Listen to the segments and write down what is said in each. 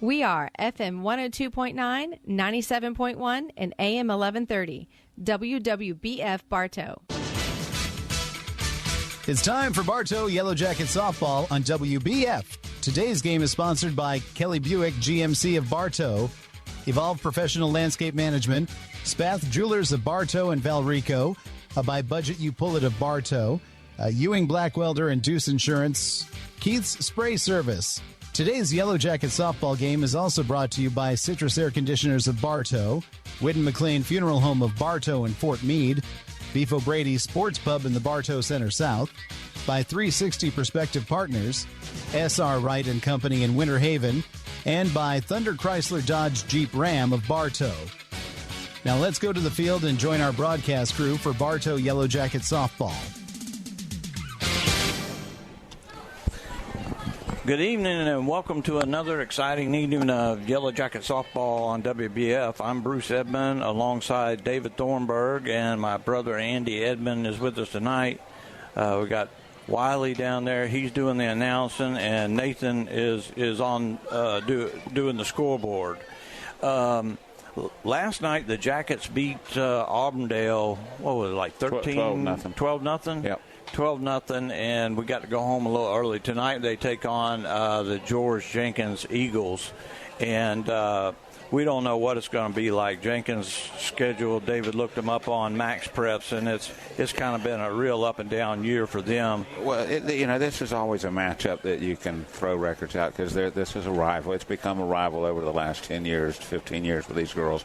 We are FM 102.9, 97.1, and AM 1130. WWBF Bartow. It's time for Bartow Yellow Jackets softball on WBF. Today's game is sponsored by Kelly Buick GMC of Bartow, Evolve Professional Landscape Management, Spath Jewelers of Bartow and Valrico, by Budget You Pull It of Bartow, Ewing Black Welder and Deuce Insurance, Keith's Spray Service. Today's Yellow Jacket softball game is also brought to you by Citrus Air Conditioners of Bartow, Whitten McLean Funeral Home of Bartow and Fort Meade, Beef O'Brady Sports Pub in the Bartow Center South, by 360 Perspective Partners, S.R. Wright & Company in Winter Haven, and by Thunder Chrysler Dodge Jeep Ram of Bartow. Now let's go to the field and join our broadcast crew for Bartow Yellow Jacket softball. Good evening and welcome to another exciting evening of Yellow Jacket softball on WBF. I'm Bruce Edmond alongside David Thornburg, and my brother Andy Edmond is with us tonight. We got Wiley down there. He's doing the announcing, and Nathan is on doing the scoreboard. Last night the Jackets beat Auburndale. What was it, like 13? 12-0. 12-0? Yep. 12-0, and we got to go home a little early. Tonight they take on the George Jenkins Eagles, and we don't know what it's going to be like. Jenkins' schedule, David looked them up on Max Preps, and it's kind of been a real up-and-down year for them. Well, this is always a matchup that you can throw records out because this is a rival. It's become a rival over the last 10 years, 15 years with these girls.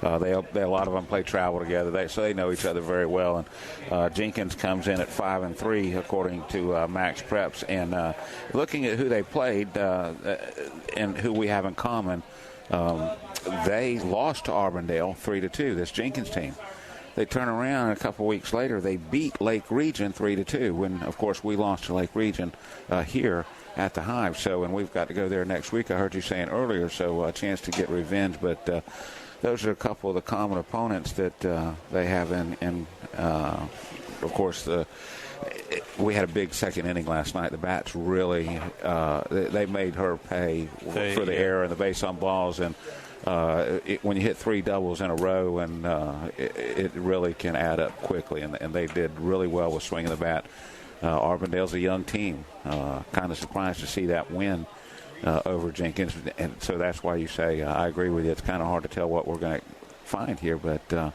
A lot of them play travel together, so they know each other very well. And Jenkins comes in at 5-3 according to Max Preps. And looking at who they played and who we have in common, they lost to Auburndale 3-2. This Jenkins team. They turn around and a couple weeks later they beat Lake Region 3-2. When of course we lost to Lake Region here at the Hive. So and we've got to go there next week. I heard you saying earlier, so a chance to get revenge, but. Those are a couple of the common opponents that they have in of course, we had a big second inning last night. The bats really, they made her pay for the error and the base on balls. And when you hit three doubles in a row, and it really can add up quickly. And they did really well with swinging the bat. Auburndale's a young team. Kind of surprised to see that win. Over Jenkins, and so that's why you say I agree with you. It's kind of hard to tell what we're going to find here, but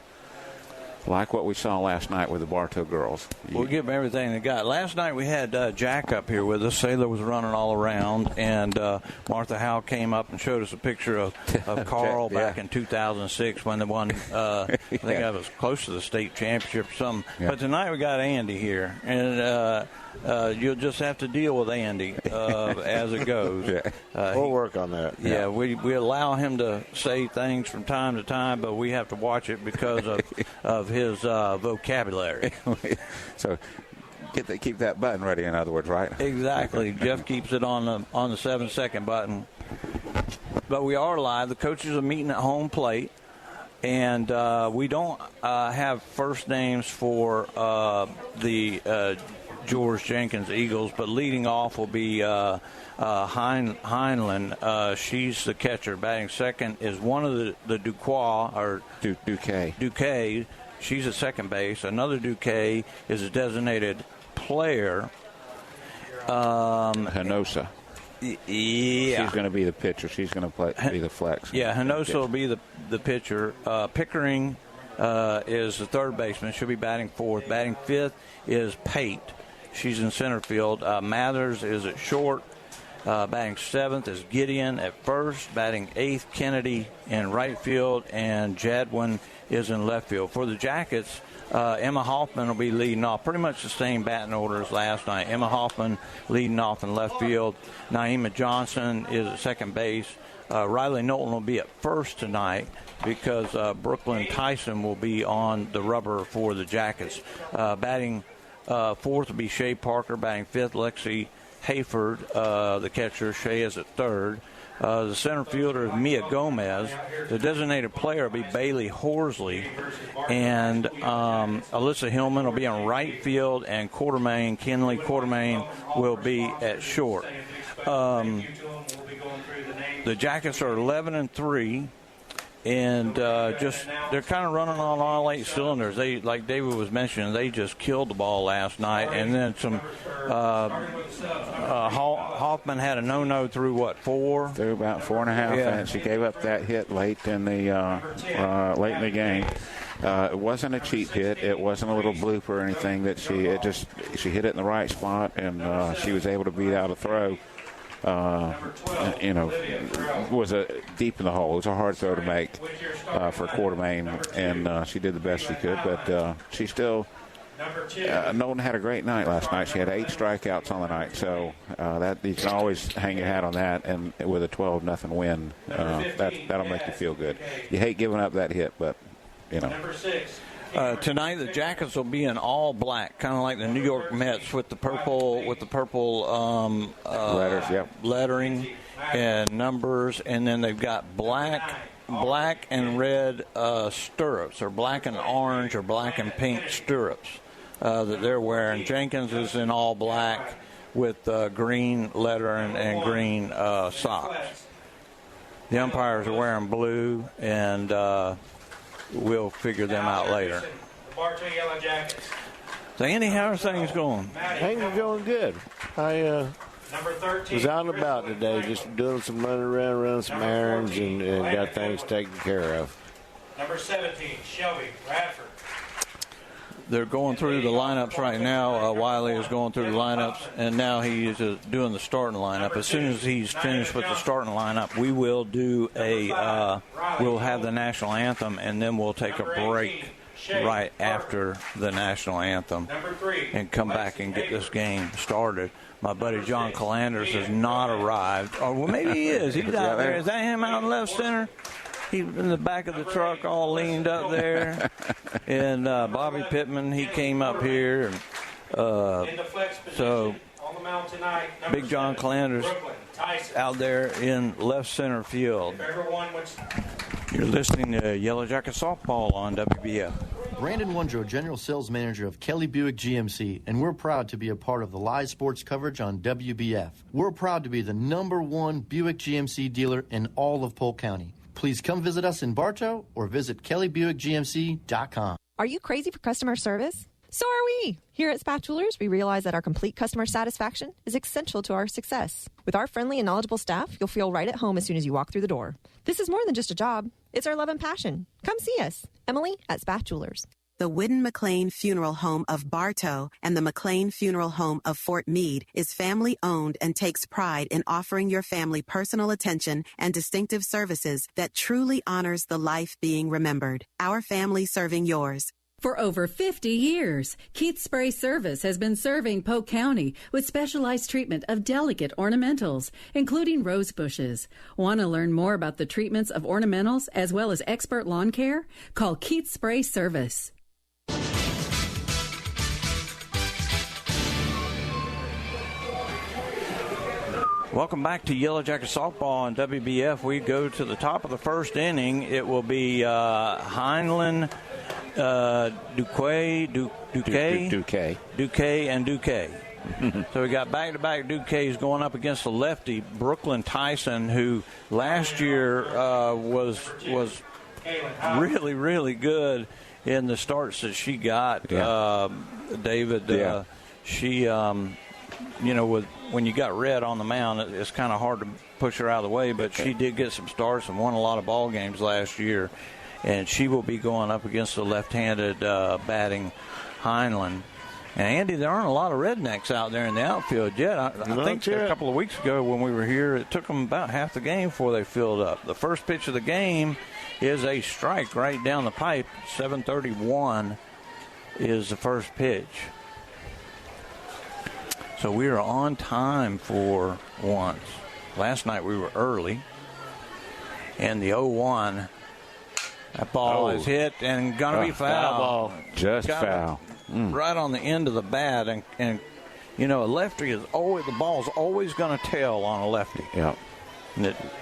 like what we saw last night with the Bartow girls. We'll give them everything they got. Last night we had Jack up here with us. Sailor was running all around, and Martha Howe came up and showed us a picture of Carl back in 2006 when they won, I think that was close to the state championship or something. Yeah. But tonight we got Andy here, and you'll just have to deal with Andy as it goes. We'll work on that. Yeah, we allow him to say things from time to time, but we have to watch it because of his vocabulary. So keep that button ready, in other words, right? Exactly. Jeff keeps it on the 7-second button. But we are live. The coaches are meeting at home plate. And we don't have first names for the George Jenkins Eagles, but leading off will be Heinlein. She's the catcher. Batting second is one of the Duquois, or Duquet. She's at second base. Another Duquet is a designated player. Hinosa. Yeah. She's going to be the pitcher. She's going to be the flex. Yeah, Hinosa will be the pitcher. Pickering is the third baseman. She'll be batting fourth. Batting fifth is Pate. She's in center field. Mathers is at short. Batting seventh is Gideon at first. Batting eighth, Kennedy in right field. And Jadwin is in left field. For the Jackets, Emma Hoffman will be leading off. Pretty much the same batting order as last night. Emma Hoffman leading off in left field. Naima Johnson is at second base. Riley Knowlton will be at first tonight because Brooklyn Tyson will be on the rubber for the Jackets. Batting fourth will be Shea Parker. Batting fifth, Lexi Hayford, the catcher. Shea is at third. The center fielder is Mia Gomez. The designated player will be Bailey Horsley. And Alyssa Hillman will be on right field, and Kinley Quartermain will be at short. the Jackets are 11-3. And they're kind of running on all 8 cylinders. They, like David was mentioning, they just killed the ball last night. And then some Hoffman had a no-no through 4? Through about 4.5, and she gave up that hit late in the game. It wasn't a cheap hit. It wasn't a little blooper or anything. That she hit it in the right spot, and she was able to beat out a throw. Was deep in the hole. It was a hard throw to make for Quartermain, and she did the best she could. But she still, Nolan had a great night last night. She had 8 strikeouts on the night, so that you can always hang your hat on that. And with a 12-0 win, that'll make you feel good. You hate giving up that hit, but Number 6. Tonight the Jackets will be in all black, kind of like the New York Mets with the purple letters, lettering and numbers, and then they've got black and red stirrups, or black and orange, or black and pink stirrups that they're wearing. Jenkins is in all black with green lettering and green socks. The umpires are wearing blue, and we'll figure them out later. The Bartow Yellow Jackets. So, Andy, how are things going? Things are going good. I Number 13. was out and about today, just doing some running some errands, and got things taken care of. Number 17, Shelby Radford. They're going through the lineups right now. Wiley is going through the lineups, and now he is doing the starting lineup. As soon as he's finished with the starting lineup, we will do we'll have the national anthem, and then we'll take a break right after the national anthem and come back and get this game started. My buddy John Calanders has not arrived. Or well, maybe he is. He's out there. Is that him out in left center? He's in the back of the truck, all leaned up there. And Bobby Pittman, he came up here. So Big John Calanders out there in left center field. You're listening to Yellow Jacket Softball on WBF. Brandon Wondrow, General Sales Manager of Kelly Buick GMC, and we're proud to be a part of the live sports coverage on WBF. We're proud to be the #1 Buick GMC dealer in all of Polk County. Please come visit us in Bartow or visit kellybuickgmc.com. Are you crazy for customer service? So are we. Here at Spath Jewelers, we realize that our complete customer satisfaction is essential to our success. With our friendly and knowledgeable staff, you'll feel right at home as soon as you walk through the door. This is more than just a job. It's our love and passion. Come see us. Emily at Spath Jewelers. The Whidden McLean Funeral Home of Bartow and the McLean Funeral Home of Fort Meade is family-owned and takes pride in offering your family personal attention and distinctive services that truly honors the life being remembered. Our family serving yours. For over 50 years, Keith Spray Service has been serving Polk County with specialized treatment of delicate ornamentals, including rose bushes. Want to learn more about the treatments of ornamentals as well as expert lawn care? Call Keith Spray Service. Welcome back to Yellow Jacket Softball on WBF. We go to the top of the first inning. It will be Heinlein, Duque, and Duque. So we got back-to-back Duques going up against the lefty, Brooklyn Tyson, who last year was really, really good in the starts that she got. David, she, when you got Red on the mound, it's kind of hard to push her out of the way, but she did get some starts and won a lot of ball games last year. And she will be going up against the left-handed batting Heinlein. And, Andy, there aren't a lot of rednecks out there in the outfield yet. I think a couple of weeks ago when we were here, it took them about half the game before they filled up. The first pitch of the game is a strike right down the pipe. 7:31 is the first pitch. So we are on time for once. Last night we were early. And the 0-1, that ball is hit and going to be foul. Ball. Just foul. Right on the end of the bat. And a lefty is always, the ball's always going to tail on a lefty. Yeah.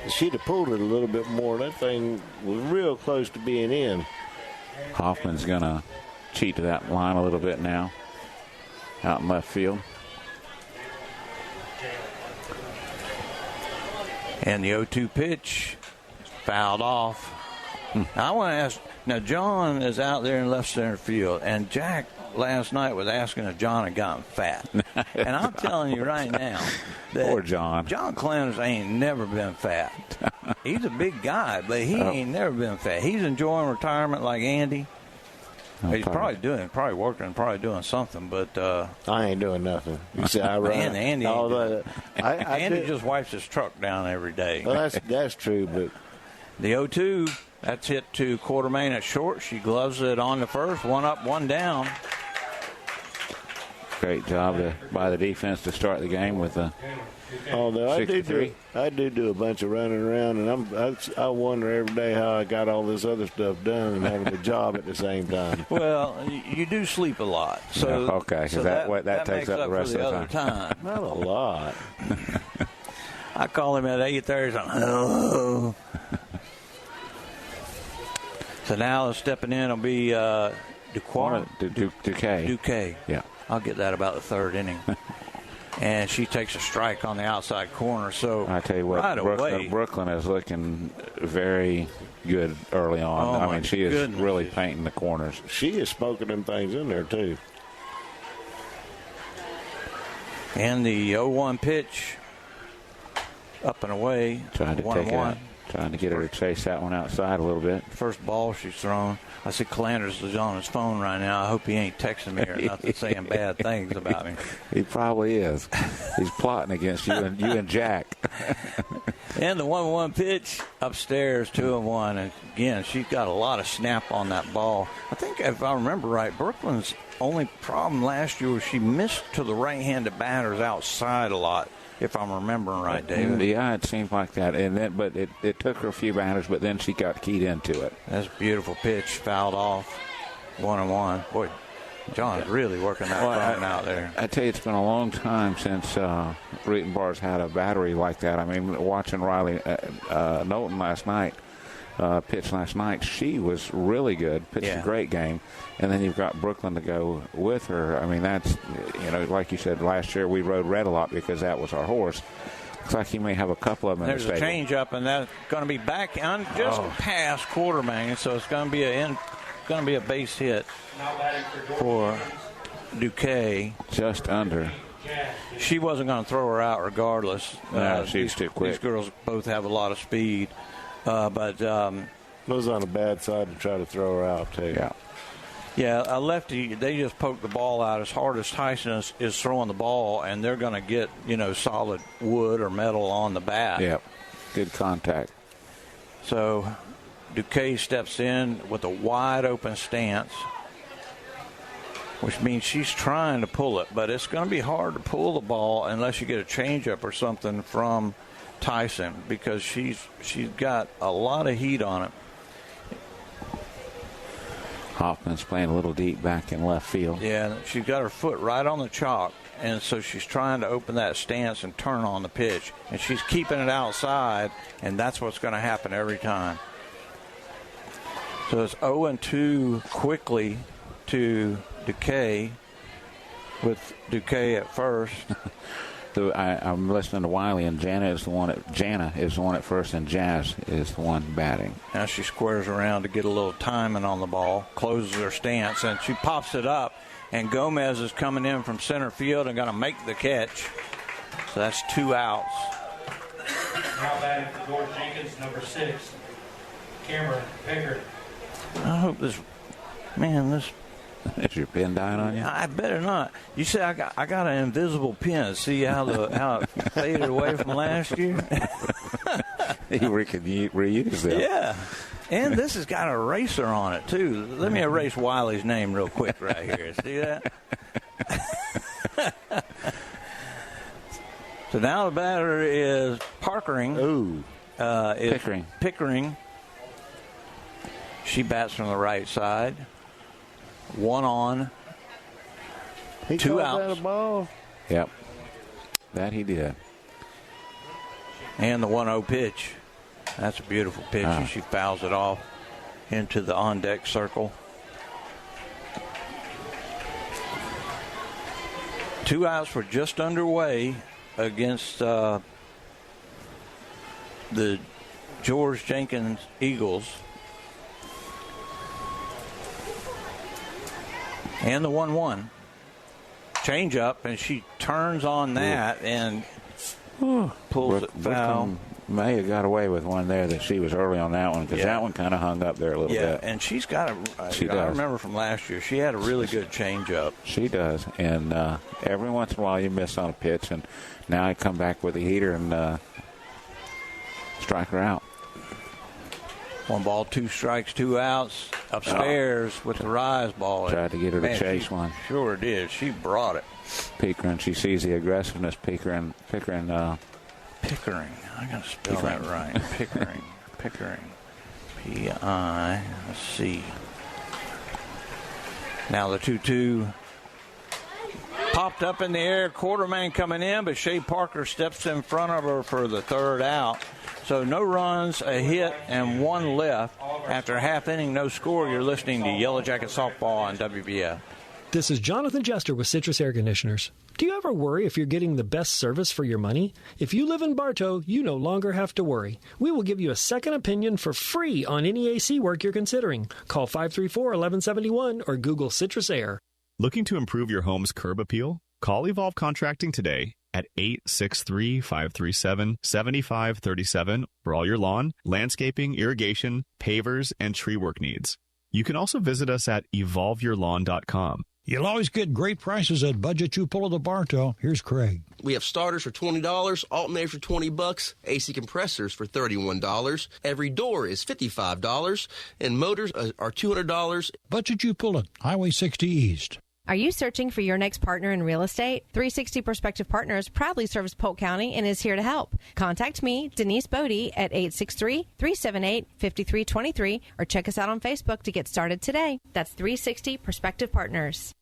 She'd have pulled it a little bit more. That thing was real close to being in. Hoffman's going to cheat to that line a little bit now, out in left field. And the 0-2 pitch fouled off. I want to ask, now John is out there in left center field, and Jack last night was asking if John had gotten fat. And I'm telling you right now that poor John Clenners ain't never been fat. He's a big guy, but he ain't never been fat. He's enjoying retirement like Andy. He's probably working, probably doing something, but I ain't doing nothing. You see, I run. Andy Andy just wipes his truck down every day. Well, that's true, but the 0-2, that's hit to Quartermain at short. She gloves it on the first, one up, one down. Great job by the defense to start the game with a. Although I do a bunch of running around, and I wonder every day how I got all this other stuff done and having a job at the same time. Well, you do sleep a lot, so okay, so that takes up the rest of the other time. Not a lot. I call him at 8:30. Hello. So now stepping in will be Duque. Yeah, I'll get that about the third inning. And she takes a strike on the outside corner. So I tell you what, right Brooklyn is looking very good early on. I mean, she is really painting the corners. She is smoking them things in there too. And the 0-1 pitch, up and away. Trying to get her to chase that one outside a little bit. First ball she's thrown. I see Clenners is on his phone right now. I hope he ain't texting me or nothing, saying bad things about me. He probably is. He's plotting against you and Jack. And the 1-1 pitch upstairs, 2-1. And again, she's got a lot of snap on that ball. I think if I remember right, Brooklyn's only problem last year was she missed to the right-handed batters outside a lot. If I'm remembering right, David. Yeah, it seemed like that. But it took her a few batters, but then she got keyed into it. That's a beautiful pitch, fouled off, 1-1. Boy, John's really working that phone out there. I tell you, it's been a long time since Rietenbar's had a battery like that. I mean, watching Riley Knowlton pitch last night, she was really good, pitched a great game. And then you've got Brooklyn to go with her. I mean, that's, like you said, last year we rode Red a lot because that was our horse. Looks like he may have a couple of them in the stable. There's a change up, and that's going to be back on just past Quartermain, so it's going to be a base hit for Duque. Just under. She wasn't going to throw her out regardless. No, she's too quick. These girls both have a lot of speed. But was on a bad side to try to throw her out too. Yeah, a lefty. They just poked the ball out as hard as Tyson is throwing the ball, and they're going to get solid wood or metal on the bat. Yep, good contact. So Duque steps in with a wide open stance, which means she's trying to pull it, but it's going to be hard to pull the ball unless you get a changeup or something from Tyson, because she's got a lot of heat on it. Hoffman's playing a little deep back in left field. Yeah, she's got her foot right on the chalk, and so she's trying to open that stance and turn on the pitch, and she's keeping it outside, and that's what's going to happen every time. So it's 0-2 quickly to Duque, with Duque at first. I'm listening to Wiley, and Jana is the one at first, and Jazz is the one batting. Now she squares around to get a little timing on the ball, closes her stance, and she pops it up, and Gomez is coming in from center field and going to make the catch. So that's 2 outs. Now batting for George Jenkins, number 6, Cameron Pickard. I hope this. Is your pen dying on you? I better not. You say I got an invisible pen. See how it faded away from last year? You can reuse them. Yeah. And this has got an eraser on it, too. Let me erase Wiley's name real quick right here. See that? So now the batter is Pickering. She bats from the right side. 1 on. 2 outs. That a ball? Yep. That he did. And the 1-0 pitch. That's a beautiful pitch. And she fouls it off into the on-deck circle. 2 outs were just underway against the George Jenkins Eagles. And the 1-1. Change up, and she turns on that and pulls it foul. May have got away with one there that she was early on that one, because that one kind of hung up there a little bit. Yeah, and she's got I remember from last year, she had a really good change up. She does, and every once in a while you miss on a pitch, and now I come back with a heater and strike her out. 1 ball, 2 strikes, 2 outs. Upstairs with the rise ball. Tried to get her to chase one. Sure did. She brought it. Pickering. She sees the aggressiveness. Pickering. Pickering. I got to spell that right. Pickering. P-I-C. Now the 2-2 popped up in the air. Quarterman coming in, but Shea Parker steps in front of her for the 3rd out. So no runs, a hit, and 1 left. After a half inning, no score. You're listening to Yellow Jacket Softball on WBF. This is Jonathan Jester with Citrus Air Conditioners. Do you ever worry if you're getting the best service for your money? If you live in Bartow, you no longer have to worry. We will give you a second opinion for free on any AC work you're considering. Call 534-1171 or Google Citrus Air. Looking to improve your home's curb appeal? Call Evolve Contracting today at 863-537-7537 for all your lawn, landscaping, irrigation, pavers, and tree work needs. You can also visit us at evolveyourlawn.com. You'll always get great prices at Budget Tupelo of Bartow. Here's Craig. We have starters for $20, alternators for $20, AC compressors for $31. Every door is $55, and motors are $200. Budget Tupelo, Highway 60 East. Are you searching for your next partner in real estate? 360 Prospective Partners proudly serves Polk County and is here to help. Contact me, Denise Bodie, at 863-378-5323 or check us out on Facebook to get started today. That's 360 Prospective Partners.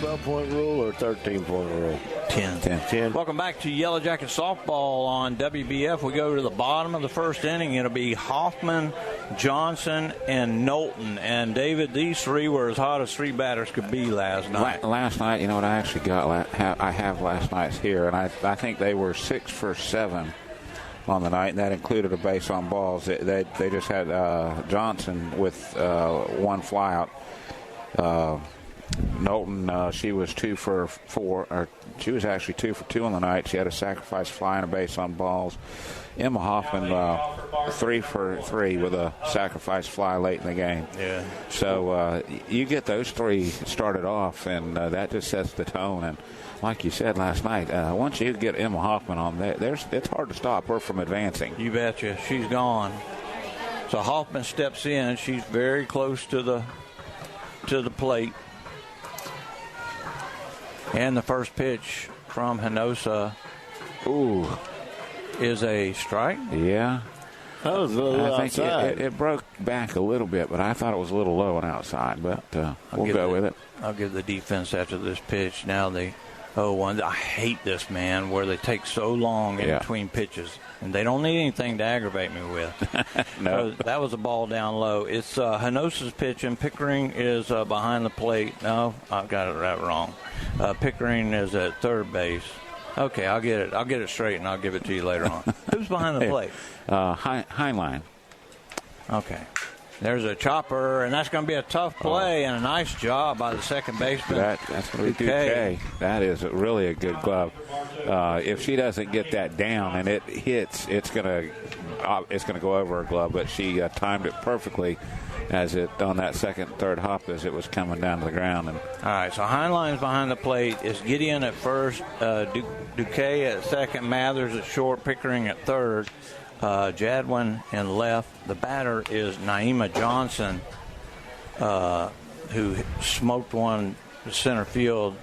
12-point rule or 13-point rule? 10. Welcome back to Yellow Jacket Softball on WBF. We go to the bottom of the first inning. It'll be Hoffman, Johnson, and Knowlton. And, David, these 3 were as hot as 3 batters could be last night. Last night, you know what I actually got? I have last night's here, and I think they were 6 for 7 on the night, and that included a base on balls. They just had Johnson with 1 flyout. Knowlton, she was 2 for 4, or she was actually 2 for 2 on the night. She had a sacrifice fly and a base on balls. Emma Hoffman, 3 for 3 with a sacrifice fly late in the game. Yeah. So you get those 3 started off, and that just sets the tone. And like you said last night, once you get Emma Hoffman on there, it's hard to stop her from advancing. You betcha. She's gone. So Hoffman steps in. She's very close to the plate. And the first pitch from Hinosa is a strike. Yeah. That was a little outside. I think it broke back a little bit, but I thought it was a little low and outside. But we'll go with it. I'll give the defense after this pitch. Now the 0-1. I hate this, man, where they take so long in between pitches. And they don't need anything to aggravate me with. No. So that was a ball down low. It's Hinosa's pitching. Pickering is behind the plate. No, I've got it right wrong. Pickering is at third base. Okay, I'll get it straight, and I'll give it to you later on. Who's behind the plate? Heinlein. Okay. There's a chopper, and that's going to be a tough play and a nice job by the second baseman. That's going to be Duque. That is really a good glove. If she doesn't get that down and it hits, it's going to go over her glove. But she timed it perfectly as it on that second, third hop as it was coming down to the ground. And all right, so Heinlein's behind the plate. Is Gideon at first, Duque at second, Mathers at short, Pickering at third. Jadwin in left. The batter is Naima Johnson, who smoked one center field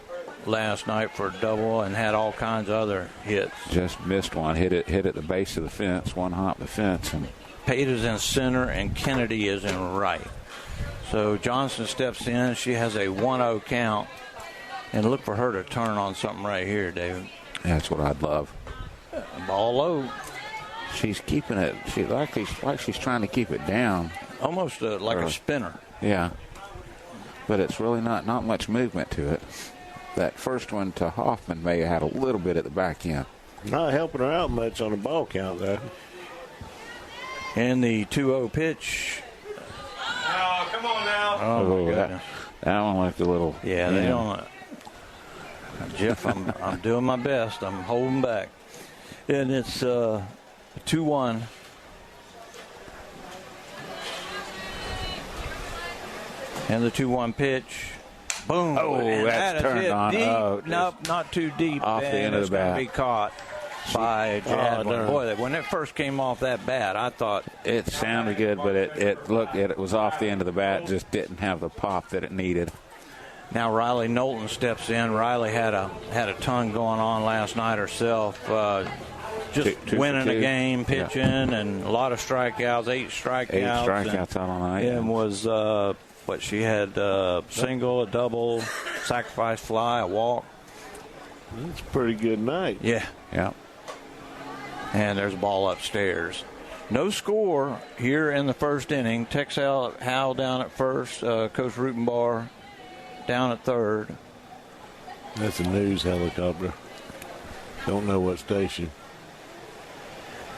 last night for a double and had all kinds of other hits. Just missed one. Hit at the base of the fence. One hop the fence. And Pate in center and Kennedy is in right. So Johnson steps in. She has a 1-0 count. And look for her to turn on something right here, David. That's what I'd love. Ball low. She's keeping it. She like she's trying to keep it down, almost like a spinner. Yeah, but it's really not much movement to it. that first one to Hoffman may have had a little bit at the back end. Not helping her out much on the ball count, though. And the 2-0 pitch. Oh, come on now. Oh, my goodness. That one looked a little. Yeah, they don't. Jeff, I'm doing my best. I'm holding back. And it's 2-1. And the 2-1 pitch. Boom. Oh, that's turned on. Deep. Oh, nope, not too deep. Off the end of the bat. It's going to be caught by Jadwin. Boy, when it first came off that bat, I thought it sounded good, but it was off the end of the bat. Just didn't have the pop that it needed. Now Riley Knowlton steps in. Riley had a ton going on last night herself. Just winning a game, pitching, and a lot of strikeouts, 8 strikeouts. 8 strikeouts out on the night. And was she had a single, a double, sacrifice fly, a walk. It's a pretty good night. Yeah. Yeah. And there's a ball upstairs. No score here in the first inning. Tex Howell down at first. Coach Rutenbar down at third. That's a news helicopter. Don't know what station.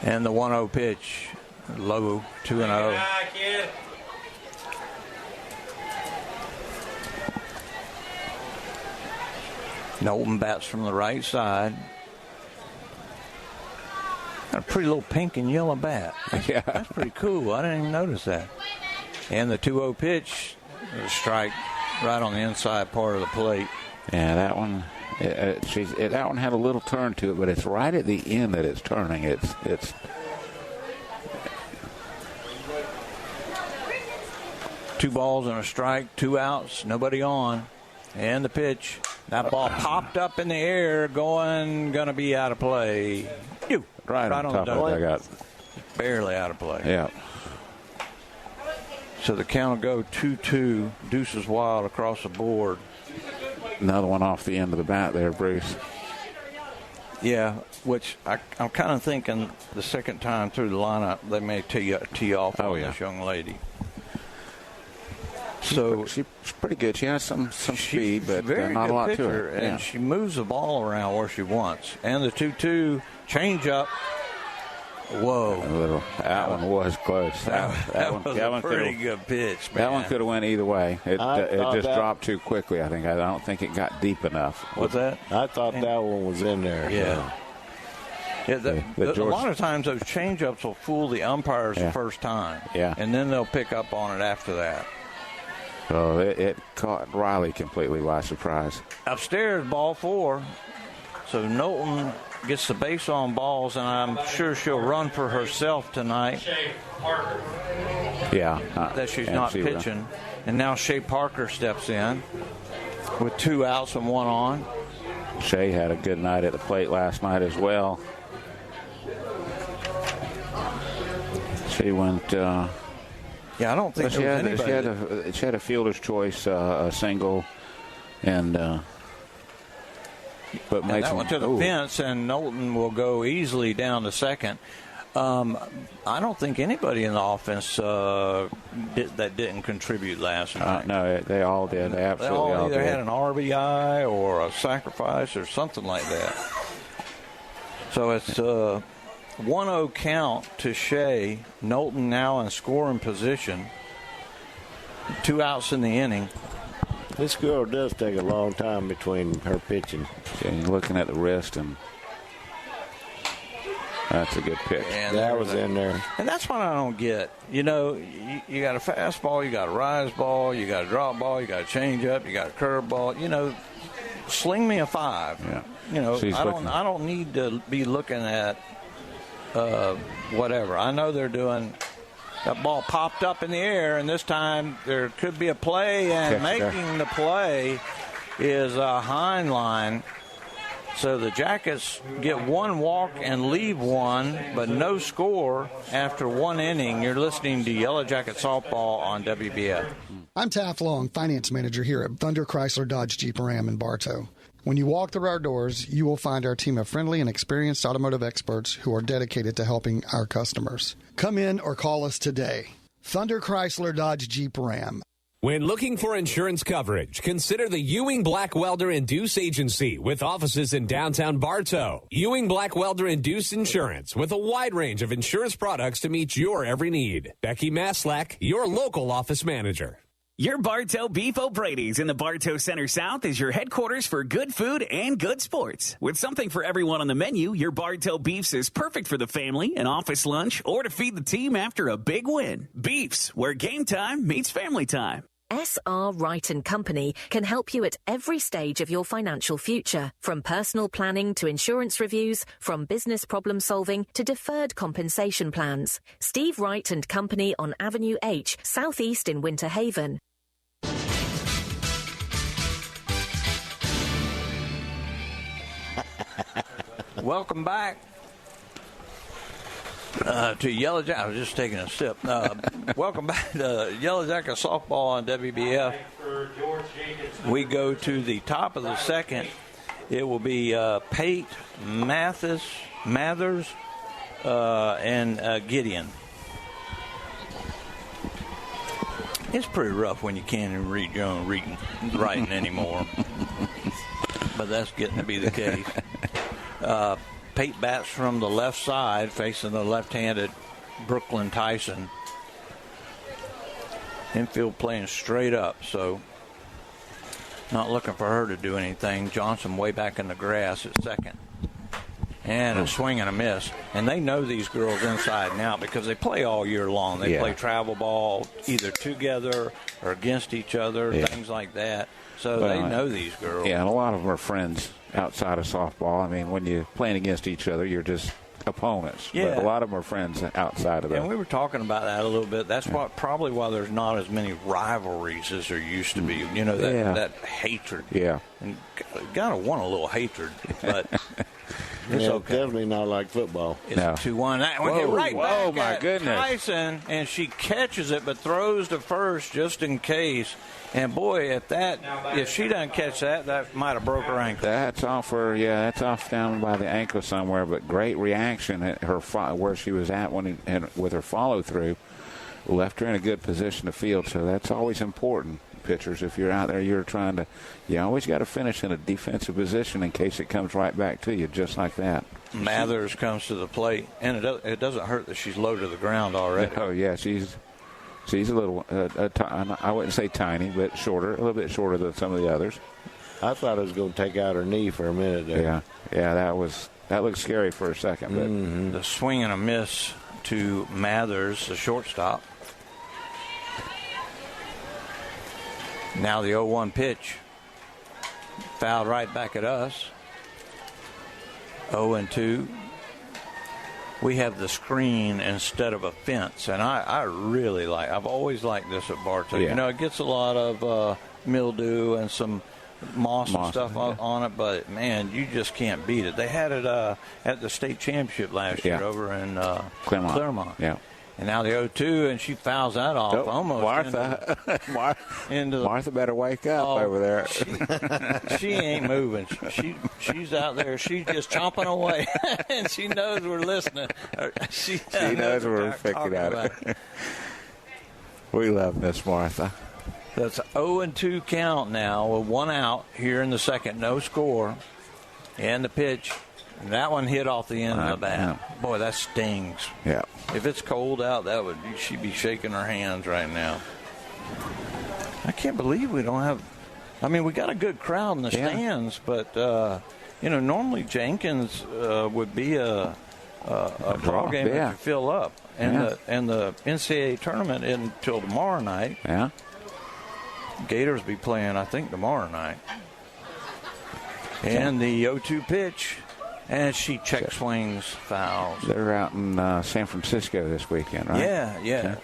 And the 1-0 pitch, low, 2-0. Knowlton bats from the right side. Got a pretty little pink and yellow bat. Yeah. That's pretty cool. I didn't even notice that. And the 2-0 pitch, a strike right on the inside part of the plate. Yeah, that one. That one had a little turn to it, but it's right at the end that it's turning. It's. Two balls and a strike, 2 outs, nobody on, and the pitch. That ball popped up in the air, gonna be out of play. Right on top of the dugout. Barely out of play. Yeah. So the count will go 2-2. Deuces wild across the board. Another one off the end of the bat there, Bruce. Yeah, which I'm kind of thinking the second time through the lineup they may tee off on this young lady. So she's pretty good. She has some speed, but not a lot pitcher, to her. And she moves the ball around where she wants. And the 2-2 changeup. Whoa! That one was close. That was a pretty good pitch, man. That one could have went either way. It just dropped too quickly, I think. I don't think it got deep enough. What's that? I thought that one was in there. Yeah. A lot of times those changeups will fool the umpires the first time. Yeah. And then they'll pick up on it after that. So it caught Riley completely by surprise. Upstairs, ball 4. So Knowlton gets the base on balls, and I'm sure she'll run for herself tonight. Shay Parker. Yeah. That she's not pitching. And now Shay Parker steps in with 2 outs and 1 on. Shay had a good night at the plate last night as well. She went... Yeah, I don't think she had a fielder's choice, a single, and but made that one to the fence, and Knowlton will go easily down to second. I don't think anybody in the offense that didn't contribute last night. No, they all did. They absolutely all either did. had an RBI or a sacrifice or something like that. So it's 1-0 count to Shay. Knowlton now in scoring position. 2 outs in the inning. This girl does take a long time between her pitching. Yeah, you're looking at the wrist, and that's a good pitch. And that was in there. And that's what I don't get. You know, you got a fastball, you got a rise ball, you got a drop ball, you got a changeup, you got a curve ball. You know, sling me a 5. Yeah. You know, I don't need to be looking at whatever. I know they're doing. That ball popped up in the air, and this time there could be a play, and making the play is Heinlein. So the Jackets get 1 walk and leave 1, but no score after 1 inning. You're listening to Yellow Jacket Softball on WBF. I'm Taft Long, Finance Manager here at Thunder Chrysler Dodge Jeep Ram in Bartow. When you walk through our doors, you will find our team of friendly and experienced automotive experts who are dedicated to helping our customers. Come in or call us today. Thunder Chrysler Dodge Jeep Ram. When looking for insurance coverage, consider the Ewing Black Welder and Deuce Agency with offices in downtown Bartow. Ewing Black Welder and Deuce Insurance with a wide range of insurance products to meet your every need. Becky Maslak, your local office manager. Your Bartow Beef O'Brady's in the Bartow Center South is your headquarters for good food and good sports. With something for everyone on the menu, your Bartow Beefs is perfect for the family, an office lunch, or to feed the team after a big win. Beefs, where game time meets family time. SR Wright & Company can help you at every stage of your financial future, from personal planning to insurance reviews, from business problem solving to deferred compensation plans. Steve Wright & Company on Avenue H, Southeast in Winter Haven. Welcome back to Yellow Jacket. I was just taking a sip. Welcome back to Yellow Jacket softball on WBF. We go to the top of the second. It will be Pate, Mathers, and Gideon. It's pretty rough when you can't even read your own writing anymore. But that's getting to be the case. Pate bats from the left side, facing the left-handed Brooklyn Tyson. Infield playing straight up, so not looking for her to do anything. Johnson way back in the grass at second. And a swing and a miss. And they know these girls inside and out because they play all year long. They play travel ball either together or against each other, things like that. So they know these girls. Yeah, and a lot of them are friends outside of softball. I mean, when you're playing against each other, you're just opponents. Yeah. But a lot of them are friends outside of that. And we were talking about that a little bit. That's probably why there's not as many rivalries as there used to be. You know, that hatred. Yeah. And gotta want a little hatred, but it's okay. Definitely not like football. It's 2-1. That one hit right back at Tyson, and she catches it but throws to first just in case. And boy, if she doesn't catch that, that might have broke her ankle. That's off down by the ankle somewhere. But great reaction at her where she was at with her follow through, left her in a good position to field. So that's always important. Pitchers, if you're out there, you always got to finish in a defensive position in case it comes right back to you, just like that. Mathers comes to the plate, and it doesn't hurt that she's low to the ground already. Oh yeah, she's a little, I wouldn't say tiny, but shorter, a little bit shorter than some of the others. I thought it was going to take out her knee for a minute there. Yeah, that looked scary for a second. But the swing and a miss to Mathers, the shortstop. Now the 0-1 pitch. Fouled right back at us. 0-2. We have the screen instead of a fence, and I really I've always liked this at Bartow. Yeah. You know, it gets a lot of mildew and some moss and stuff on it, but, man, you just can't beat it. They had it at the state championship last year over in Claremont. Yeah. And now the 0-2, and she fouls that off almost. Martha better wake up over there. She ain't moving. She's out there. She's just chomping away, and she knows we're listening. She knows we're picking at it. We love Miss Martha. That's 0-2 count now with one out here in the second. No score. And the pitch. That one hit off the end of the bat. Yeah. Boy, that stings. Yeah. If it's cold out, she'd be shaking her hands right now. I can't believe we don't have. I mean, we got a good crowd in the stands, but normally Jenkins would be a draw game that you fill up, and the NCAA tournament isn't until tomorrow night. Yeah. Gators be playing, I think, tomorrow night. And the 0-2 pitch. And she check swings, fouls. They're out in San Francisco this weekend, right? Yeah.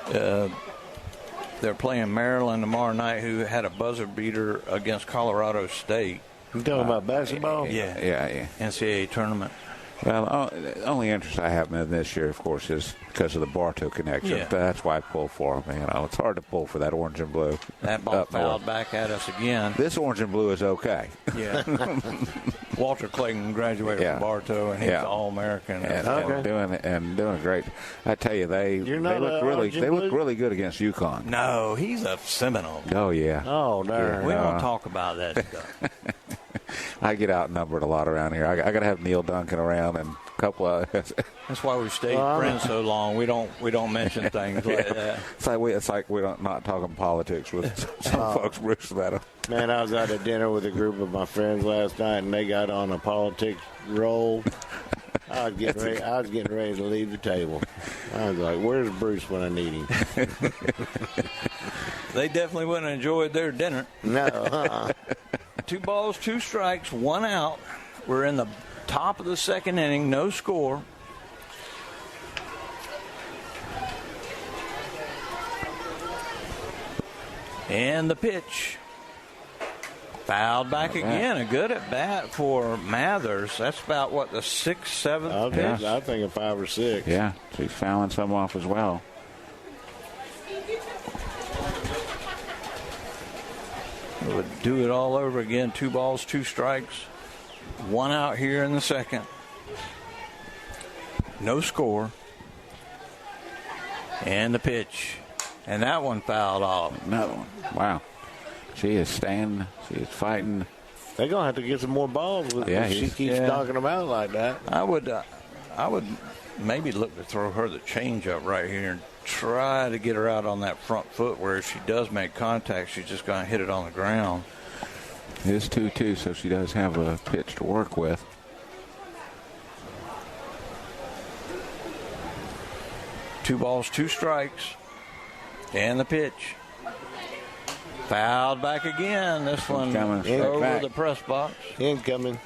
They're playing Maryland tomorrow night, who had a buzzer beater against Colorado State. You talking about basketball? Yeah. NCAA tournament. Well, the only interest I have in this year, of course, is because of the Bartow connection. Yeah. That's why I pull for them. It's hard to pull for that orange and blue. That ball fouled back at us again. This orange and blue is okay. Yeah. Walter Clayton graduated from Bartow, and he's an All-American. And doing great. I tell you, they look really good against UConn. No, he's a Seminole. Oh yeah. Oh, darn. We don't talk about that stuff. I get outnumbered a lot around here. I got to have Neil Duncan around and a couple of. That's why we've stayed friends so long. We don't mention things like that. It's like we're not talking politics with some folks. Bruce about it. Man, I was out at dinner with a group of my friends last night, and they got on a politics roll. I was getting ready to leave the table. I was like, "Where's Bruce when I need him?" They definitely wouldn't have enjoyed their dinner. No. 2 balls, 2 strikes, 1 out. We're in the top of the second inning, no score. And the pitch. Fouled back again. A good at bat for Mathers. That's about, the 6th, 7th pitch? I think a 5 or 6. Yeah, she's fouling some off as well. Would do it all over again. 2 balls, 2 strikes. 1 out here in the second. No score. And the pitch. And that one fouled off. Another one. Wow. She is staying. She is fighting. They're going to have to get some more balls with her. She keeps knocking them out like that. I would maybe look to throw her the changeup right here and try to get her out on that front foot where if she does make contact, she's just going to hit it on the ground. It is 2-2, so she does have a pitch to work with. Two balls, 2 strikes. And the pitch. Fouled back again. This one over the press box. Incoming.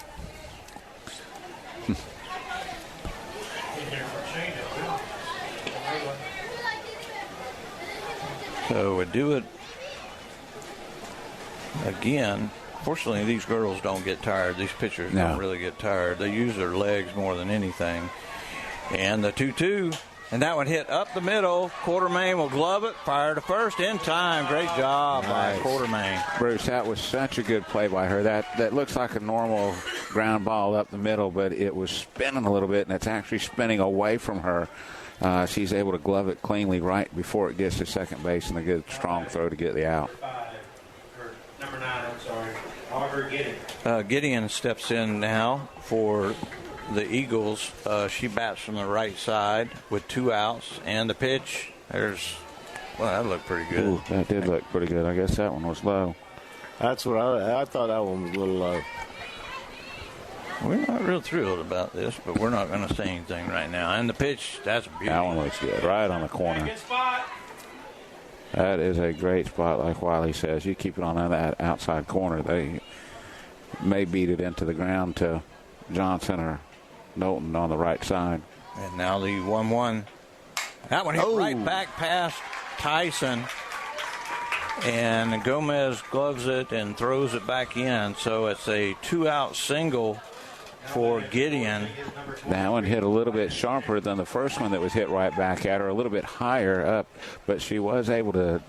So we do it again. Fortunately, these girls don't get tired. These pitchers don't really get tired. They use their legs more than anything. And the 2-2. And that one hit up the middle. Quartermain will glove it. Fire to first in time. Great job by Quartermain. Bruce, that was such a good play by her. That looks like a normal ground ball up the middle, but it was spinning a little bit, and it's actually spinning away from her. She's able to glove it cleanly right before it gets to second base, and a good strong throw to get the out. Number 9, I'm sorry. Auger Gideon. Gideon steps in now for the Eagles. She bats from the right side with 2 outs, and the pitch. That looked pretty good. Ooh, that did look pretty good. I guess that one was low. That's what I thought. That one was a little low. We're not real thrilled about this, but we're not going to say anything right now. And the pitch, that's beautiful. That one looks good, right on the corner. Good spot. That is a great spot, like Wiley says. You keep it on that outside corner, they may beat it into the ground to Johnson or Knowlton on the right side. And now the 1-1. That one hit right back past Tyson. And Gomez gloves it and throws it back in. So it's a 2-out single for Gideon. That one hit a little bit sharper than the first one that was hit right back at her, a little bit higher up, but she was able to,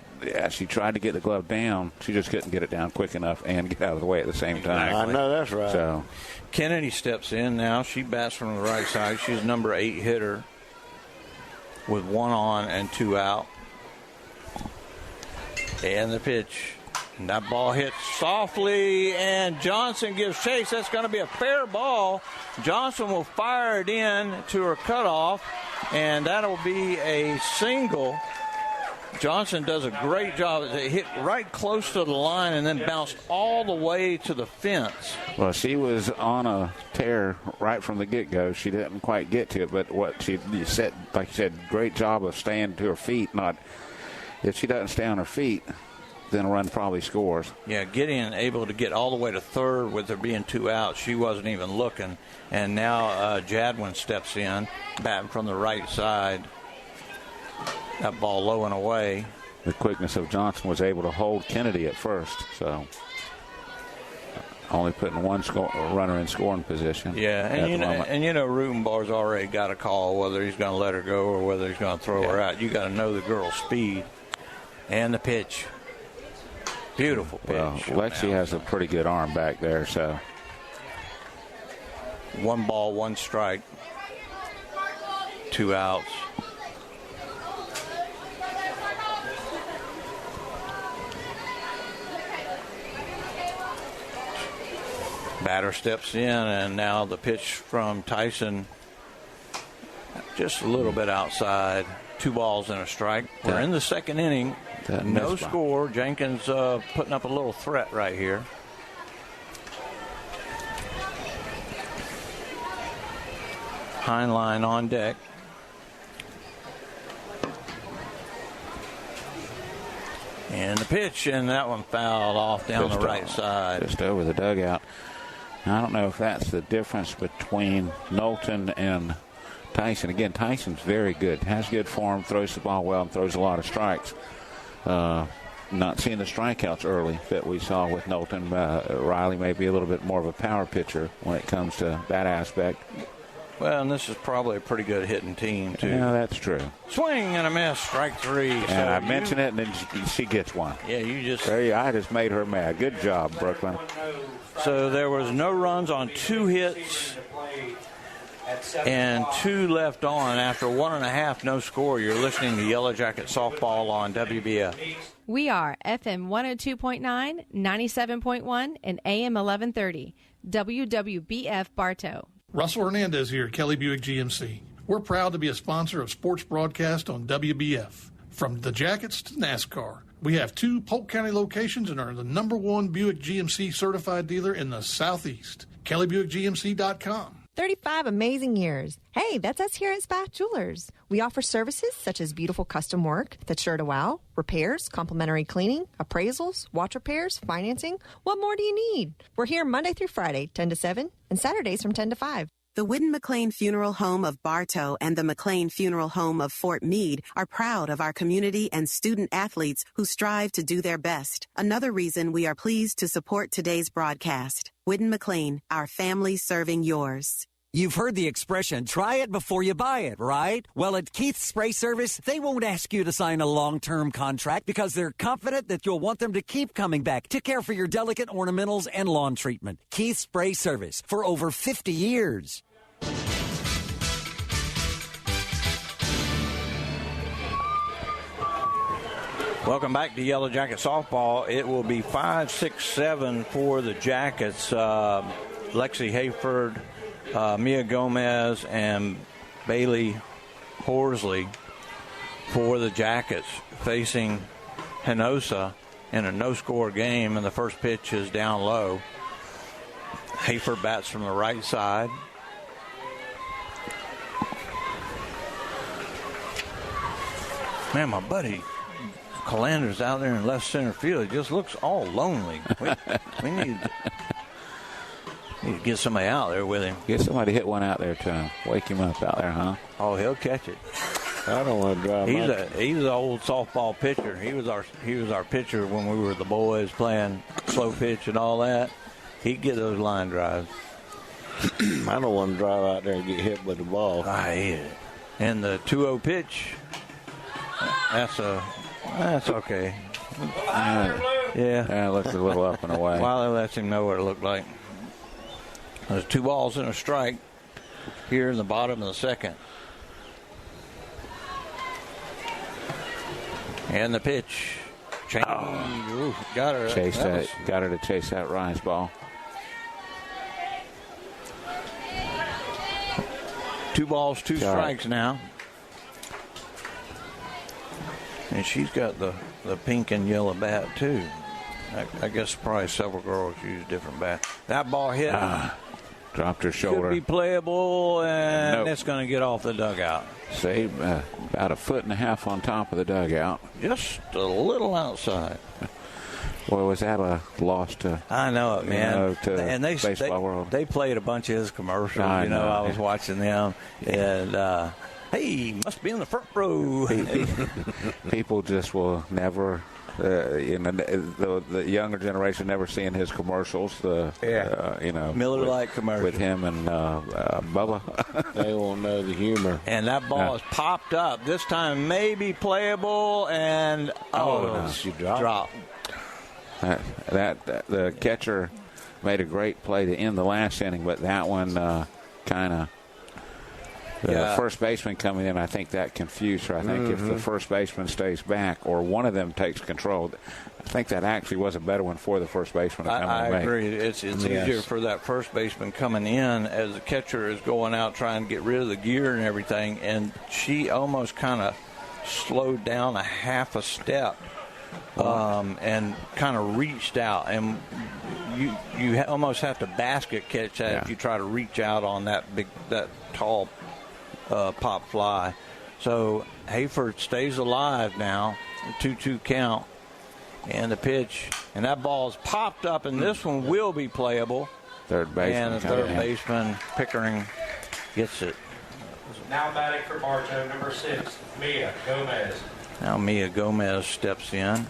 she tried to get the glove down. She just couldn't get it down quick enough and get out of the way at the same time. I know that's right. So Kennedy steps in now. She bats from the right side. She's number 8 hitter with 1 on and 2 out. And the pitch. And that ball hits softly, and Johnson gives chase. That's going to be a fair ball. Johnson will fire it in to her cutoff, and that'll be a single. Johnson does a great job. It hit right close to the line and then bounced all the way to the fence. Well, she was on a tear right from the get-go. She didn't quite get to it, but what she said, like you said, great job of staying to her feet. If she doesn't stay on her feet, then a run probably scores. Yeah, Gideon able to get all the way to third with there being 2 outs. She wasn't even looking. And now Jadwin steps in, batting from the right side. That ball low and away. The quickness of Johnson was able to hold Kennedy at first, so only putting one runner in scoring position. Yeah, and you know Rutenbar's already got a call whether he's going to let her go or whether he's going to throw her out. You got to know the girl's speed. And the pitch. Beautiful pitch. Well, Lexi has a pretty good arm back there, so 1 ball, 1 strike, 2 outs. Batter steps in, and now the pitch from Tyson just a little bit outside. 2 balls and a strike. We're in the second inning. No score. Jenkins putting up a little threat right here. Heinlein on deck. And the pitch, and that one fouled off down the right side. Just over the dugout. I don't know if that's the difference between Knowlton and Tyson. Again, Tyson's very good. Has good form, throws the ball well, and throws a lot of strikes. Not seeing the strikeouts early that we saw with Knowlton. Riley may be a little bit more of a power pitcher when it comes to that aspect. Well, and this is probably a pretty good hitting team, too. Yeah, that's true. Swing and a miss, strike 3. And so I mentioned it, and then she gets one. Yeah, you just... I just made her mad. Good job, Brooklyn. So there was no runs on 2 hits and 2 left on. After 1.5, no score. You're listening to Yellow Jacket Softball on WBF. We are FM 102.9, 97.1, and AM 1130. WWBF Bartow. Russell Hernandez here at Kelly Buick GMC. We're proud to be a sponsor of sports broadcast on WBF. From the Jackets to NASCAR, we have 2 Polk County locations and are the #1 Buick GMC certified dealer in the Southeast. KellyBuickGMC.com. 35 amazing years. Hey, that's us here at Spath Jewelers. We offer services such as beautiful custom work that's sure to wow, repairs, complimentary cleaning, appraisals, watch repairs, financing. What more do you need? We're here Monday through Friday, 10 to 7, and Saturdays from 10 to 5. The Whitten McLean Funeral Home of Bartow and the McLean Funeral Home of Fort Meade are proud of our community and student athletes who strive to do their best. Another reason we are pleased to support today's broadcast. Whitten McLean, our family serving yours. You've heard the expression, try it before you buy it, right? Well, at Keith's Spray Service, they won't ask you to sign a long-term contract because they're confident that you'll want them to keep coming back to care for your delicate ornamentals and lawn treatment. Keith's Spray Service for over 50 years. Welcome back to Yellow Jacket Softball. It will be 5-6-7 for the Jackets. Lexi Hayford, Mia Gomez, and Bailey Horsley for the Jackets facing Hinosa in a no-score game, and the first pitch is down low. Hayford bats from the right side. Man, my buddy Calander's out there in left center field. It just looks all lonely. We need to get somebody out there with him. Get somebody to hit one out there to him. Wake him up out there, huh? Oh, he'll catch it. I don't want to drive. He's an old softball pitcher. He was our pitcher when we were the boys playing slow pitch and all that. He'd get those line drives. I don't want to drive out there and get hit with the ball. And the 2-0 pitch. That's okay. Yeah, it looks a little up and away. Wiley lets him know what it looked like. There's 2 balls and a strike here in the bottom of the second. And the pitch. Ooh, got her. Got her to chase that rise ball. 2 balls, 2 strikes now. And she's got the pink and yellow bat, too. I guess probably several girls use different bats. That ball hit. Dropped her shoulder. Could be playable, and it's going to get off the dugout. Saved about 1.5 feet on top of the dugout. Just a little outside. Boy, was that a loss to... I know it, man. And baseball world. They played a bunch of his commercials. I was watching them. And... hey, must be in the front row. People just will never, the younger generation never seeing his commercials. Miller Lite commercial with him and Bubba. They won't know the humor. And that ball is popped up. This time maybe playable, and she dropped. The catcher made a great play to end the last inning, but that one kind of the first baseman coming in, I think that confused her. I think if the first baseman stays back or one of them takes control, I think that actually was a better one for the first baseman to come in. I agree. It's easier for that first baseman coming in as the catcher is going out trying to get rid of the gear and everything, and she almost kind of slowed down a half a step and kind of reached out, and you almost have to basket catch that if you try to reach out on that tall pop fly. So Hayford stays alive now, 2-2 count, and the pitch, and that ball's popped up, and this one will be playable. Third baseman. And the third baseman, Pickering, gets it. Now batting for Bartow, number 6, Mia Gomez. Now Mia Gomez steps in.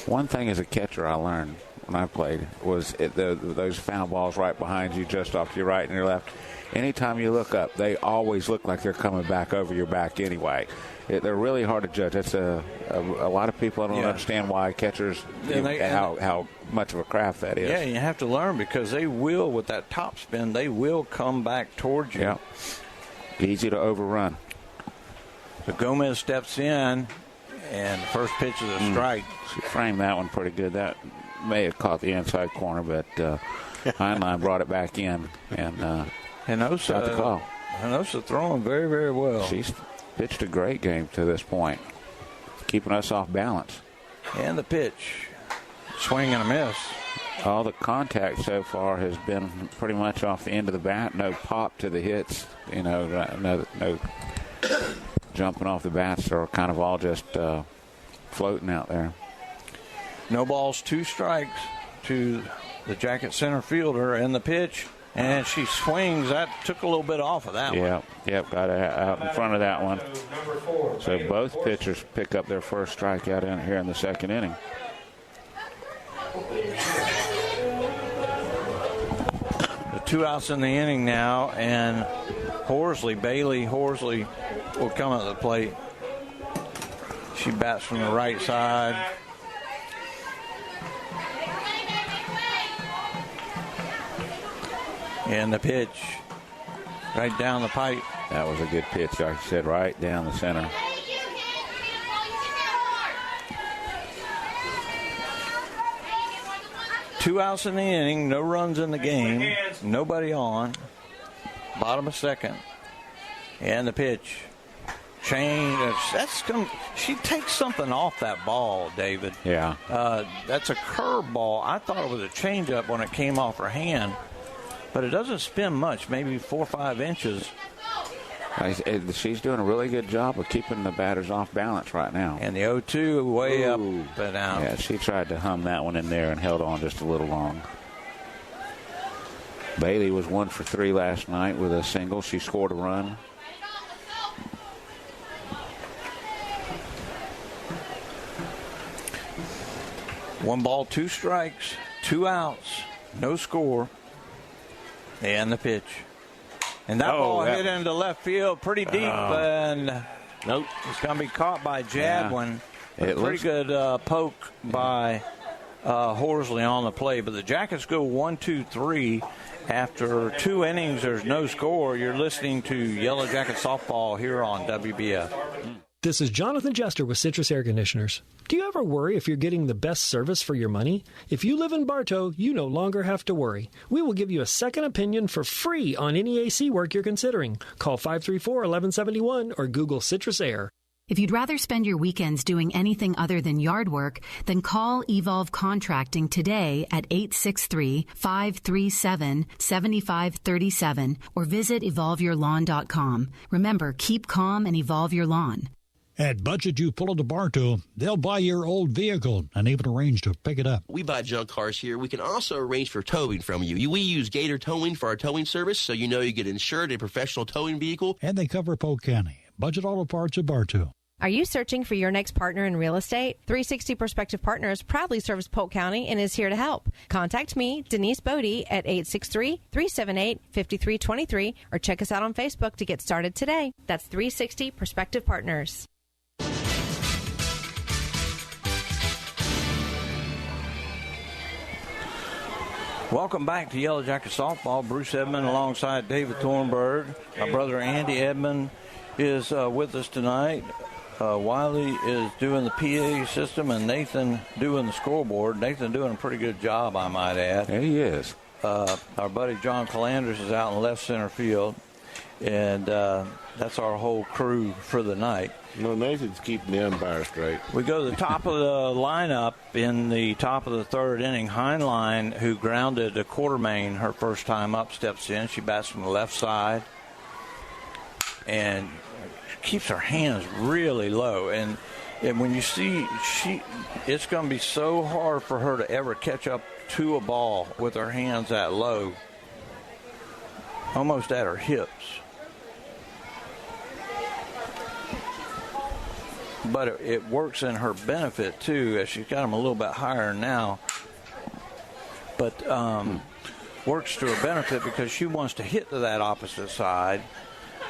One thing as a catcher I learned when I played was those foul balls right behind you, just off to your right and your left. Anytime you look up, they always look like they're coming back over your back anyway. They're really hard to judge. That's a lot of people don't understand why catchers, how much of a craft that is. Yeah, you have to learn because they will, with that top spin, they will come back towards you. Yeah. Easy to overrun. So Gomez steps in, and the first pitch is a strike. She framed that one pretty good. That may have caught the inside corner, but Heinlein brought it back in and got the call. Hinosa throwing very, very well. She's pitched a great game to this point, keeping us off balance. And the pitch, swing and a miss. All the contact so far has been pretty much off the end of the bat. No pop to the hits. No jumping off the bats. They're kind of all just floating out there. No balls, 2 strikes to the Jacket center fielder, and the pitch. And she swings. That took a little bit off of that one. Yep, got out in front of that one. So both pitchers pick up their first strikeout in here in the second inning. The 2 outs in the inning now, and Bailey Horsley will come at the plate. She bats from the right side. And the pitch right down the pipe. That was a good pitch, like I said, right down the center. Two outs in the inning, no runs in the game, nobody on. Bottom of second. And the pitch. Change. She takes something off that ball, David. Yeah. That's a curve ball. I thought it was a changeup when it came off her hand. But it doesn't spin much, maybe 4 or 5 inches. She's doing a really good job of keeping the batters off balance right now. And the 0-2 way up and out. Yeah, she tried to hum that one in there and held on just a little long. Bailey was 1 for 3 last night with a single. She scored a run. One ball, 2 strikes, 2 outs, no score. And the pitch. And that ball hit into left field pretty deep, and it's going to be caught by Jadwin. Yeah. Pretty good poke by Horsley on the play. But the Jackets go 1-2-3. After 2 innings, there's no score. You're listening to Yellow Jacket Softball here on WBF. This is Jonathan Jester with Citrus Air Conditioners. Do you ever worry if you're getting the best service for your money? If you live in Bartow, you no longer have to worry. We will give you a second opinion for free on any AC work you're considering. Call 534-1171 or Google Citrus Air. If you'd rather spend your weekends doing anything other than yard work, then call Evolve Contracting today at 863-537-7537 or visit evolveyourlawn.com. Remember, keep calm and evolve your lawn. At Budget You Pull It to Bartow, they'll buy your old vehicle and even arrange to pick it up. We buy junk cars here. We can also arrange for towing from you. We use Gator Towing for our towing service, so you know you get insured a professional towing vehicle. And they cover Polk County. Budget Auto Parts of Bartow. Are you searching for your next partner in real estate? 360 Prospective Partners proudly serves Polk County and is here to help. Contact me, Denise Bodie, at 863-378-5323 or check us out on Facebook to get started today. That's 360 Prospective Partners. Welcome back to Yellow Jacket Softball. Bruce Edmond alongside David Thornburg. My brother Andy Edmond is with us tonight. Wiley is doing the PA system and Nathan doing the scoreboard. Nathan doing a pretty good job, I might add. Yeah, he is. Our buddy John Calanders is out in left center field. And that's our whole crew for the night. No, Nathan's keeping the umpire straight. We go to the top of the lineup in the top of the third inning. Heinlein, who grounded a Quartermain her first time up, steps in. She bats from the left side and keeps her hands really low. And when you see, it's going to be so hard for her to ever catch up to a ball with her hands that low, almost at her hips. But it works in her benefit, too, as she's got them a little bit higher now. But works to her benefit because she wants to hit to that opposite side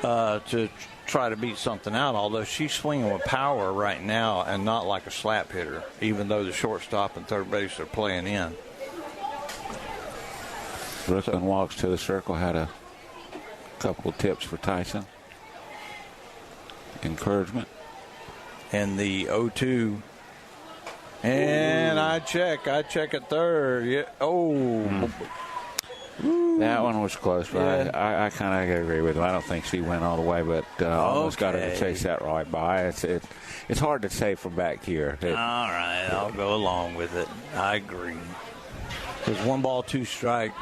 to try to beat something out, although she's swinging with power right now and not like a slap hitter, even though the shortstop and third base are playing in. Brooklyn walks to the circle, had a couple tips for Tyson. Encouragement. And the 0-2. And I check at third. Yeah. Oh. That one was close, but yeah. I kind of agree with him. I don't think she went all the way, but almost got her to chase that right by. It's hard to say from back here. All right, I'll go along with it. I agree. There's 1 ball, 2 strikes.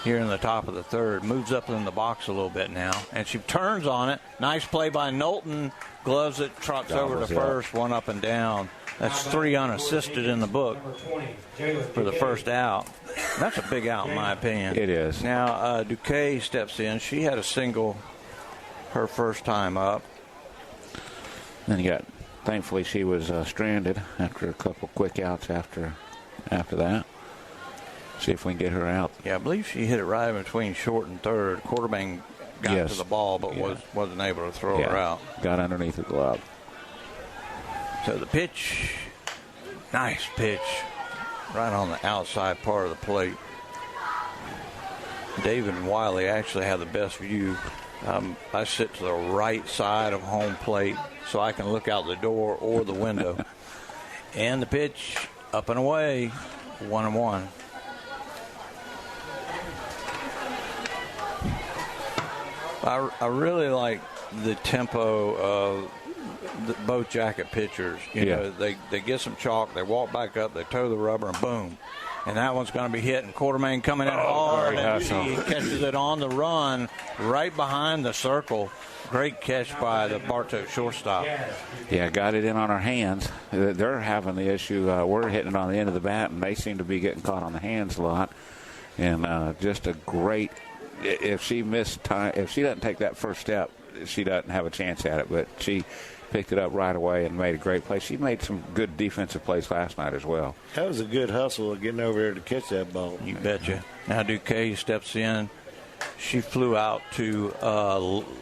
Here in the top of the third. Moves up in the box a little bit now. And she turns on it. Nice play by Knowlton. Gloves it, trots over to first, 1 up and down. That's 3 unassisted in the book for the first out. That's a big out in my opinion. It is. Now Duque steps in. She had a single her first time up. Then thankfully she was stranded after a couple quick outs after that. See if we can get her out. Yeah, I believe she hit it right in between short and third. Quarterback got to the ball, but wasn't able to throw her out. Got underneath the glove. So the pitch, nice pitch, right on the outside part of the plate. David and Wiley actually have the best view. I sit to the right side of home plate so I can look out the door or the window. And the pitch, up and away, 1-1. I really like the tempo of both Jacket pitchers. You know, they get some chalk, they walk back up, they toe the rubber, and boom. And that one's going to be hit, and Quartermain coming in hard, and she catches it on the run right behind the circle. Great catch by the Bartow shortstop. Yeah, got it in on our hands. They're having the issue. We're hitting it on the end of the bat, and they seem to be getting caught on the hands a lot. And just a great. If she missed time, if she doesn't take that first step, she doesn't have a chance at it. But she picked it up right away and made a great play. She made some good defensive plays last night as well. That was a good hustle getting over there to catch that ball. You betcha. Now Duque steps in. She flew out to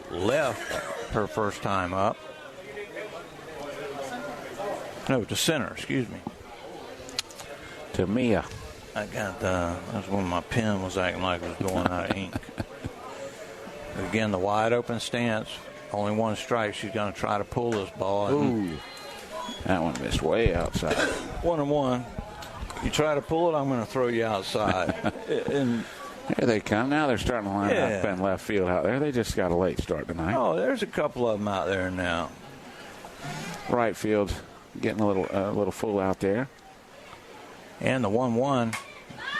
left her first time up. No, to center, excuse me. To Mia. I got that's when my pen was acting like it was going out of ink. Again, the wide open stance. Only 1 strike. She's going to try to pull this ball. Ooh. That one missed way outside. 1-1. You try to pull it, I'm going to throw you outside. And here they come. Now they're starting to line up in left field out there. They just got a late start tonight. Oh, there's a couple of them out there now. Right field getting a little full out there. And the 1-1,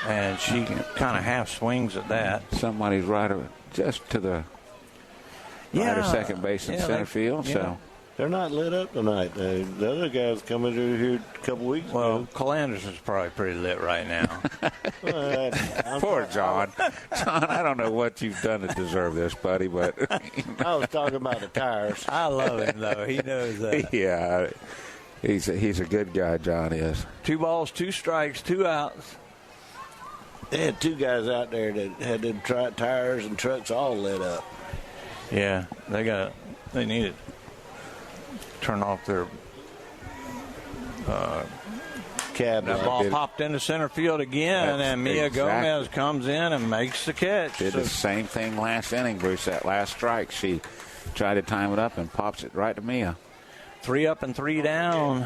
and she kind of half swings at that. Somebody's right just to the right of second base in center field. So they're not lit up tonight. The other guys coming through here a couple weeks ago. Well, Calanders is probably pretty lit right now. Poor John. John, I don't know what you've done to deserve this, buddy, but I was talking about the tires. I love him though. He knows that. Yeah. He's a good guy, John is. 2 balls, 2 strikes, 2 outs. They had 2 guys out there that had them tires and trucks all lit up. Yeah, they need to turn off their cabinet. The ball popped into center field again, and Mia Gomez comes in and makes the catch. Did the same thing last inning, Bruce. That last strike, she tried to time it up and pops it right to Mia. 3 up and 3 down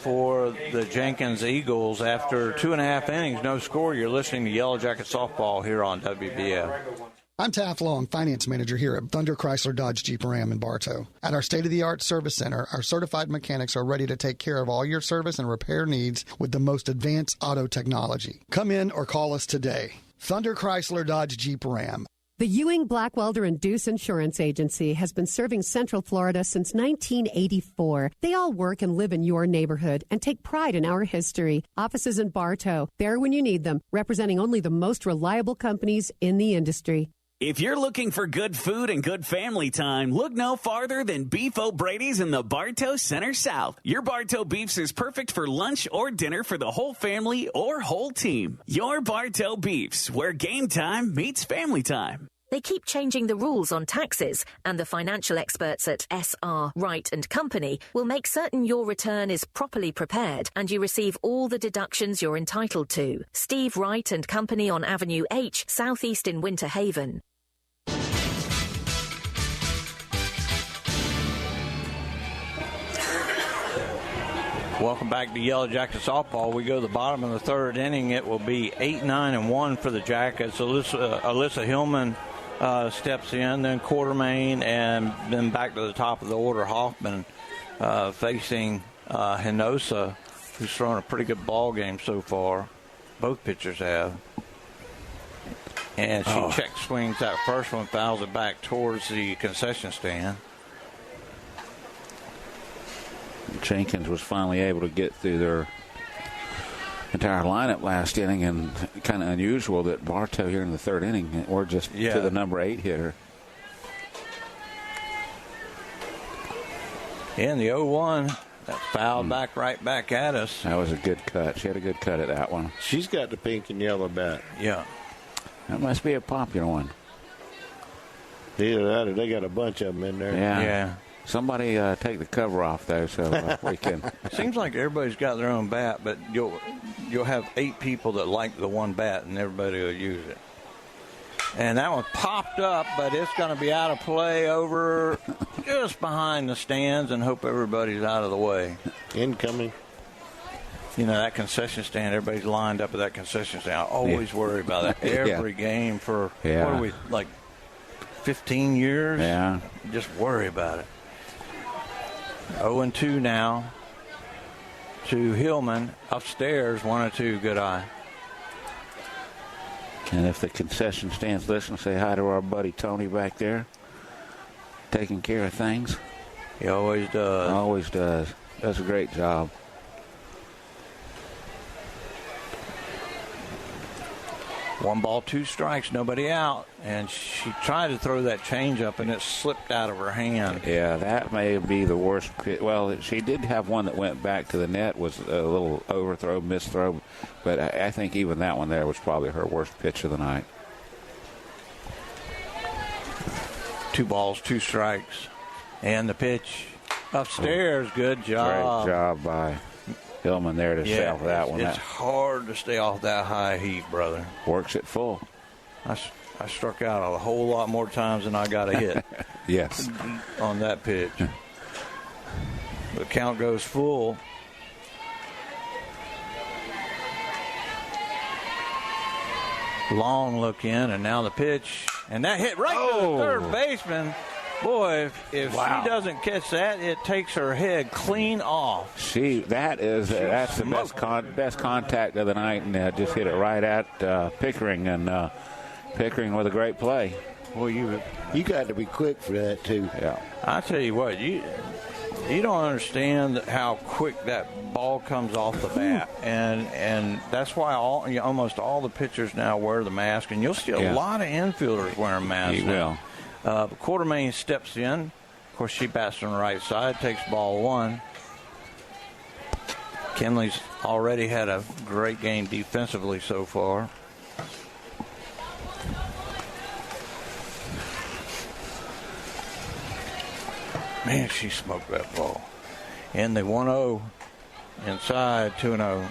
for the Jenkins Eagles after 2.5 innings, no score. You're listening to Yellow Jacket Softball here on WBF. I'm Taft Long, Finance Manager here at Thunder Chrysler Dodge Jeep Ram in Bartow. At our state-of-the-art service center, our certified mechanics are ready to take care of all your service and repair needs with the most advanced auto technology. Come in or call us today. Thunder Chrysler Dodge Jeep Ram. The Ewing Blackwelder and Deuce Insurance Agency has been serving Central Florida since 1984. They all work and live in your neighborhood and take pride in our history. Offices in Bartow, there when you need them, representing only the most reliable companies in the industry. If you're looking for good food and good family time, look no farther than Beef O'Brady's in the Bartow Center South. Your Bartow Beefs is perfect for lunch or dinner for the whole family or whole team. Your Bartow Beefs, where game time meets family time. They keep changing the rules on taxes, and the financial experts at SR Wright & Company will make certain your return is properly prepared and you receive all the deductions you're entitled to. Steve Wright & Company on Avenue H, southeast in Winter Haven. Welcome back to Yellow Jacket Softball. We go to the bottom of the third inning. It will be 8-9-1 for the Jackets. Alyssa Hillman steps in, then Quartermain, and then back to the top of the order, Hoffman facing Hinosa, who's thrown a pretty good ball game so far. Both pitchers have. And she check swings that first one, fouls it back towards the concession stand. Jenkins was finally able to get through their entire lineup last inning, and kind of unusual that Bartow here in the third inning, or just to the number 8 hitter. And the 0-1, that fouled back right back at us. That was a good cut. She had a good cut at that one. She's got the pink and yellow bat. Yeah. That must be a popular one. Either that or they got a bunch of them in there. Yeah. Somebody take the cover off there so we can. Seems like everybody's got their own bat, but you'll have 8 people that like the one bat, and everybody will use it. And that one popped up, but it's going to be out of play over just behind the stands, and hope everybody's out of the way. Incoming. You know, that concession stand, everybody's lined up at that concession stand. I always worry about that every game for, what are we, like 15 years? Yeah. Just worry about it. 0-2 now to Hillman. Upstairs, 1-2, good eye. And if the concession stands listen, say hi to our buddy Tony back there, taking care of things. He always does. Always does. Does a great job. One ball, 2 strikes, nobody out. And she tried to throw that changeup, and it slipped out of her hand. Yeah, that may be the worst. Well, she did have one that went back to the net, was a little overthrow, misthrow. But I think even that one there was probably her worst pitch of the night. 2 balls, 2 strikes. And the pitch upstairs, good job. Great job by Hillman there to stay off that one. It's hard to stay off that high heat, brother. Works it full. I struck out a whole lot more times than I got a hit. Yes. On that pitch. The count goes full. Long look in, and now the pitch. And that hit right to the third baseman. Boy, if she doesn't catch that, it takes her head clean off. That's the best contact of the night, and just hit it right at Pickering, and Pickering with a great play. Well, you got to be quick for that too. Yeah, I tell you what, you don't understand how quick that ball comes off the bat, and that's why almost all the pitchers now wear the mask, and you'll see a lot of infielders wearing masks. You will. Quartermain steps in. Of course, she bats on the right side, takes ball 1. Kenley's already had a great game defensively so far. Man, she smoked that ball. And the 1-0 inside, 2-0.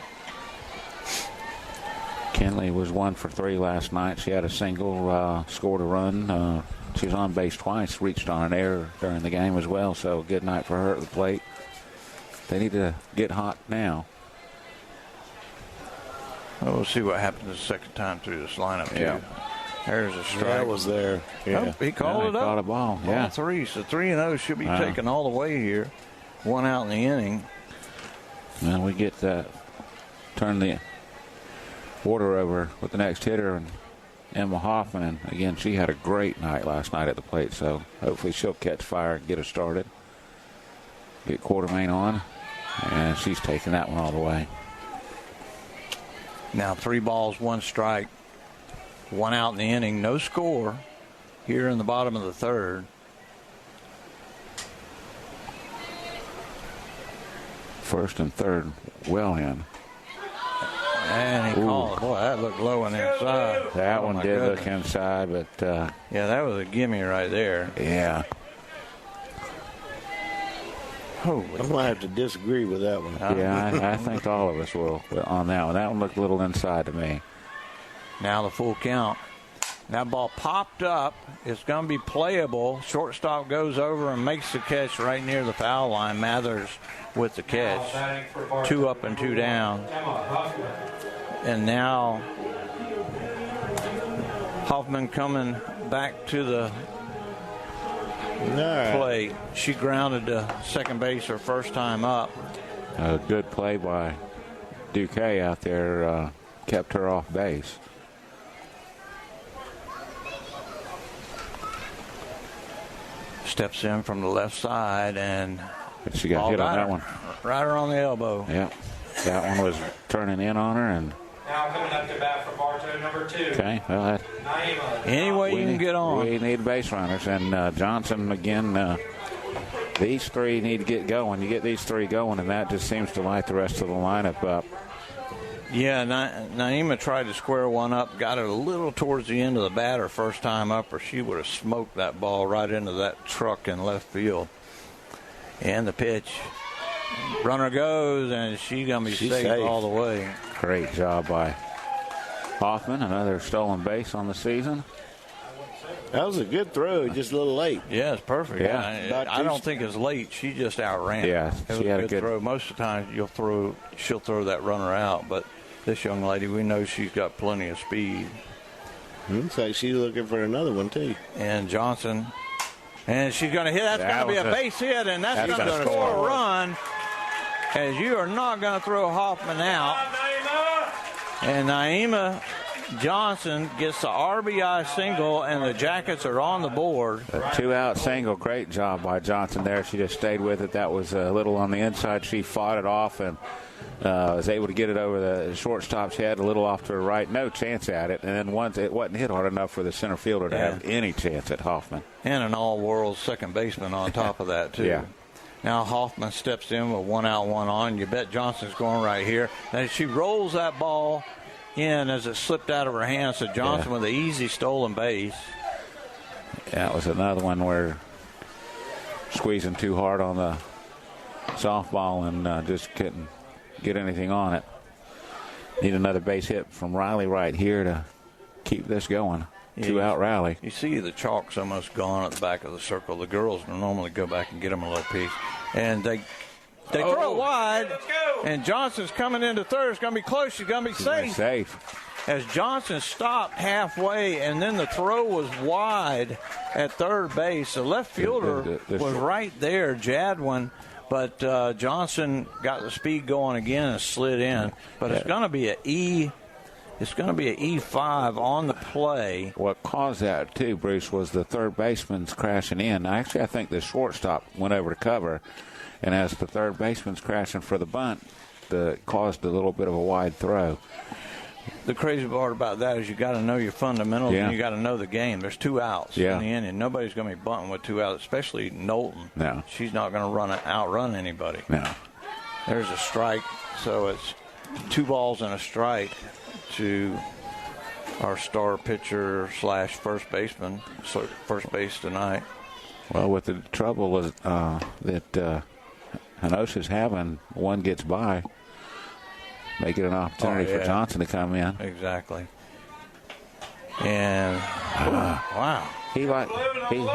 Kinley was 1 for 3 last night. She had a single, scored a run. She was on base twice, reached on an error during the game as well, so good night for her at the plate. They need to get hot now. Well, we'll see what happens the second time through this lineup, too. Yeah. There's a strike. That was there. Yeah. Oh, he called it up. Caught a ball. Yeah. Ball 3. So 3-0 should be taken all the way here. 1 out in the inning. Well, we get turn the order over with the next hitter, and Emma Hoffman. And again, she had a great night last night at the plate, so hopefully she'll catch fire and get us started. Get Quartermain on, and she's taking that one all the way. Now 3 balls, 1 strike. 1 out in the inning. No score here in the bottom of the third. First and third well in. And he called it. Boy, that looked low and inside. That one did look inside, but... yeah, that was a gimme right there. Yeah. I'm going to have to disagree with that one. Yeah, I think all of us will on that one. That one looked a little inside to me. Now the full count. That ball popped up. It's going to be playable. Shortstop goes over and makes the catch right near the foul line. Mathers with the catch. 2 up and 2 down. And now Hoffman coming back to the plate. She grounded to second base her first time up. A good play by Duque out there. Kept her off base. Steps in from the left side, and she got hit on that one. Right her on the elbow. Yeah, that one was turning in on her. And now coming up to bat for Bartow, number 2. Okay, well, any way you can get on. We need base runners, and Johnson again. These 3 need to get going. You get these 3 going, and that just seems to light the rest of the lineup up. Yeah, Naima tried to square one up, got it a little towards the end of the bat her first time up, or she would have smoked that ball right into that truck in left field. And the pitch. Runner goes, and she's going to be safe all the way. Great job by Hoffman. Another stolen base on the season. That was a good throw, just a little late. Yeah, it's perfect. Yeah. I don't think it's late. She just outran. Yeah, she had a good throw. Most of the time, she'll throw that runner out, but this young lady, we know she's got plenty of speed. Looks like she's looking for another one, too. And Johnson, and she's going to hit. That's going to be a base hit, and that's going to score a run, as you are not going to throw Hoffman out. And Naima Johnson gets the RBI single, and the Jackets are on the board. A 2-out single. Great job by Johnson there. She just stayed with it. That was a little on the inside. She fought it off and was able to get it over the shortstop's head, a little off to her right. No chance at it. And then once it wasn't hit hard enough for the center fielder to have any chance at Hoffman. And an all-world second baseman on top of that, too. Yeah. Now Hoffman steps in with 1 out, 1 on. You bet Johnson's going right here. Now she rolls that ball in as it slipped out of her hands. So Johnson with an easy stolen base. Yeah, it was another one where squeezing too hard on the softball and just couldn't get anything on it. Need another base hit from Riley right here to keep this going. 2-out rally. You see the chalk's almost gone at the back of the circle. The girls normally go back and get them a little piece. And they throw it wide, and Johnson's coming into third. It's going to be close. She's going to be safe. As Johnson stopped halfway, and then the throw was wide at third base. The left fielder was right there, Jadwin, but Johnson got the speed going again and slid in. But it's going to be an E5 on the play. What caused that, too, Bruce, was the third baseman's crashing in. Actually, I think the shortstop went over to cover, and as the third baseman's crashing for the bunt, it caused a little bit of a wide throw. The crazy part about that is you got to know your fundamentals and you got to know the game. There's 2 outs in the inning. Nobody's going to be bunting with 2 outs, especially Knowlton. No. She's not going to outrun anybody. No. There's a strike, so it's 2 balls and a strike to our star pitcher / first baseman, first base tonight. Well, with the trouble was that Henosa's having one gets by, make it an opportunity for Johnson to come in. Exactly. And wow, he likes him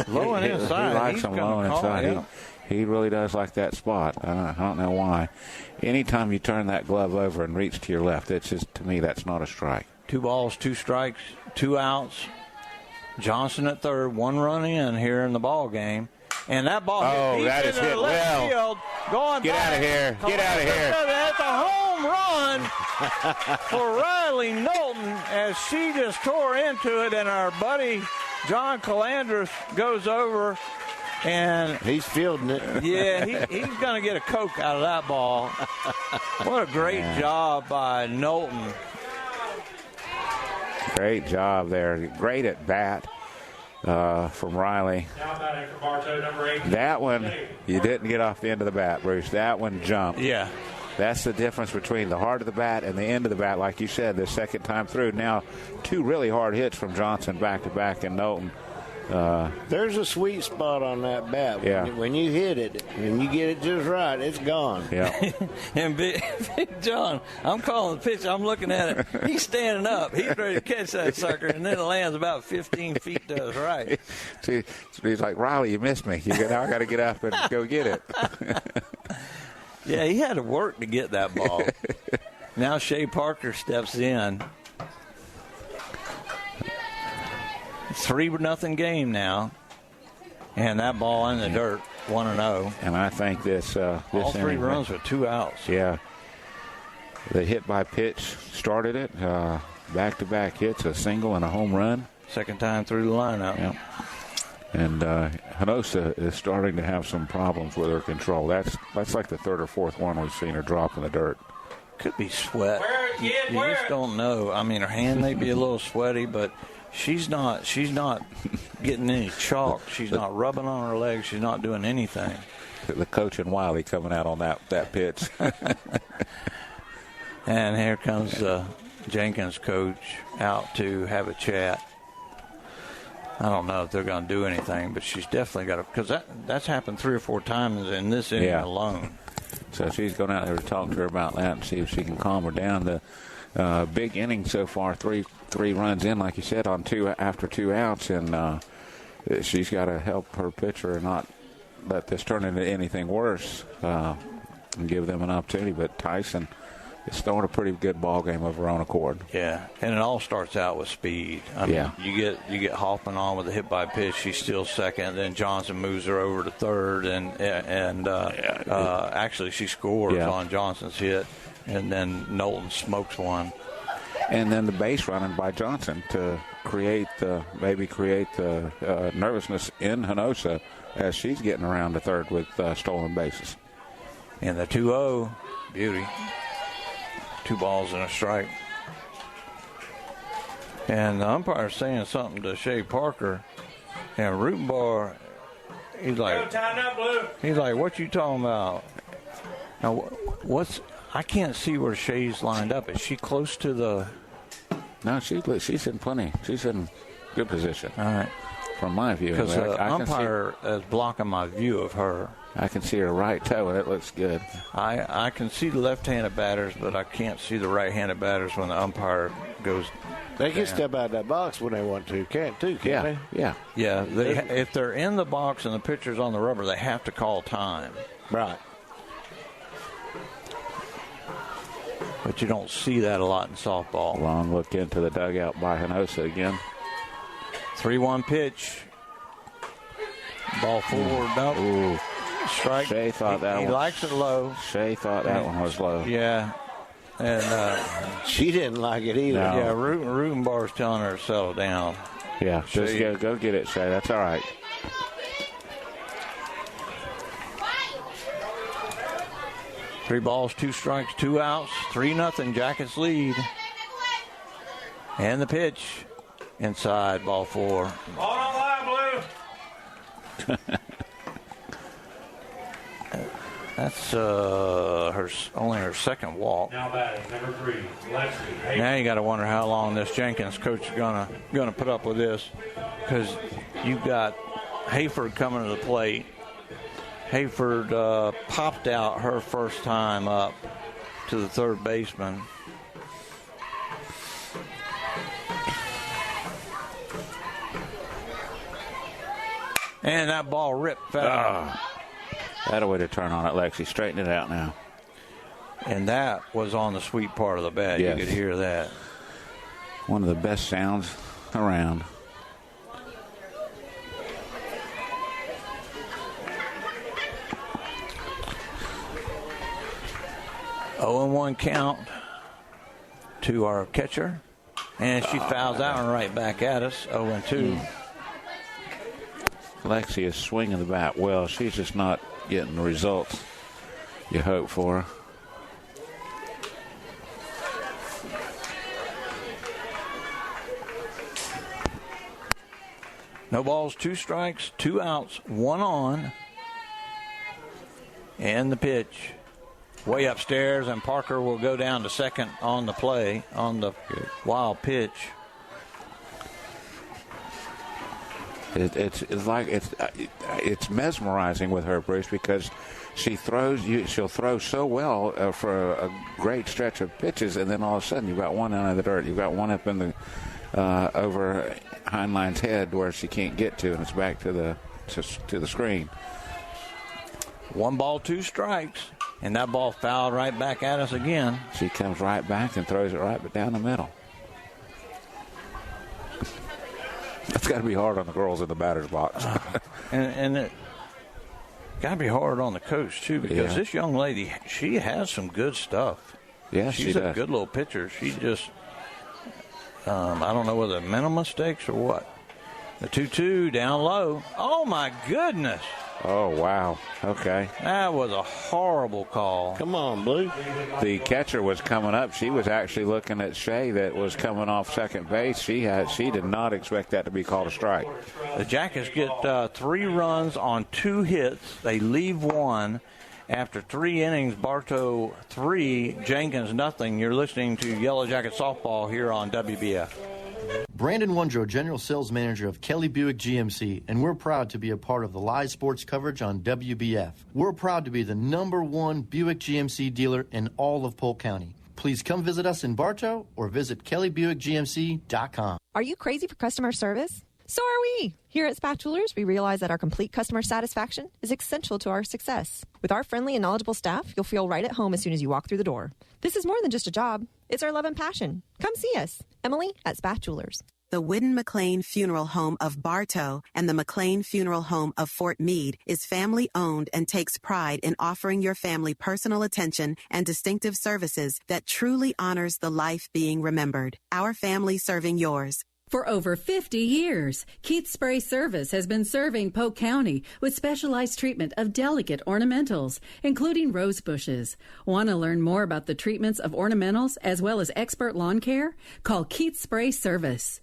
low and inside. Yeah. He really does like that spot. I don't know why. Anytime you turn that glove over and reach to your left, it's just, to me, that's not a strike. 2 balls, 2 strikes, 2 outs. Johnson at third, 1 run in here in the ball game. And that ball that is hit well. Field, going Get back. out of here. Get out of here. That's a home run for Riley Knowlton as she just tore into it, and our buddy John Calandris goes over. And he's fielding it. Yeah, he's going to get a Coke out of that ball. What a great job by Knowlton. Great job there. Great at bat from Riley. Now batting for Bartow, number 8. That one, you didn't get off the end of the bat, Bruce. That one jumped. Yeah. That's the difference between the heart of the bat and the end of the bat, like you said, the second time through. Now, 2 really hard hits from Johnson back-to-back and Knowlton. There's a sweet spot on that bat. When you hit it and you get it just right, it's gone. Yeah. And Big John, I'm calling the pitch. I'm looking at it. He's standing up. He's ready to catch that sucker, and then it lands about 15 feet to his right. See, he's like, Riley, you missed me. Now I got to get up and go get it. Yeah, he had to work to get that ball. Now Shea Parker steps in. 3-0 game now, and that ball in the dirt, 1-0. And I think this all 3 runs with 2 outs. Yeah, the hit by pitch started it. Back-to-back hits, a single and a home run. Second time through the lineup. Yeah. And Henosa is starting to have some problems with her control. That's like the 3rd or 4th one we've seen her drop in the dirt. Could be sweat. You just don't know. I mean, her hand may be a little sweaty, but she's not getting any chalk. She's not rubbing on her legs. She's not doing anything. The coach and Wiley coming out on that pitch. And here comes Jenkins' coach out to have a chat. I don't know if they're going to do anything, but she's definitely got to, because that's happened 3 or 4 times in this inning alone. So she's going out there to talk to her about that and see if she can calm her down. The big inning so far, three runs in, like you said, on after 2 outs, and she's got to help her pitcher and not let this turn into anything worse and give them an opportunity. But Tyson is throwing a pretty good ball game of her own accord. Yeah, and it all starts out with speed. I mean, you get Hoffman on with a hit by pitch. She's still second. Then Johnson moves her over to third, and actually she scores on Johnson's hit, and then Knowlton smokes one. And then the base running by Johnson to create the nervousness in Henosa as she's getting around to third with stolen bases. And the 2-0, beauty. 2 balls and a strike. And the umpire's saying something to Shea Parker. And Rutenbar, he's like, what you talking about? Now, I can't see where Shea's lined up. Is she close to the... No, she's in plenty. She's in good position. All right. From my view. Because the umpire is blocking my view of her. I can see her right toe, and it looks good. I can see the left-handed batters, but I can't see the right-handed batters when the umpire goes. They can step out of that box when they want to, can't they? Yeah. If they're in the box and the pitcher's on the rubber, they have to call time. Right. But you don't see that a lot in softball. Long look into the dugout by Henosa again. 3-1 pitch. Ball forward. Nope. Ooh. Strike. Shea thought that one. He likes it low. Shea thought that one was low. Yeah. And she didn't like it either. No. Yeah, Rutenbar's telling her to settle down. Yeah, just go get it, Shea. That's all right. Three balls, 2 strikes, 2 outs, 3-0. Jackets lead. And the pitch inside, ball 4. Ball on line, Blue. That's only her second walk. Now batting, number 3, Lexi. Now you got to wonder how long this Jenkins coach is gonna put up with this, because you've got Hayford coming to the plate. Hayford popped out her first time up to the third baseman. And that ball ripped foul. That a way to turn on it, Lexi. Straighten it out now. And that was on the sweet part of the bat. Yes. You could hear that. One of the best sounds around. Oh, and 1 count to our catcher. And she fouls that one right back at us. 0-2. Lexi is swinging the bat well. She's just not getting the results you hope for her. No balls, 2 strikes, 2 outs, 1 on. And the pitch. Way upstairs, and Parker will go down to second on the play, on the wild pitch. It's mesmerizing with her, Bruce, because she'll throw so well for a great stretch of pitches, and then all of a sudden you've got one out of the dirt, you've got one up in the over Heinlein's head where she can't get to, and it's back to the screen. 1 ball, 2 strikes, and that ball fouled right back at us again. She comes right back and throws it right down the middle. It's got to be hard on the girls in the batter's box. and it got to be hard on the coach, too, because this young lady, she has some good stuff. Yeah, she's a good little pitcher. She just, I don't know whether mental mistakes or what. The 2-2 down low. Oh, my goodness. Oh, wow. Okay. That was a horrible call. Come on, Blue. The catcher was coming up. She was actually looking at Shea that was coming off second base. She did not expect that to be called a strike. The Jackets get 3 runs on 2 hits. They leave 1. After 3 innings, Bartow 3, Jenkins nothing. You're listening to Yellow Jacket Softball here on WBF. Brandon Wondrow, General Sales Manager of Kelly Buick GMC, and we're proud to be a part of the live sports coverage on WBF. We're proud to be the #1 Buick GMC dealer in all of Polk County. Please come visit us in Bartow or visit kellybuickgmc.com. Are you crazy for customer service? So are we. Here at Spath Jewelers, we realize that our complete customer satisfaction is essential to our success. With our friendly and knowledgeable staff, you'll feel right at home as soon as you walk through the door. This is more than just a job. It's our love and passion. Come see us. Emily at Spath Jewelers. The Whidden McLean Funeral Home of Bartow and the McLean Funeral Home of Fort Meade is family-owned and takes pride in offering your family personal attention and distinctive services that truly honors the life being remembered. Our family serving yours. For over 50 years, Keith Spray Service has been serving Polk County with specialized treatment of delicate ornamentals, including rose bushes. Want to learn more about the treatments of ornamentals as well as expert lawn care? Call Keith Spray Service.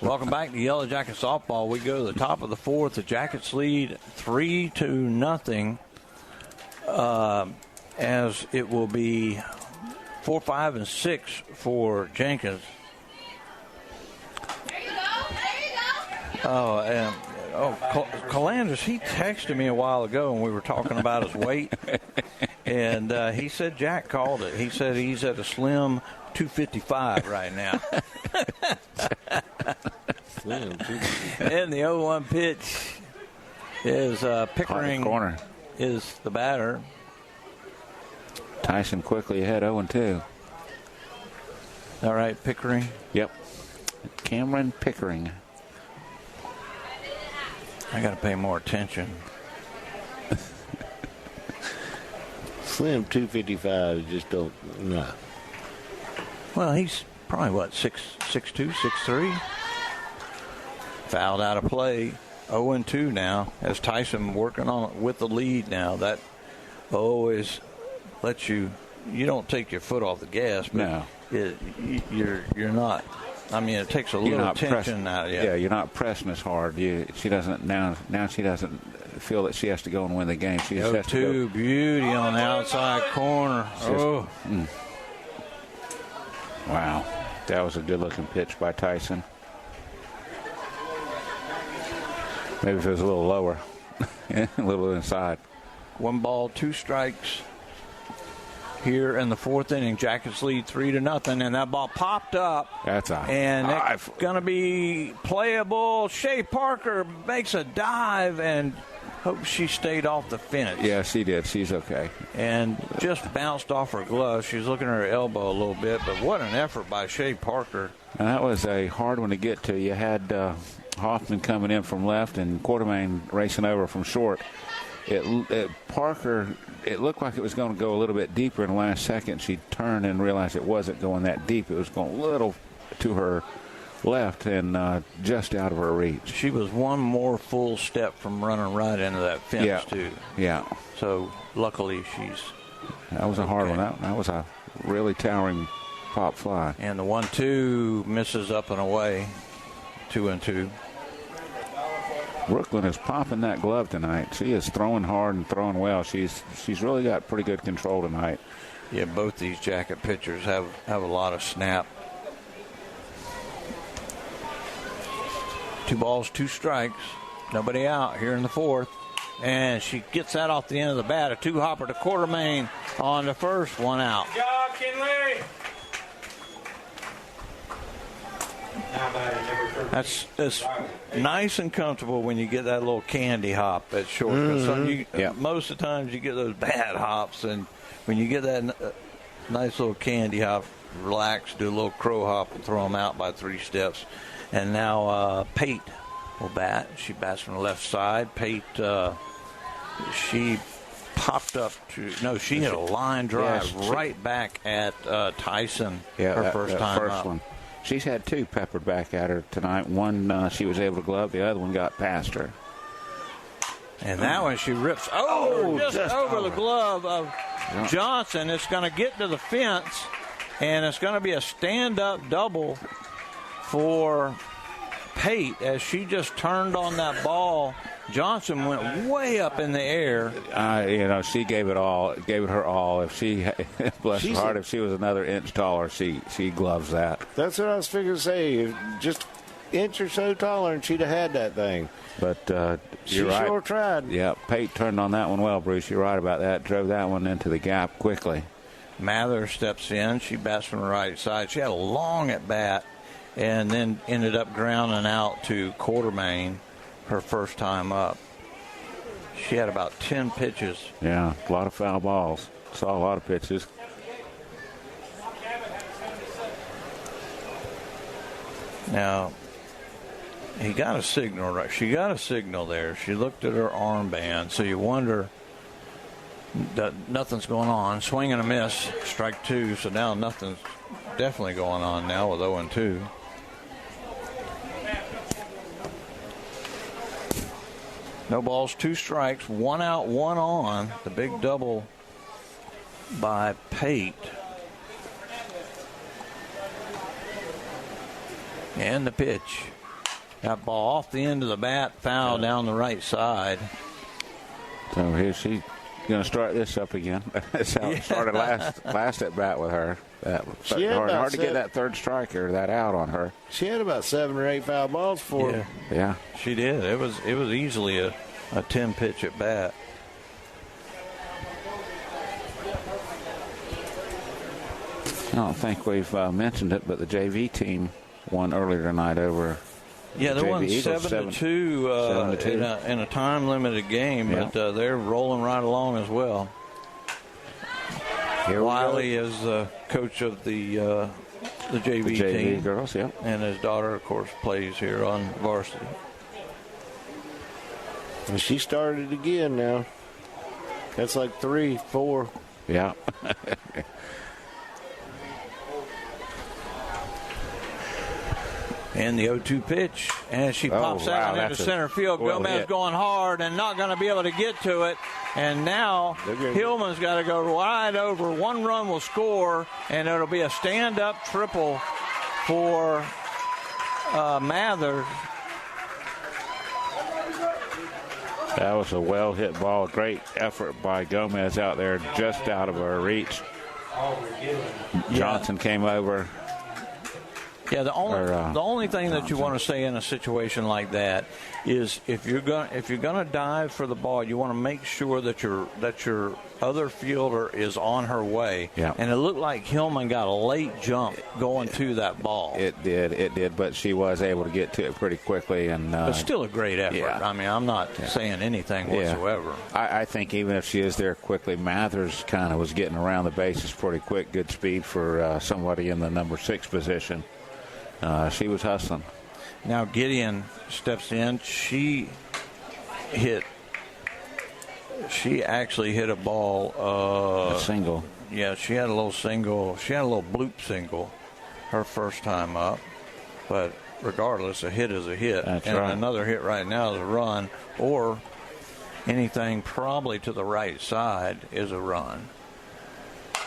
Welcome back to Yellow Jacket Softball. We go to the top of the 4th. The Jackets lead 3-0. As it will be 4, 5, and 6 for Jenkins. There you go. Calanders, he texted me a while ago when we were talking about his weight, and he said Jack called it. He said he's at a slim 255 right now. Slim 255. And the 0-1 pitch is Pickering corner. Is the batter. Tyson quickly ahead, 0-2. All right, Pickering. Yep. Cameron Pickering. I got to pay more attention. Slim 255 just don't, no. Well, he's probably, 6'2", 6'3"? Fouled out of play. 0-2 now as Tyson working on it with the lead now. That always lets you don't take your foot off the gas, but you're not. I mean, it takes a little tension out of you. Yeah, you're not pressing as hard. She doesn't now she doesn't feel that she has to go and win the game. She just has to go. Beauty on the outside corner. Wow. That was a good-looking pitch by Tyson. Maybe if it was a little lower, a little inside. 1 ball, 2 strikes here in the 4th inning. Jackets lead 3-0, and that ball popped up. That's a and it's going to be playable. Shea Parker makes a dive and hope she stayed off the fence. Yeah, she did. She's okay. And just bounced off her glove. She's looking at her elbow a little bit, but what an effort by Shea Parker. And that was a hard one to get to. You had Hoffman coming in from left and Quartermain racing over from short. Parker, it looked like it was going to go a little bit deeper in the last second. She turned and realized it wasn't going that deep. It was going a little to her left and just out of her reach. She was one more full step from running right into that fence, too. Yeah. So, luckily, that was a hard one. That was a really towering pop fly. And the 1-2 misses up and away. 2-2. Brooklyn is popping that glove tonight. She is throwing hard and throwing well. She's really got pretty good control tonight. Yeah, both these Jacket pitchers have a lot of snap. 2 balls, 2 strikes. Nobody out here in the 4th. And she gets that off the end of the bat. A 2-hopper to Quartermain on the first. 1 out. Good job, Kinley. That's nice and comfortable when you get that little candy hop at short. Most of the times you get those bad hops, and when you get that nice little candy hop, relax, do a little crow hop, and throw them out by 3 steps. And now Pate will bat. She bats from the left side. Pate, she popped up to she hit a line drive right back at Tyson. Her first time first up. One. She's had 2 peppered back at her tonight. One she was able to glove. The other one got past her. And that one she rips just over the glove of Johnson. It's going to get to the fence, and it's going to be a stand-up double for Pate as she just turned on that ball. Johnson went way up in the air. She gave it her all. If she, bless her heart, if she was another inch taller, she gloves that. That's what I was figuring to say. Just inch or so taller, and she'd have had that thing. But you're right. She sure tried. Yeah, Pate turned on that one well, Bruce. You're right about that. Drove that one into the gap quickly. Mather steps in. She bats from the right side. She had a long at bat, and then ended up grounding out to Quartermain. Her first time up. She had about 10 pitches. Yeah, a lot of foul balls. Saw a lot of pitches. Now, he got a signal, right? She got a signal there. She looked at her armband, so you wonder that nothing's going on. Swing and a miss, strike 2, so now nothing's definitely going on now with 0-2. No balls, 2 strikes, 1 out, 1 on. The big double by Pate. And the pitch. That ball off the end of the bat, foul down the right side. So here she's going to start this up again. That's how it started last at bat with her. Hard to get that third strike or that out on her. She had about 7 or 8 foul balls for her. Yeah, she did. It was easily a 10 pitch at bat. I don't think we've mentioned it, but the JV team won earlier tonight over. Yeah, they won 7-2 in a time-limited game, but they're rolling right along as well. Wiley is the coach of the JV team. Girls, yeah. And his daughter, of course, plays here on varsity. And she started again now. That's like 3, 4. Yeah. And the 0-2 pitch, and she pops out into center field. Gomez going hard and not going to be able to get to it. And now Hillman's got to go wide over. 1 run will score, and it'll be a stand-up triple for Mather. That was a well-hit ball. Great effort by Gomez out there, just out of her reach. Johnson came over. Yeah, the only thing that you want to say in a situation like that is if you're gonna dive for the ball, you want to make sure that your other fielder is on her way. Yeah. And it looked like Hillman got a late jump going to that ball. It did, but she was able to get to it pretty quickly. But still a great effort. Yeah. I mean, I'm not saying anything whatsoever. I think even if she is there quickly, Mathers kind of was getting around the bases pretty quick. Good speed for somebody in the number 6 position. She was hustling. Now Gideon steps in. She actually hit a ball. A single. Yeah, she had a little single. She had a little bloop single her first time up. But regardless, a hit is a hit. That's and right. Another hit right now is a run, or anything probably to the right side is a run.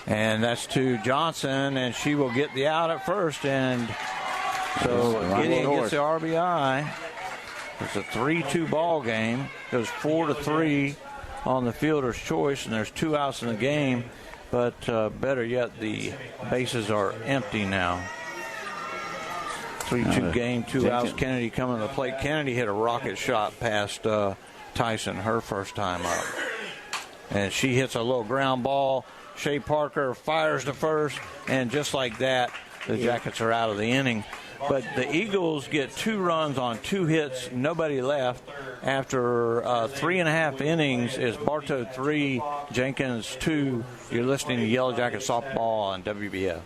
And that's to Johnson, and she will get the out at first. And so Gideon gets the RBI. It's a 3-2 ball game. It was 4-3 on the fielder's choice, and there's 2 outs in the game. But better yet, the bases are empty now. 3-2 game, 2 outs. Kennedy coming to the plate. Kennedy hit a rocket shot past Tyson her first time up. And she hits a little ground ball. Shea Parker fires to first, and just like that, the Jackets are out of the inning. But the Eagles get 2 runs on 2 hits, nobody left. After 3.5 innings, is Bartow 3, Jenkins 2. You're listening to Yellow Jacket Softball on WBF.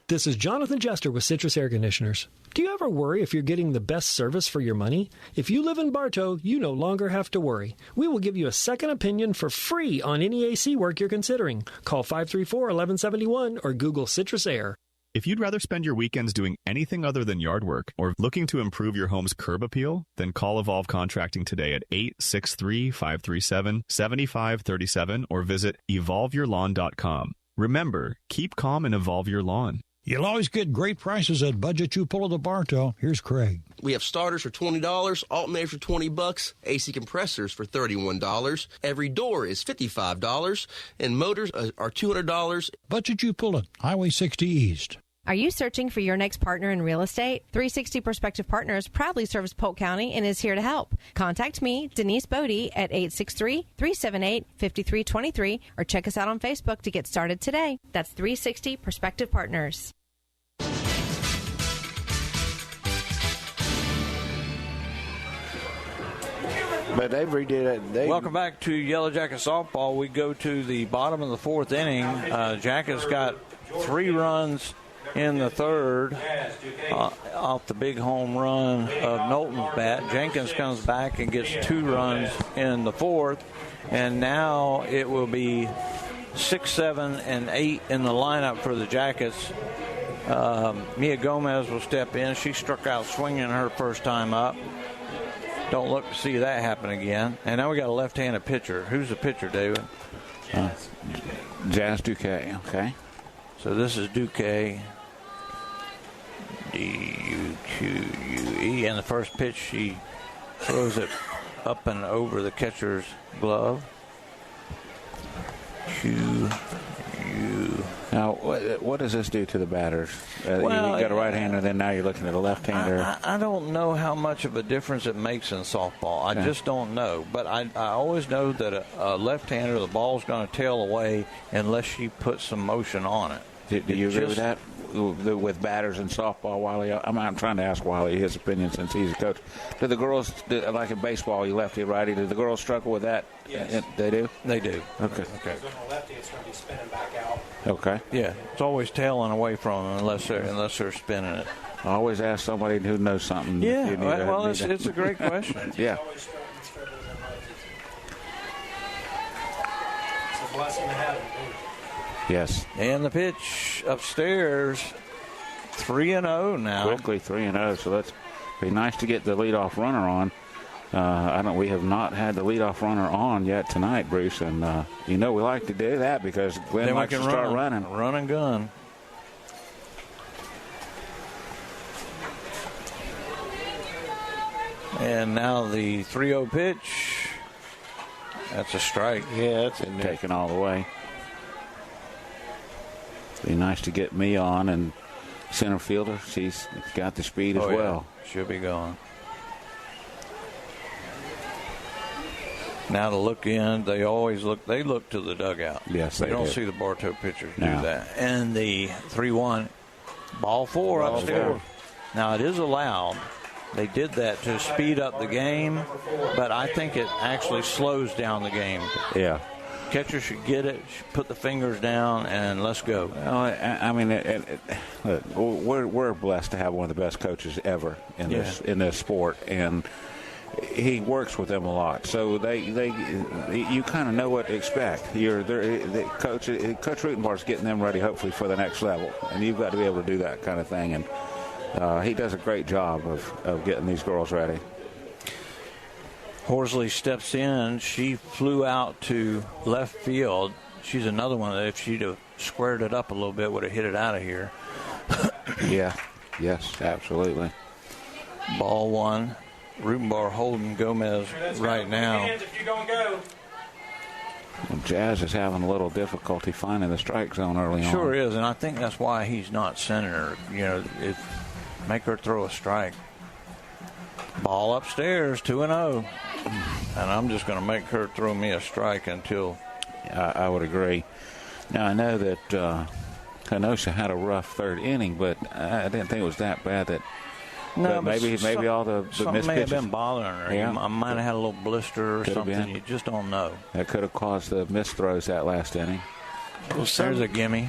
This is Jonathan Jester with Citrus Air Conditioners. Do you ever worry if you're getting the best service for your money? If you live in Bartow, you no longer have to worry. We will give you a second opinion for free on any AC work you're considering. Call 534-1171 or Google Citrus Air. If you'd rather spend your weekends doing anything other than yard work or looking to improve your home's curb appeal, then call Evolve Contracting today at 863-537-7537 or visit evolveyourlawn.com. Remember, keep calm and evolve your lawn. You'll always get great prices at Budget Tupola de Bartow. Here's Craig. We have starters for $20, alternators for $20, AC compressors for $31. Every door is $55, and motors are $200. Budget Tupola, Highway 60 East. Are you searching for your next partner in real estate? 360 Prospective Partners proudly serves Polk County and is here to help. Contact me, Denise Bodie, at 863-378-5323, or check us out on Facebook to get started today. That's 360 Prospective Partners. But they redid it. Welcome back to Yellow Jacket Softball. We go to the bottom of the 4th inning. Jackets got 3 runs in the 3rd off the big home run of Knowlton's bat. Jenkins comes back and gets 2 runs in the 4th, and now it will be 6, 7, and 8 in the lineup for the Jackets. Mia Gomez will step in. She struck out swinging her first time up. Don't look to see that happen again. And now we got a left-handed pitcher. Who's the pitcher, David? Jazz Duque. Okay. So this is Duque. D-U-Q-U-E. And the first pitch, she throws it up and over the catcher's glove. Q-U. Now, what does this do to the batters? You got a right-hander, then now you're looking at a left-hander. I don't know how much of a difference it makes in softball. I just don't know. But I always know that a left-hander, the ball's going to tail away unless she puts some motion on it. Do you agree with that? With batters in softball, Wiley? I'm trying to ask Wiley his opinion since he's a coach. Do the girls, like in baseball, you lefty, righty, do the girls struggle with that? Yes. They do? They do. Okay. If they're going to lefty, it's going to be spinning back out. Okay. Yeah, it's always tailing away from them unless they're spinning it. I always ask somebody who knows something. Yeah, it's a great question. Yeah. It's a blessing to have them. Yes. And the pitch upstairs, 3-0 now. Quickly 3-0. So that's be nice to get the leadoff runner on. We have not had the leadoff runner on yet tonight, Bruce, and we like to do that because Glenn likes to start running. Run and gun. And now the 3-0 pitch. That's a strike. Yeah, that's in there. Taken all the way. Be nice to get me on and center fielder. She's got the speed as well. Yeah. She'll be gone. Now to look in, they look to the dugout. Yes, they don't do. see the Bartow pitchers do that. And the 3-1, ball 4 upstairs. Now it is allowed. They did that to speed up the game, but I think it actually slows down the game. Yeah. Catcher should get it, should put the fingers down, and let's go. Well, I mean, we're blessed to have one of the best coaches ever in this sport, and he works with them a lot. So you kind of know what to expect. Coach Rutenbar's getting them ready, hopefully, for the next level, and you've got to be able to do that kind of thing. And he does a great job of getting these girls ready. Horsley steps in. She flew out to left field. She's another one that if she'd have squared it up a little bit, would have hit it out of here. Yeah. Yes, absolutely. Ball 1. Rutenbar holding Gomez right now. Jazz is having a little difficulty finding the strike zone early on. Sure is, and I think that's why he's not sending her. Make her throw a strike. Ball upstairs, 2-0. And I'm just going to make her throw me a strike until... I would agree. Now, I know that Kenosha had a rough third inning, but I didn't think it was that bad. But maybe all the missed pitches may have been bothering her. Yeah. I might have had a little blister or something. You just don't know. That could have caused the missed throws that last inning. Well, there's a gimme.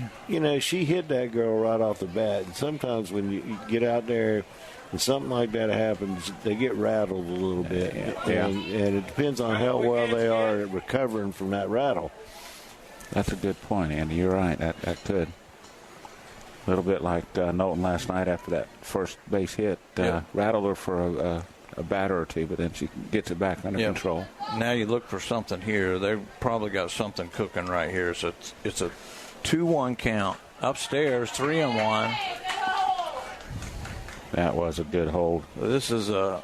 She hit that girl right off the bat. And sometimes when you get out there and something like that happens, they get rattled a little bit. Yeah. And it depends on how well they are at recovering from that rattle. That's a good point, Andy. You're right. That could. A little bit like Knowlton last night after that first base hit. Rattled her for a batter or two, but then she gets it back under control. Now you look for something here. They've probably got something cooking right here. So it's a 2-1 count. Upstairs, 3-1. That was a good hold. This is a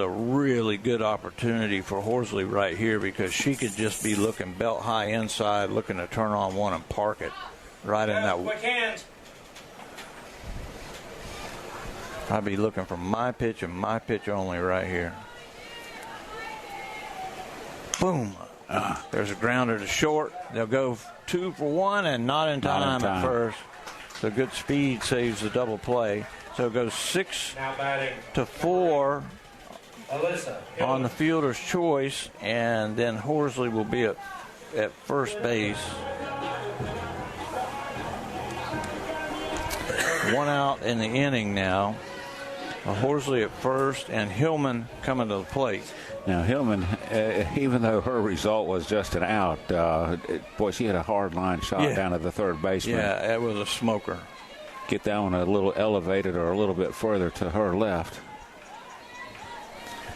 really good opportunity for Horsley right here because she could just be looking belt high inside, looking to turn on one and park it right in that. Quick hands. I'd be looking for my pitch and my pitch only right here. Boom. There's a grounder to short. They'll go 2 for 1 and not in time at first. So good speed saves the double play. So it goes 6-4 on the fielder's choice, and then Horsley will be at first base. 1 out in the inning now. Horsley at first, and Hillman coming to the plate. Now, Hillman, even though her result was just an out, she had a hard line shot down at the third baseman. Yeah, it was a smoker. Get that one a little elevated or a little bit further to her left.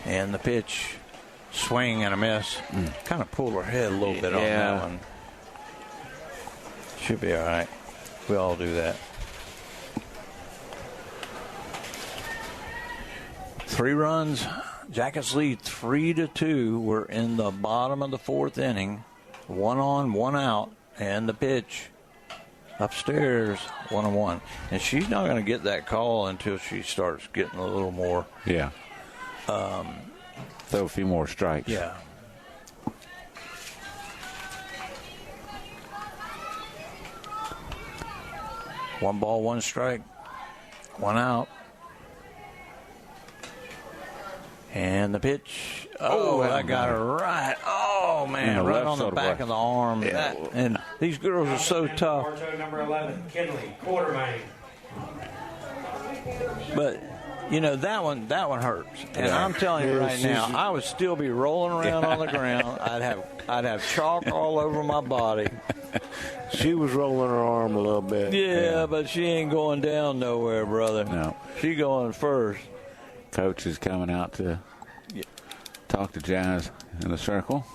And the pitch, swing and a miss. Kind of pulled her head a little bit on that one. Should be all right. We all do that. 3 runs. Jackets lead 3-2. We're in the bottom of the 4th inning. 1 on, 1 out. And the pitch upstairs, 1-1. And she's not going to get that call until she starts getting a little more. Yeah. Throw a few more strikes. Yeah. One ball, 1 strike. 1 out. And the pitch. Oh, that got her right. Oh, man, right on the back of the arm. Yeah. And these girls are so tough. Bartow number 11, Kinley, Quartermain. But, that one hurts. And I'm telling you right now, I would still be rolling around on the ground. I'd have chalk all over my body. She was rolling her arm a little bit. Yeah, but she ain't going down nowhere, brother. No. She going first. Coach is coming out to talk to Jazz in the circle.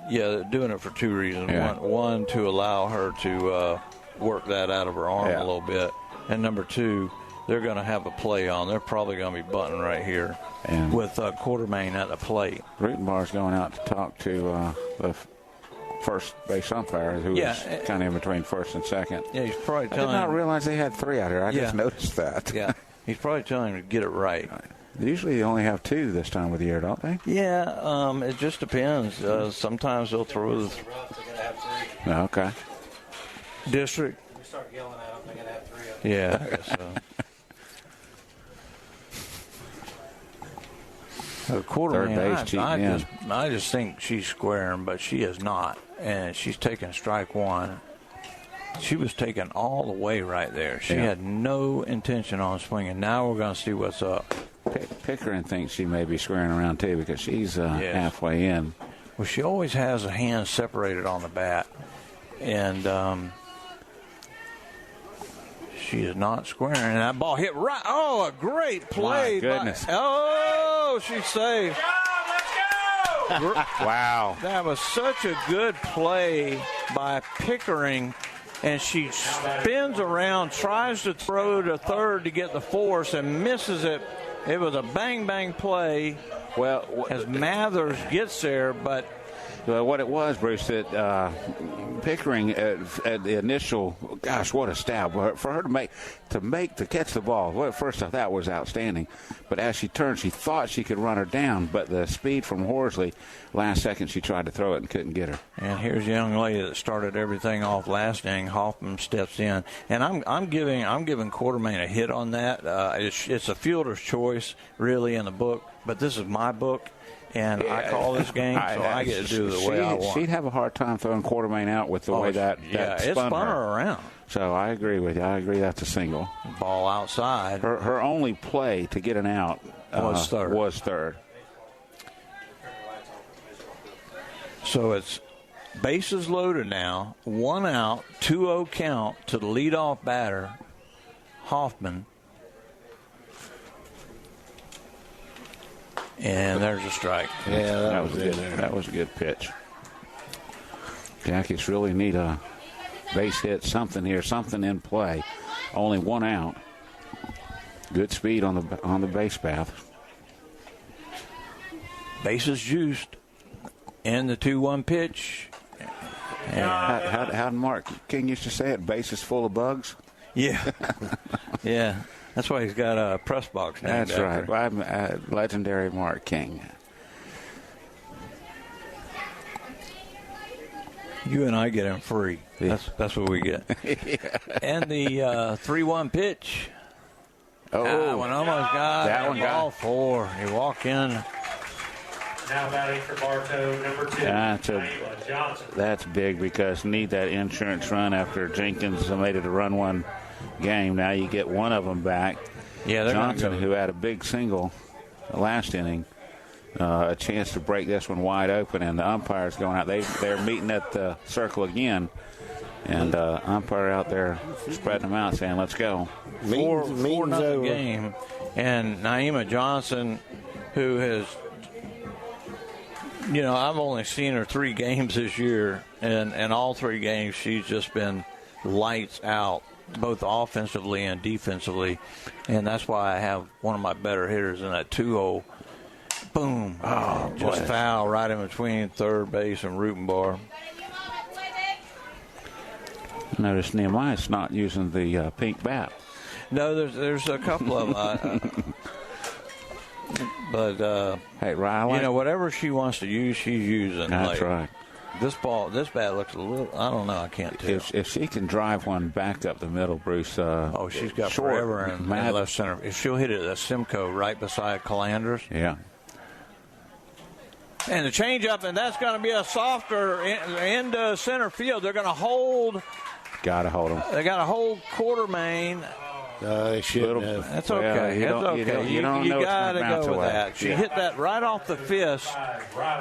Yeah, they're doing it for 2 reasons. Yeah. One, to allow her to work that out of her arm a little bit. And number 2, they're going to have a play on. They're probably going to be bunting right here with Quartermain at the plate. Rutenbar's going out to talk to the first base umpire, who was kind of in between first and second. Yeah, he's probably telling I did not realize they had 3 out here. I just noticed that. Yeah, he's probably telling him to get it right. Usually they only have 2 this time of the year, don't they? Yeah, it just depends. Sometimes they'll throw Okay. District. We start yelling at them, they're going to have 3 of them. Yeah, I guess so. Quarterman, I just think she's squaring, but she is not, and she's taking strike 1. She was taken all the way right there. She had no intention on swinging. Now we're going to see what's up. Pickering thinks she may be squaring around too because she's halfway in. Well, she always has her hands separated on the bat, and she is not squaring. And that ball hit right. Oh, a great play! My goodness! She's safe. Let's go! Wow! That was such a good play by Pickering. And she spins around, tries to throw to third to get the force, and misses it. It was a bang-bang play. Well, as Mathers gets there, but what it was, Bruce, that Pickering at the initial, gosh, what a stab for her to catch the ball. Well, first off, that was outstanding. But as she turned, she thought she could run her down, but the speed from Horsley, last second she tried to throw it and couldn't get her. And here's a young lady that started everything off last inning. Hoffman steps in, and I'm giving Quartermain a hit on that. It's a fielder's choice, really, in the book, but this is my book. And I call this game, so I get to do the way I want. She'd have a hard time throwing Quartermain out with the way that it spun her around. So I agree with you. I agree that's a single. Ball outside. Her only play to get an out was third. So it's bases loaded now, 1 out, 2-0 count to the leadoff batter, Hoffman. And there's a strike. Yeah, that was a good pitch. Jackets really need a base hit, something here, something in play. Only 1 out. Good speed on the base path. Bases juiced. And the 2-1 pitch. How did Mark King used to say it? Bases full of bugs. Yeah. Yeah. That's why he's got a press box now. That's right. Well, legendary Mark King. You and I get him free. Yeah. That's what we get. Yeah. And the 3-1 pitch. Oh, one almost got that one. Ball 4. He walked in. Now batting for Bartow, number 2, Johnson. That's big because need that insurance run after Jenkins made it a run-1 game. Now you get one of them back. Yeah, Johnson, who had a big single last inning, a chance to break this one wide open, and the umpire's going out. They're meeting at the circle again, and umpire out there spreading them out, saying, "Let's go." 4-0 game, and Naima Johnson, who has, I've only seen her 3 games this year, and all 3 games she's just been lights out, both offensively and defensively, and that's why I have one of my better hitters in that 2-0. Boom. Oh, just foul right in between third base and Rutenbar. Notice Nehemiah's not using the pink bat. No, there's a couple of them. But, hey, Riley, whatever she wants to use, she's using. That's right. This bat looks a little, I don't know, I can't tell. If she can drive one back up the middle, Bruce. She's got forever in left center. If she'll hit it at Simcoe right beside Calanders. Yeah. And the changeup, and that's going to be a softer end center field. They're going to hold. Got to hold them. They got to hold Quartermain. They shouldn't have. That's okay. You got to go with that. She hit that right off the fist,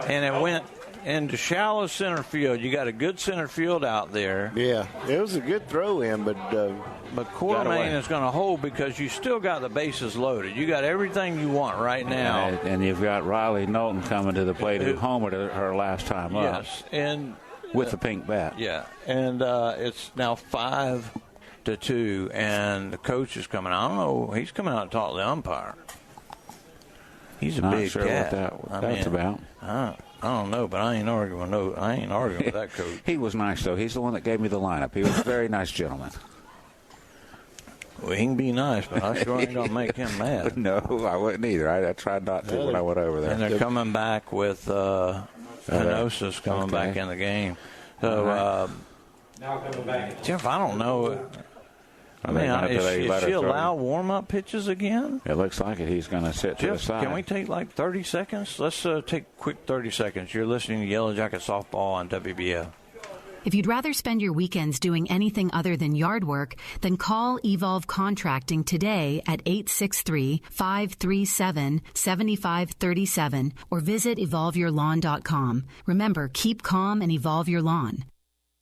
and it went into shallow center field. You got a good center field out there. Yeah, it was a good throw in, but Quartermain is going to hold because you still got the bases loaded. You got everything you want right now. And you've got Riley Knowlton coming to the plate who homered her last time up. Yes, and with the pink bat. Yeah, and it's now 5-2, and the coach is coming. I don't know. He's coming out to talk to the umpire. He's a Not big sure cat. what that's about. I don't know, but I ain't arguing with that coach. He was nice, though. He's the one that gave me the lineup. He was a very nice gentleman. Well, he can be nice, but I sure ain't going to make him mad. No, I wouldn't either. I tried not to when I went over there. And they're coming back with Hinosa's coming back in the game. So, Now coming back. Jeff, I don't know. Is she allow warm-up pitches again? It looks like it. He's going to sit to the side. Can we take like 30 seconds? Let's take a quick 30 seconds. You're listening to Yellow Jacket Softball on WBF. If you'd rather spend your weekends doing anything other than yard work, then call Evolve Contracting today at 863-537-7537 or visit evolveyourlawn.com. Remember, keep calm and evolve your lawn.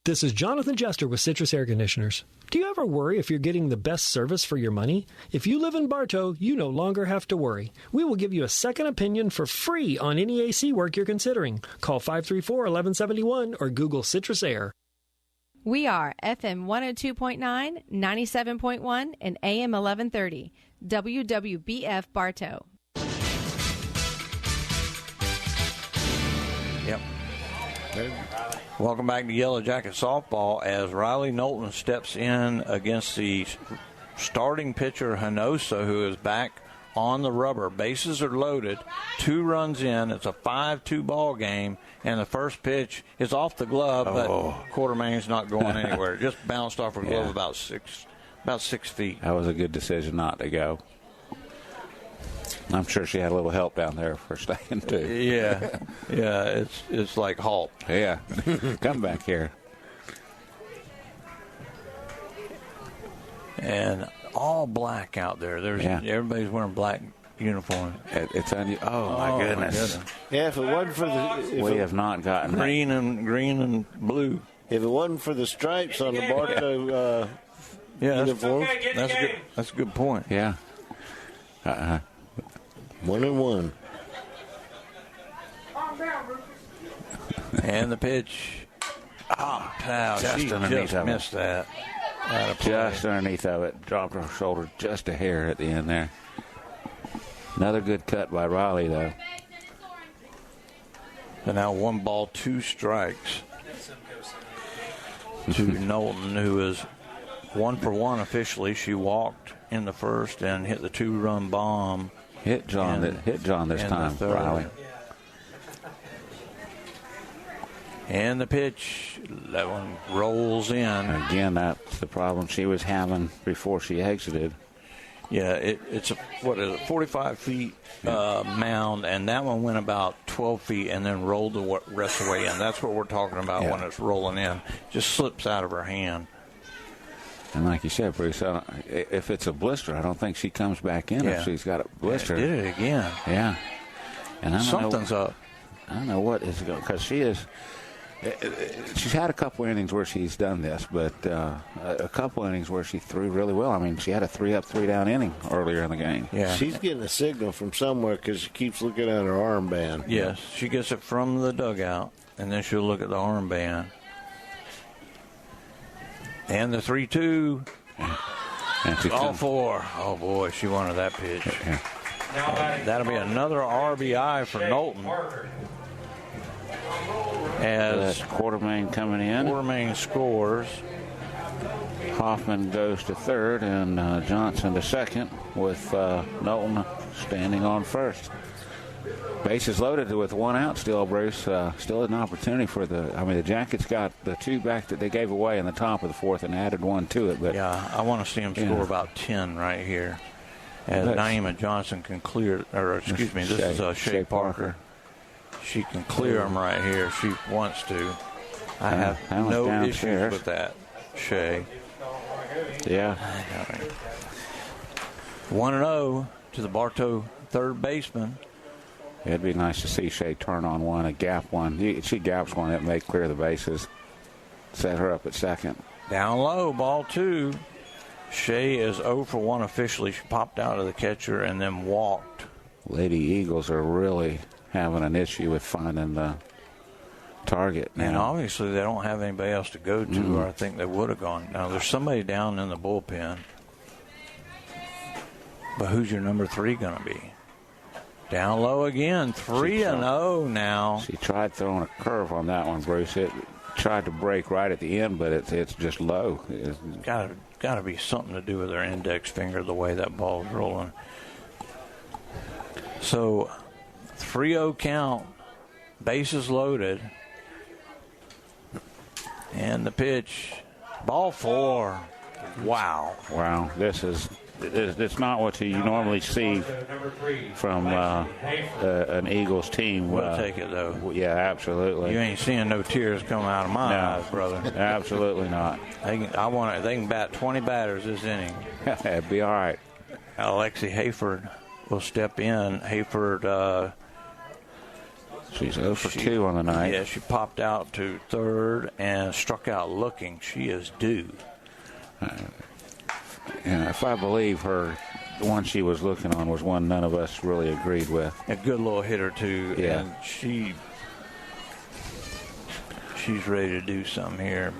This is Jonathan Jester with Citrus Air Conditioners. Do you ever worry if you're getting the best service for your money? If you live in Bartow, you no longer have to worry. We will give you a second opinion for free on any AC work you're considering. Call 534-1171 or Google Citrus Air. We are FM 102.9, 97.1, and AM 1130. WWBF Bartow. Yep. Welcome back to Yellow Jacket Softball as Riley Knowlton steps in against the starting pitcher Hinosa, who is back on the rubber. Bases are loaded, 2 runs in. It's a 5-2 ball game, and the first pitch is off the glove, but Quartermain's not going anywhere. It just bounced off her glove about 6 feet. That was a good decision not to go. I'm sure she had a little help down there for staying too. Yeah, it's like halt. Yeah, come back here. And all black out there. Everybody's wearing black uniforms. It's on you. Oh my goodness. Yeah, if it wasn't for the, we have not gotten green and blue. If it wasn't for the stripes on the Bartow uniform, that's a good point. Yeah. 1-1. And the pitch. She underneath just missed that. Just underneath of it. Dropped her shoulder just a hair at the end there. Another good cut by Riley, though. And now 1 ball, 2 strikes to Knowlton, who is 1 for 1 officially. She walked in the first and hit the 2-run bomb. Hit John this time, Riley. And the pitch, that one rolls in. Again, that's the problem she was having before she exited. Yeah, it's a 45 feet mound, and that one went about 12 feet and then rolled the rest of the way in. That's what we're talking about when it's rolling in. Just slips out of her hand. And like you said, Bruce, if it's a blister, I don't think she comes back in if she's got a blister. Did it again. Yeah. And Something's up. I don't know what is going, because she's had a couple innings where she's done this, but a couple innings where she threw really well. I mean, she had a 3-up, 3-down inning earlier in the game. Yeah. She's getting a signal from somewhere because she keeps looking at her armband. Yes, she gets it from the dugout, and then she'll look at the armband. And the 3-2. All 4. Oh, boy, she wanted that pitch. That'll be another RBI for Knowlton. As Quartermain coming in. Quartermain scores. Hoffman goes to third and Johnson to second with Knowlton standing on first. Bases loaded with 1 out still, Bruce. Still an opportunity for the Jackets got the 2 back that they gave away in the top of the 4th and added 1 to it. But yeah, I want to see them score about 10 right here. As Naima Johnson can clear, this is Shea Parker. She can clear them right here if she wants to. I have no issues with that, Shea. Yeah. 1-0 to the Bartow third baseman. It'd be nice to see Shea turn on one, a gap one. She gaps one that may clear the bases. Set her up at second. Down low, ball 2. Shea is 0 for 1 officially. She popped out of the catcher and then walked. Lady Eagles are really having an issue with finding the target now. And obviously they don't have anybody else to go to, or I think they would have gone. Now, there's somebody down in the bullpen. But who's your number 3 going to be? Down low again, 3-0 now. She tried throwing a curve on that one, Bruce. It tried to break right at the end, but it's just low. It's got to be something to do with her index finger, the way that ball's rolling. So 3-0 count, bases loaded, and the pitch, ball 4. Wow. It's not what you normally see from an Eagles team. We'll take it, though. Yeah, absolutely. You ain't seeing no tears coming out of my eyes, brother. Absolutely not. They can bat 20 batters this inning. That'd be all right. Alexi Hayford will step in. Hayford, she's 0 for 2 on the night. Yeah, she popped out to third and struck out looking. She is due. And if I believe her, the one she was looking on was one none of us really agreed with. A good little hitter, too. Yeah. And she's ready to do something here.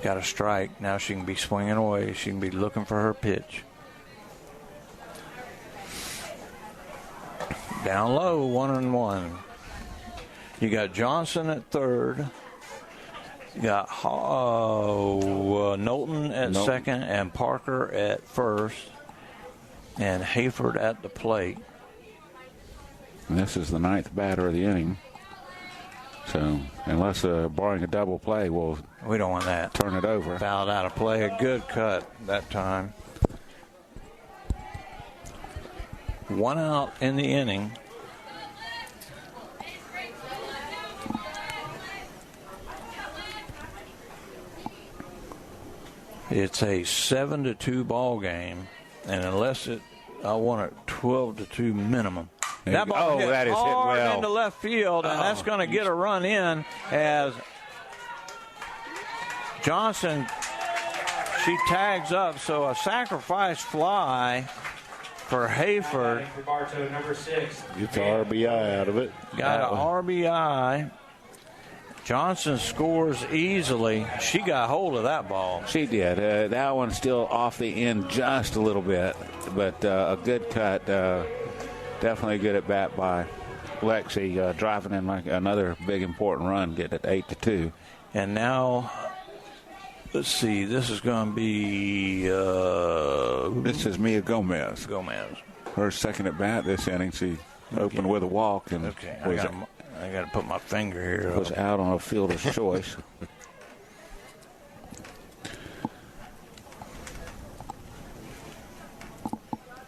Got a strike. Now she can be swinging away. She can be looking for her pitch. Down low, 1-1. You got Johnson at third. You got Knowlton at second and Parker at first and Hayford at the plate. And this is the 9th batter of the inning. So unless barring a double play, we don't want that. Turn it over. Fouled out of play. A good cut that time. 1 out in the inning. It's a 7-2 ball game, and unless I want it 12-2 minimum. That ball that is hit hard well into left field, and that's going to get a run in as Johnson. She tags up, so a sacrifice fly for Hayford. For Bartow, number 6. Gets an RBI out of it. Got an RBI. Johnson scores easily. She got hold of that ball. She did. That one's still off the end just a little bit, but a good cut. Definitely good at bat by Lexi, driving in like another big important run, getting it 8-2. And now, let's see. This is going to be. This is Mia Gomez. Her second at bat this inning. She opened with a walk and I got to put my finger here. Was out on a fielder's choice.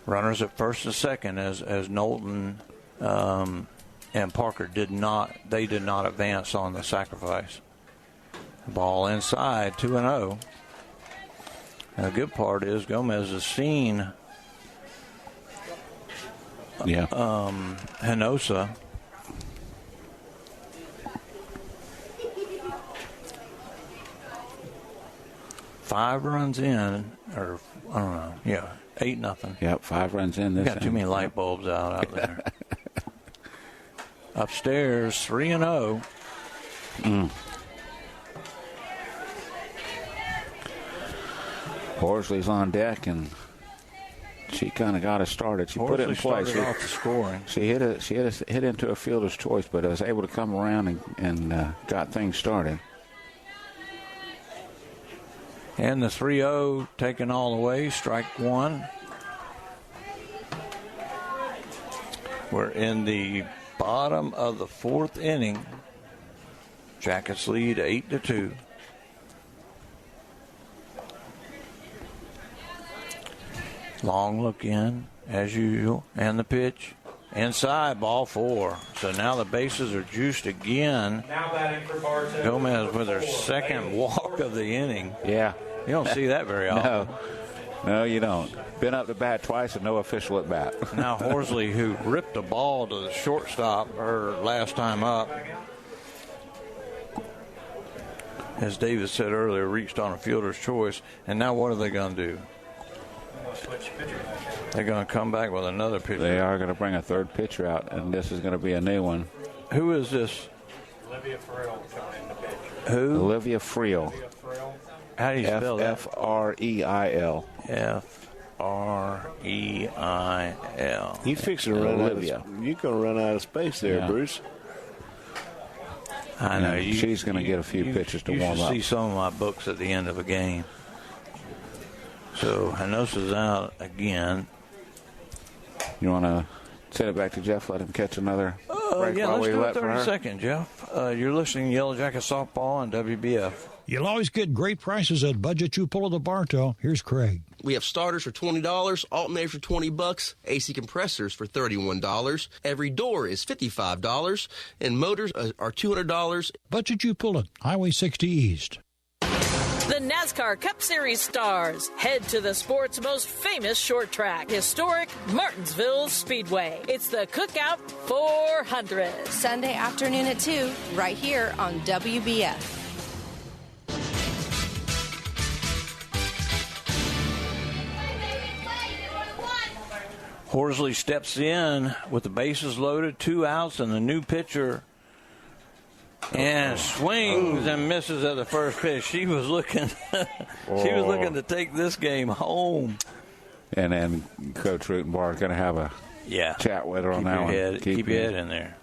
Runners at first and second as Knowlton and Parker did not advance on the sacrifice. Ball inside, 2-0. And the good part is Gomez has seen Hinosa. Five runs in, or I don't know, 8-0. Yep, 5 runs in. This got too many light bulbs out there. Upstairs, 3-0. Horsley's on deck, and she kind of got us started. She put it in place. Started off the scoring. She hit into a fielder's choice, but was able to come around and got things started. And the 3-0 taken all the way, strike one. We're in the bottom of the 4th inning. Jackets lead 8-2. Long look in, as usual, and the pitch. Inside, ball 4. So now the bases are juiced again. Now batting for Bartow. Gomez with her second walk of the inning. Yeah. You don't see that very often. No, you don't. Been up to bat twice and no official at bat. Now Horsley, who ripped the ball to the shortstop her last time up, as David said earlier, reached on a fielder's choice. And now what are they going to do? They're going to come back with another pitcher. They are going to bring a third pitcher out, and this is going to be a new one. Who is this? Olivia Friel coming in the pitch. Who? Olivia Friel. How do you spell that? F-R-E-I-L. R-E-I-L. He's fixing to run Olivia. you're going to run out of space there, Yeah. Bruce. I know. She's going to get a few pitches to warm You up. should see some of my books at the end of a game. So Hinosa's out again. You want to send it back to Jeff, let him catch another break Yeah, while let's we do let it for 30 her? seconds, Jeff. You're listening to Yellow Jacket Softball on WBF. You'll always get great prices at Budget You Pull the Bartow. Here's Craig. We have starters for $20, alternators for $20, AC compressors for $31. Every door is $55, and motors are $200. Budget You Pull it, Highway 60 East. The NASCAR Cup Series stars head to the sport's most famous short track, historic Martinsville Speedway. It's the Cookout 400. Sunday afternoon at 2, right here on WBF. Horsley steps in with the bases loaded, 2 outs, and the new pitcher and swings and misses at the first pitch. She was looking to take this game home. And then Coach Rutenbar is going to have a chat with her on that one. Keep your head in there.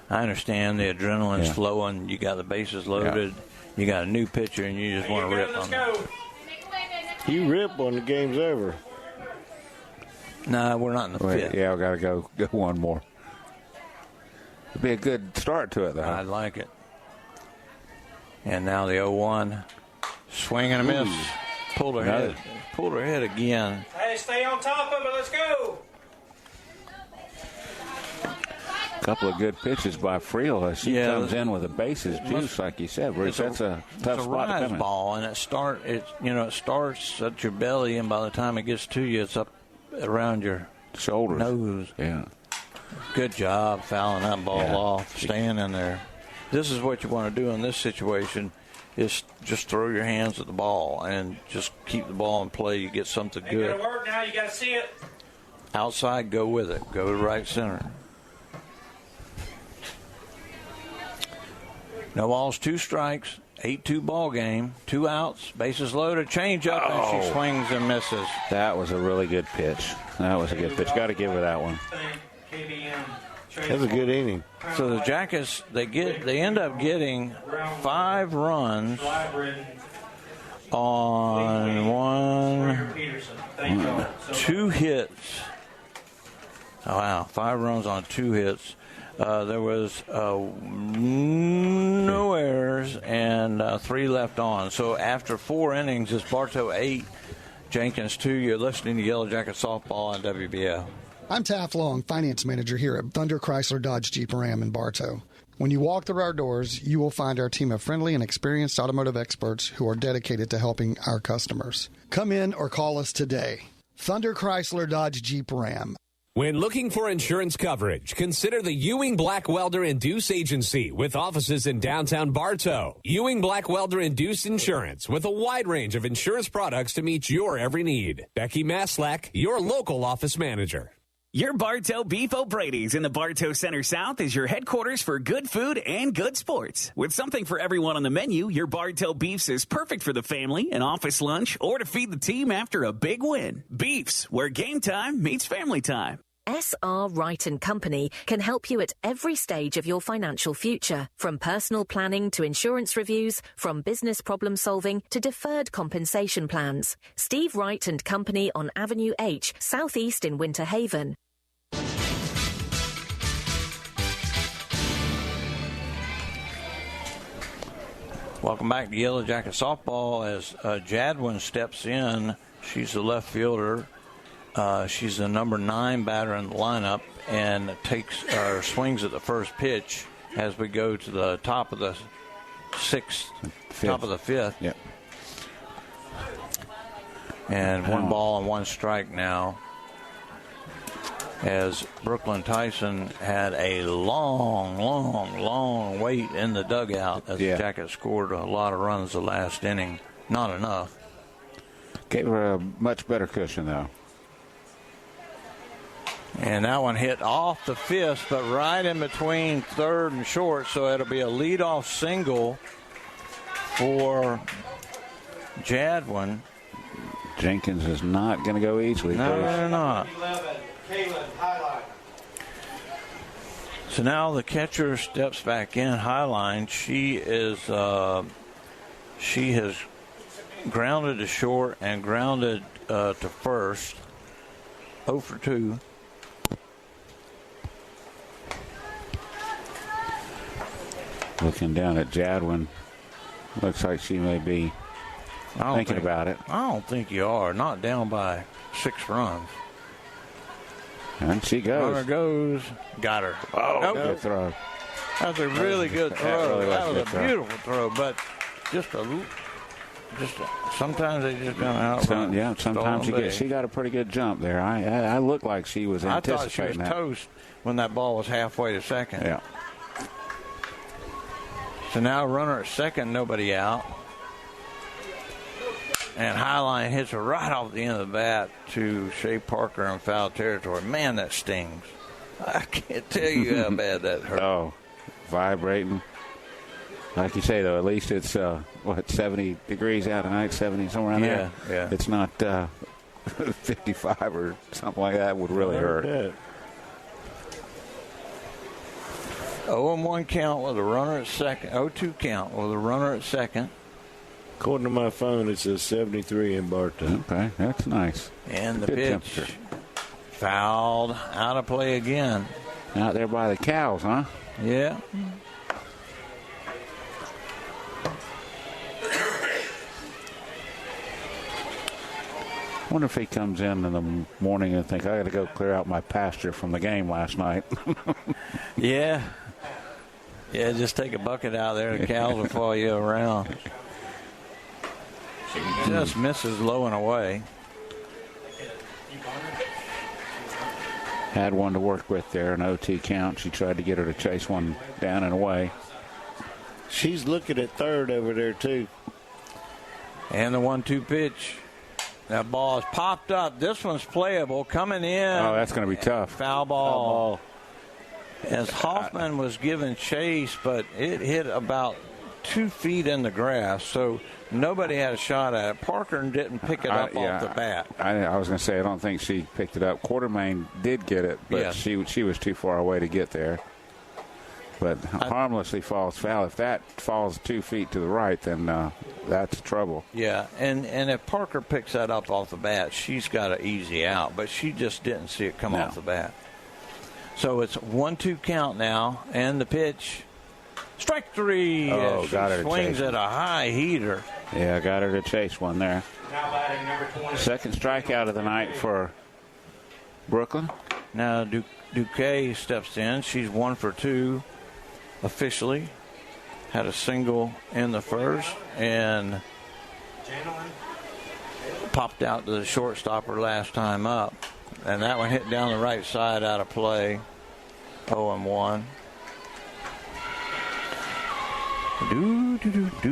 I understand the adrenaline's flowing. You got the bases loaded. You got a new pitcher, and you just want to rip on them. You rip when the game's over. No, we're not in the fifth. Yeah, we got to go one more. It'd be a good start to it, though. I like it. And now the 0-1. Swing and a miss. Pulled her head. Pulled her head again. Hey, stay on top of it. Let's go. A couple of good pitches by Friel. She comes in with the bases juice, like you said, Bruce. That's a tough spot to rise come in. ball, and it starts at your belly, and by the time it gets to you, it's up around your shoulders, nose. Yeah. Good job fouling that ball off, staying in there. This is what you want to do in this situation, is just throw your hands at the ball and just keep the ball in play. You get something good. You got to work now. You got to see it. Outside, go with it. Go to right center. No balls, 2 strikes, 8-2 ball game, 2 outs, bases loaded, change up, and she swings and misses. That was a really good pitch. Got to give her that one. That's a good inning. So the Jackets, they end up getting 5 runs on 2 hits. Oh, wow, 5 runs on 2 hits. There was no errors and 3 left on. So after 4 innings, it's Bartow 8, Jenkins 2. You're listening to Yellow Jacket Softball on WBF. I'm Taft Long, finance manager here at Thunder Chrysler Dodge Jeep Ram in Bartow. When you walk through our doors, you will find our team of friendly and experienced automotive experts who are dedicated to helping our customers. Come in or call us today. Thunder Chrysler Dodge Jeep Ram. When looking for insurance coverage, consider the Ewing Black Welder and Deuce Agency with offices in downtown Bartow. Ewing Black Welder and Deuce Insurance with a wide range of insurance products to meet your every need. Becky Maslak, your local office manager. Your Bartow Beef O'Brady's in the Bartow Center South is your headquarters for good food and good sports. With something for everyone on the menu, your Bartow Beefs is perfect for the family, an office lunch, or to feed the team after a big win. Beefs, where game time meets family time. SR Wright & Company can help you at every stage of your financial future. From personal planning to insurance reviews, from business problem solving to deferred compensation plans. Steve Wright & Company on Avenue H, Southeast in Winter Haven. Welcome back to Yellow Jacket Softball as Jadwin steps in. She's the left fielder. She's the number 9 batter in the lineup and swings at the first pitch as we go to the top of the 6th, top of the 5th. Yep. And 1 ball and 1 strike now, as Brooklyn Tyson had a long wait in the dugout as the Jackets scored a lot of runs the last inning. Not enough. Gave her a much better cushion, though. And that one hit off the 5th, but right in between 3rd and short, so it'll be a leadoff single for Jadwin. Jenkins is not going to go easily. No, they're not. So now the catcher steps back in, Highline. She has grounded to short and grounded to first. 0 for 2. Looking down at Jadwin, looks like she may be thinking about it. I don't think you are. Not down by 6 runs. And she goes. Runner goes. Got her. Oh, good throw. That's a really good throw. That was a beautiful throw, but sometimes they just come out. Sometimes she got a pretty good jump there. I looked like she was anticipating that. I thought she was toast when that ball was halfway to second. Yeah. So now runner at second, nobody out. And Highline hits her right off the end of the bat to Shea Parker in foul territory. Man, that stings. I can't tell you how bad that hurt. Oh, vibrating. Like you say, though, at least it's, 70 degrees out tonight, 70, somewhere around there? Yeah. It's not 55 or something like that would really hurt. 0-1 count with a runner at second. 0-2 count with a runner at second. According to my phone, it says 73 in Bartow. Okay, that's nice. And the good pitch temperature. Fouled, out of play again. Out there by the cows, huh? Yeah. I wonder if he comes in the morning and think, I got to go clear out my pasture from the game last night. Yeah, just take a bucket out there. The cows will follow you around. She just misses low and away. Had one to work with there, an OT count. She tried to get her to chase one down and away. She's looking at third over there, too. And the 1-2 pitch. That ball is popped up. This one's playable. Coming in. Oh, that's going to be tough. Foul ball. As Hoffman was given chase, but it hit about 2 feet in the grass, so nobody had a shot at it. Parker didn't pick it up off the bat. I was going to say, I don't think she picked it up. Quartermain did get it, but she was too far away to get there. But harmlessly falls foul. If that falls 2 feet to the right, then that's trouble. Yeah, and if Parker picks that up off the bat, she's got an easy out, but she just didn't see it come off the bat. So it's 1-2 count now, and the pitch. Strike 3. Oh, got her to swings chase at a high heater. Yeah, got her to chase one there. Now batting number 20. Second strikeout of the night for Brooklyn. Now Duque steps in. She's 1 for 2 officially. Had a single in the first and popped out to the shortstopper last time up. And that one hit down the right side out of play. 0-1. I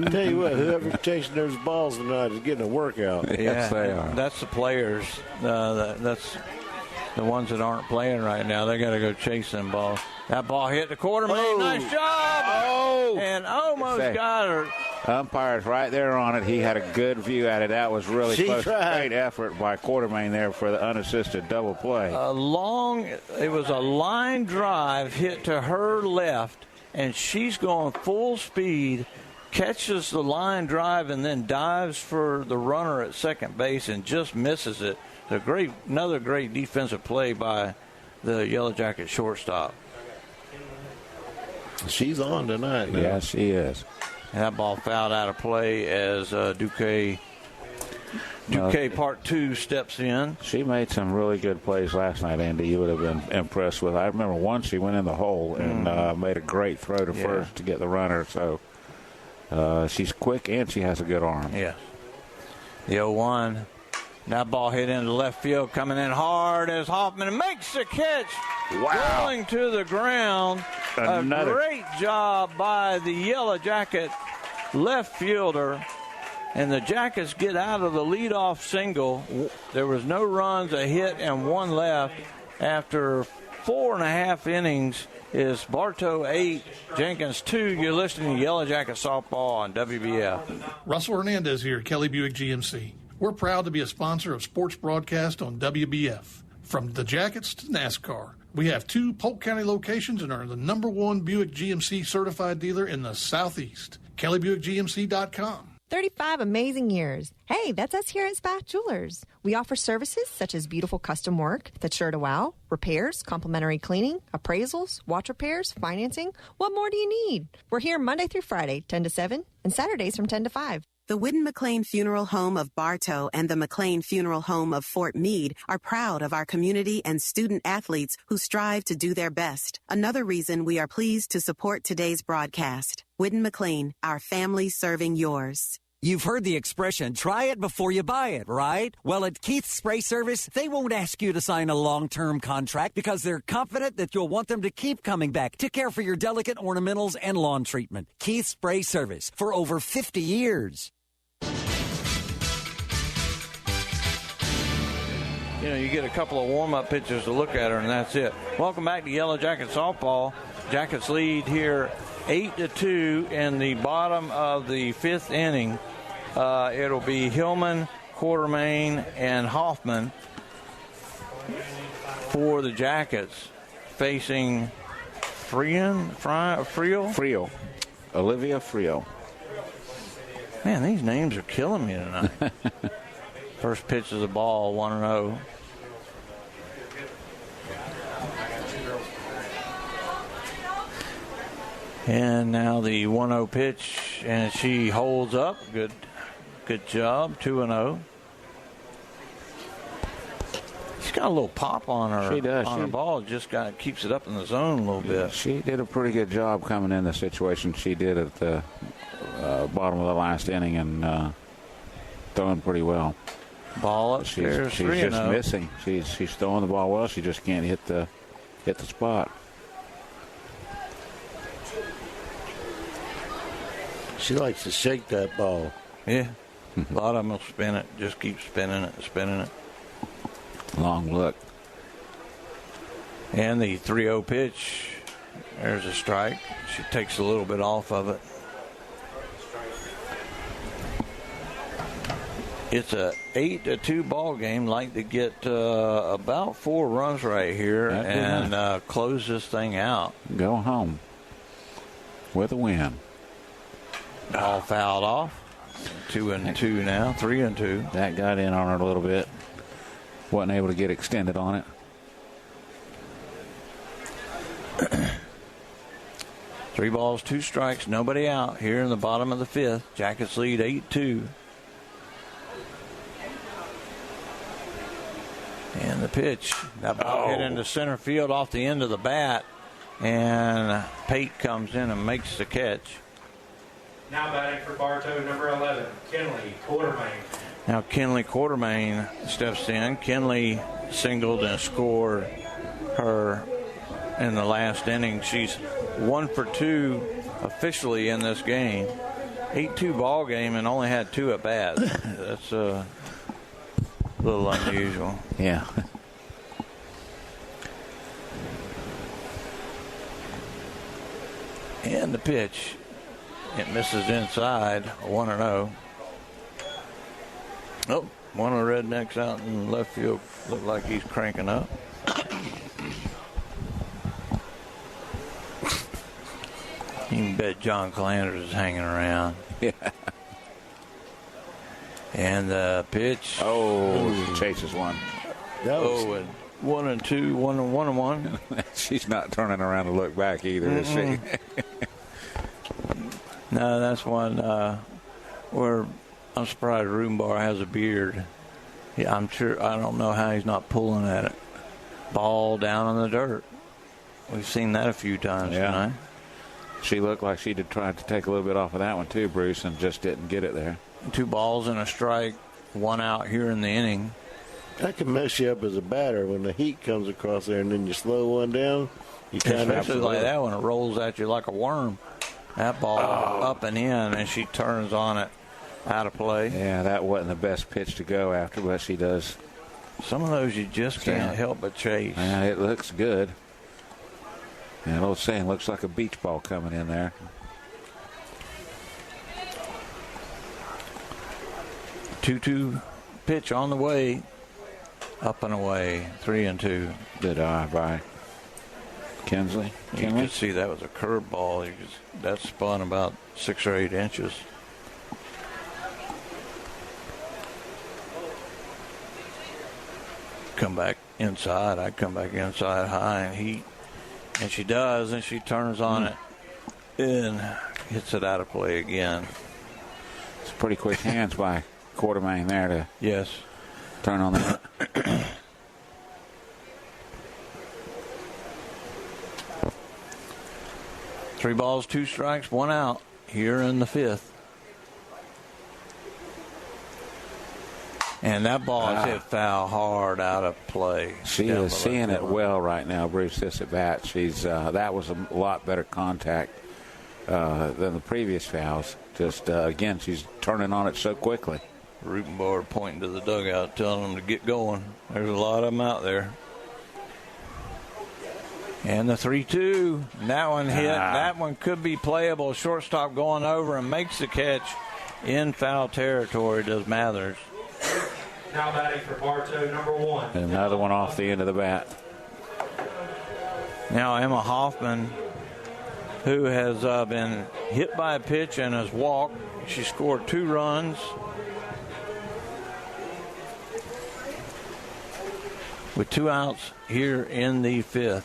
tell you what, whoever's chasing those balls tonight is getting a workout. Yes, they are. That's the players. That's the ones that aren't playing right now. They got to go chase them balls. That ball hit the quartermain. Nice job. And almost got her. Umpire's right there on it. He had a good view at it. That was really close. Great effort by Quartermain there for the unassisted double play. It was a line drive hit to her left, and she's going full speed, catches the line drive, and then dives for the runner at second base and just misses it. Another great defensive play by the Yellow Jacket shortstop. She's on tonight now. Yeah, she is. And that ball fouled out of play as Duque Part 2 steps in. She made some really good plays last night, Andy. You would have been impressed with. I remember once she went in the hole and made a great throw to first to get the runner. So she's quick and she has a good arm. Yeah. The 0-1. That ball hit into left field, coming in hard as Hoffman makes the catch. Wow. Rolling to the ground. A great job by the Yellow Jacket left fielder. And the Jackets get out of the leadoff single. There was no runs, a hit, and one left. After 4.5 innings is Bartow 8, Jenkins 2. You're listening to Yellow Jacket Softball on WBF. Russell Hernandez here, Kelly Buick GMC. We're proud to be a sponsor of sports broadcast on WBF. From the Jackets to NASCAR, we have 2 Polk County locations and are the #1 Buick GMC certified dealer in the Southeast. KellyBuickGMC.com. 35 amazing years. Hey, that's us here at Spath Jewelers. We offer services such as beautiful custom work that's sure to wow, repairs, complimentary cleaning, appraisals, watch repairs, financing. What more do you need? We're here Monday through Friday, 10 to 7, and Saturdays from 10 to 5. The Whitten McLean Funeral Home of Bartow and the McLean Funeral Home of Fort Meade are proud of our community and student athletes who strive to do their best. Another reason we are pleased to support today's broadcast. Whitten McLean, our family serving yours. You've heard the expression, try it before you buy it, right? Well, at Keith's Spray Service, they won't ask you to sign a long-term contract because they're confident that you'll want them to keep coming back to care for your delicate ornamentals and lawn treatment. Keith's Spray Service for over 50 years. You know, you get a couple of warm-up pitches to look at her, and that's it. Welcome back to Yellow Jacket softball. Jackets lead here 8-2 in the bottom of the 5th inning. It'll be Hillman, Quartermain, and Hoffman for the Jackets facing Frio. Olivia Frio. Man, these names are killing me tonight. First pitch is a ball, 1-0. And now the 1-0 pitch, and she holds up. Good job. 2-0. She's got a little pop on her. She does. On her ball. Just keeps it up in the zone a little bit. She did a pretty good job coming in the situation she did at the bottom of the last inning and throwing pretty well. Ball upstairs. She's just missing. She's throwing the ball well. She just can't hit the spot. She likes to shake that ball. Yeah. A lot of them will spin it. Just keep spinning it. Long look. And the 3-0 pitch. There's a strike. She takes a little bit off of it. It's a 8-2 ball game. Like to get about 4 runs right here and close this thing out. Go home with a win. All fouled off. 2-2 now. 3-2. That got in on her a little bit. Wasn't able to get extended on it. 3 balls, 2 strikes, nobody out here in the bottom of the 5th. Jackets lead 8-2. And the pitch. That ball hit into center field off the end of the bat. And Pate comes in and makes the catch. Now batting for Bartow, number 11, Kenley Quartermain. Now Kenley Quartermain steps in. Kenley singled and scored her in the last inning. She's 1 for 2 officially in this game. 8-2 ball game and only had 2 at bats. That's a little unusual. Yeah. And the pitch. It misses inside. 1-0. Oh, one of the Rednecks out in left field looked like he's cranking up. You can bet John Calanders is hanging around. Yeah. And the pitch. Oh, chases one. And 1-2, 1-1. She's not turning around to look back either, is she? No, that's one where I'm surprised Roombar has a beard. Yeah, I'm sure. I don't know how he's not pulling at it. Ball down in the dirt. We've seen that a few times tonight. She looked like she tried to take a little bit off of that one too, Bruce, and just didn't get it there. 2 balls and a strike, 1 out here in the inning. That can mess you up as a batter when the heat comes across there and then you slow one down. You kind of especially like that when it rolls at you like a worm. That ball up and in, and she turns on it out of play. Yeah, that wasn't the best pitch to go after, but she does. Some of those you just can't help but chase. Yeah, it looks good. And an old saying, looks like a beach ball coming in there. pitch on the way. Up and away, 3-2. Good eye by Kinsley. You can see that was a curveball. That spun about 6 or 8 inches. Come back inside. I'd come back inside high, and she does, and she turns on it and hits it out of play again. It's pretty quick hands by Quartermain there to turn on that. 3 balls, 2 strikes, 1 out here in the 5th. And that ball is hit foul hard out of play. She is seeing it well right now, Bruce, this at bat. She's that was a lot better contact than the previous fouls. Just, again, she's turning on it so quickly. Rubenbar pointing to the dugout, telling them to get going. There's a lot of them out there. And the 3-2. That one hit. That one could be playable. Shortstop going over and makes the catch in foul territory, does Mathers. Now batting for Bartow, number 1. And another one off the end of the bat. Now Emma Hoffman, who has been hit by a pitch and has walked. She scored 2 runs. With 2 outs here in the 5th.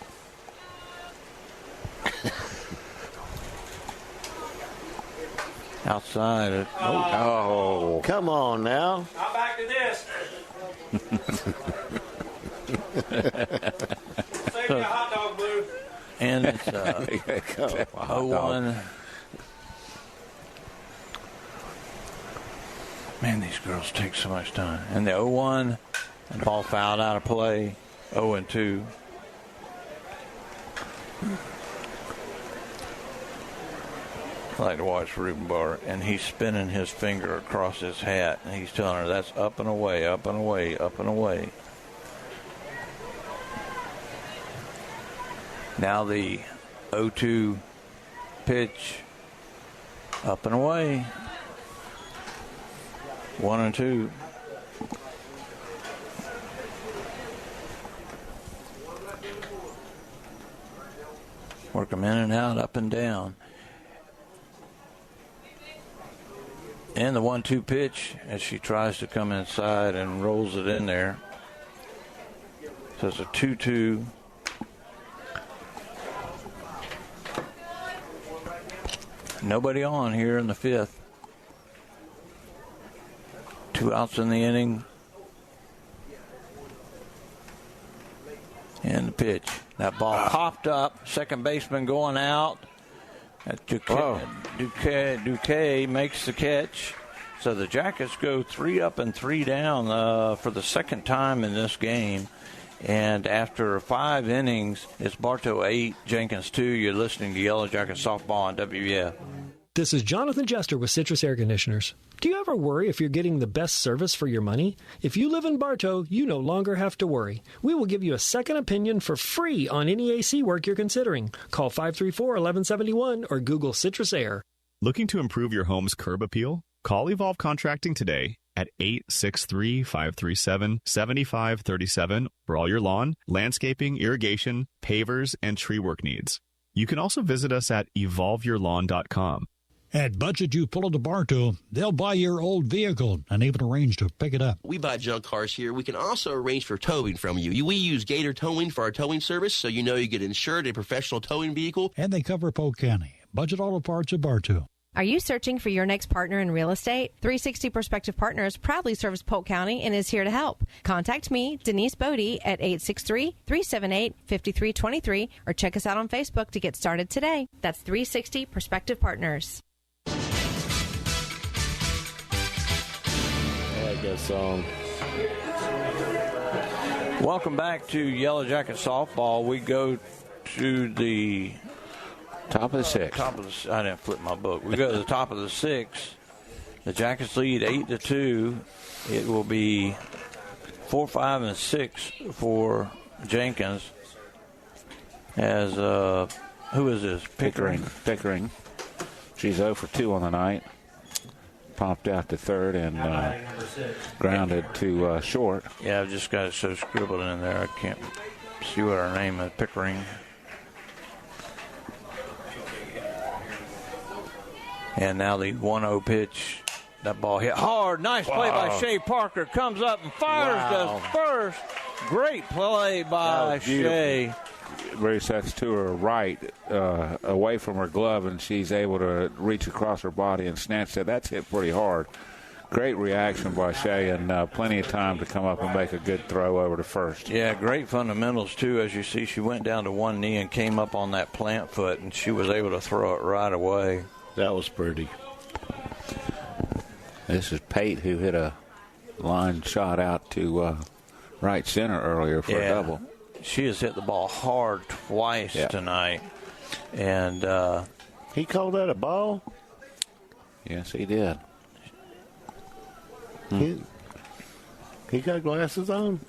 Outside. Oh, come on now. I'm back to this. Save me a hot dog, Blue. And it's 0-1. Man, these girls take so much time. And the 0-1, and ball fouled out of play. 0-2. I like to watch Rubenbar, and he's spinning his finger across his hat, and he's telling her that's up and away, up and away, up and away. Now the 0-2 pitch, up and away. 1-2. Work them in and out, up and down. And the 1-2 pitch as she tries to come inside and rolls it in there. So it's a 2-2. Nobody on here in the 5th. 2 outs in the inning. And the pitch. That ball popped up. Second baseman going out. Duque makes the catch. So the Jackets go 3 up and 3 down for the second time in this game. And after 5 innings, it's Bartow 8, Jenkins 2. You're listening to Yellow Jacket Softball on WBF. This is Jonathan Jester with Citrus Air Conditioners. Do you ever worry if you're getting the best service for your money? If you live in Bartow, you no longer have to worry. We will give you a second opinion for free on any AC work you're considering. Call 534-1171 or Google Citrus Air. Looking to improve your home's curb appeal? Call Evolve Contracting today at 863-537-7537 for all your lawn, landscaping, irrigation, pavers, and tree work needs. You can also visit us at evolveyourlawn.com. At Budget You Pull to Bartow, they'll buy your old vehicle and even arrange to pick it up. We buy junk cars here. We can also arrange for towing from you. We use Gator Towing for our towing service, so you know you get insured a professional towing vehicle. And they cover Polk County. Budget Auto Parts of Bartow. Are you searching for your next partner in real estate? 360 Prospective Partners proudly serves Polk County and is here to help. Contact me, Denise Bodie, at 863-378-5323 or check us out on Facebook to get started today. That's 360 Prospective Partners. I like that song. Welcome back to Yellow Jacket Softball. We go to the top of the 6th. I didn't flip my book. We go to the top of the 6th. The Jackets lead 8-2. It will be 4, 5, and 6 for Jenkins. As who is this? Pickering. She's 0 for 2 on the night. popped out to third and grounded to short. Yeah, I've just got it so scribbled in there I can't see what her name is. Pickering. And now the 1-0 pitch. That ball hit hard. Nice play by Shea Parker. Comes up and fires to first. Great play by Shea. Bruce, that's to her right, away from her glove, and she's able to reach across her body and snatch that. That's hit pretty hard. Great reaction by Shea, and plenty of time to come up and make a good throw over to first. Yeah, great fundamentals, too. As you see, she went down to one knee and came up on that plant foot, and she was able to throw it right away. That was pretty. This is Pate, who hit a line shot out to right center earlier for a double. She has hit the ball hard twice tonight. And he called that a ball? Yes, he did. He got glasses on?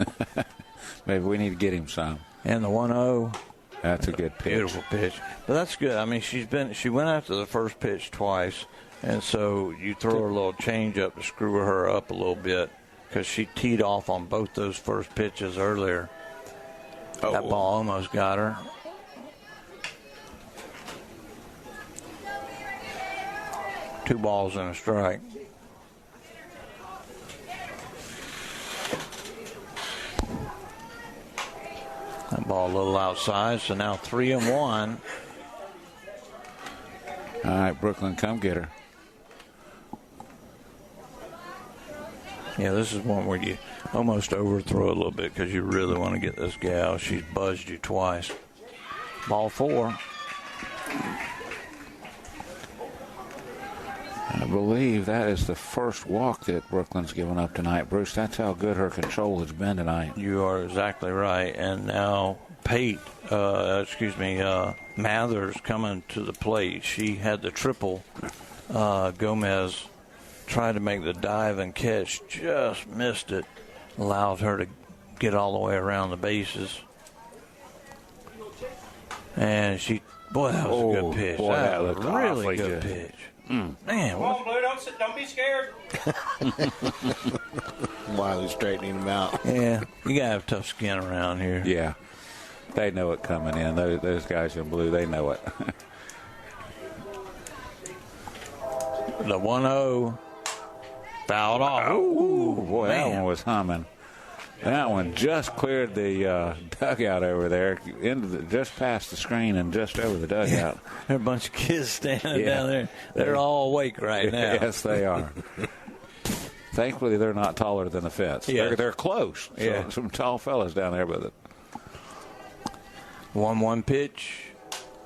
Maybe we need to get him some. And the 1-0. That's a good pitch. Beautiful pitch. But that's good. I mean, she went after the first pitch twice, and so you throw her a little change up to screw her up a little bit because she teed off on both those first pitches earlier. That ball almost got her. Two balls and a strike. That ball a little outside, so now 3-1. All right, Brooklyn, come get her. Yeah, this is one where you almost overthrow a little bit because you really want to get this gal. She's buzzed you twice. Ball 4. I believe that is the first walk that Brooklyn's given up tonight, Bruce. That's how good her control has been tonight. You are exactly right. And now Mathers coming to the plate. She had the triple. Gomez tried to make the dive and catch, just missed it. Allowed her to get all the way around the bases. And boy, that was a good pitch. Boy, that looked really good pitch. Man, come on, Blue, don't be scared. Wiley straightening him out. Yeah, you got to have tough skin around here. Yeah, they know it coming in. Those guys in blue, they know it. The 1-0 fouled off. Ooh, boy, man. That one was humming. That one just cleared the dugout over there, just past the screen and just over the dugout. Yeah. There are a bunch of kids standing down there. They're all awake right now. Yes, they are. Thankfully, they're not taller than the fence. Yes. They're close. So some tall fellas down there with it. 1-1 pitch.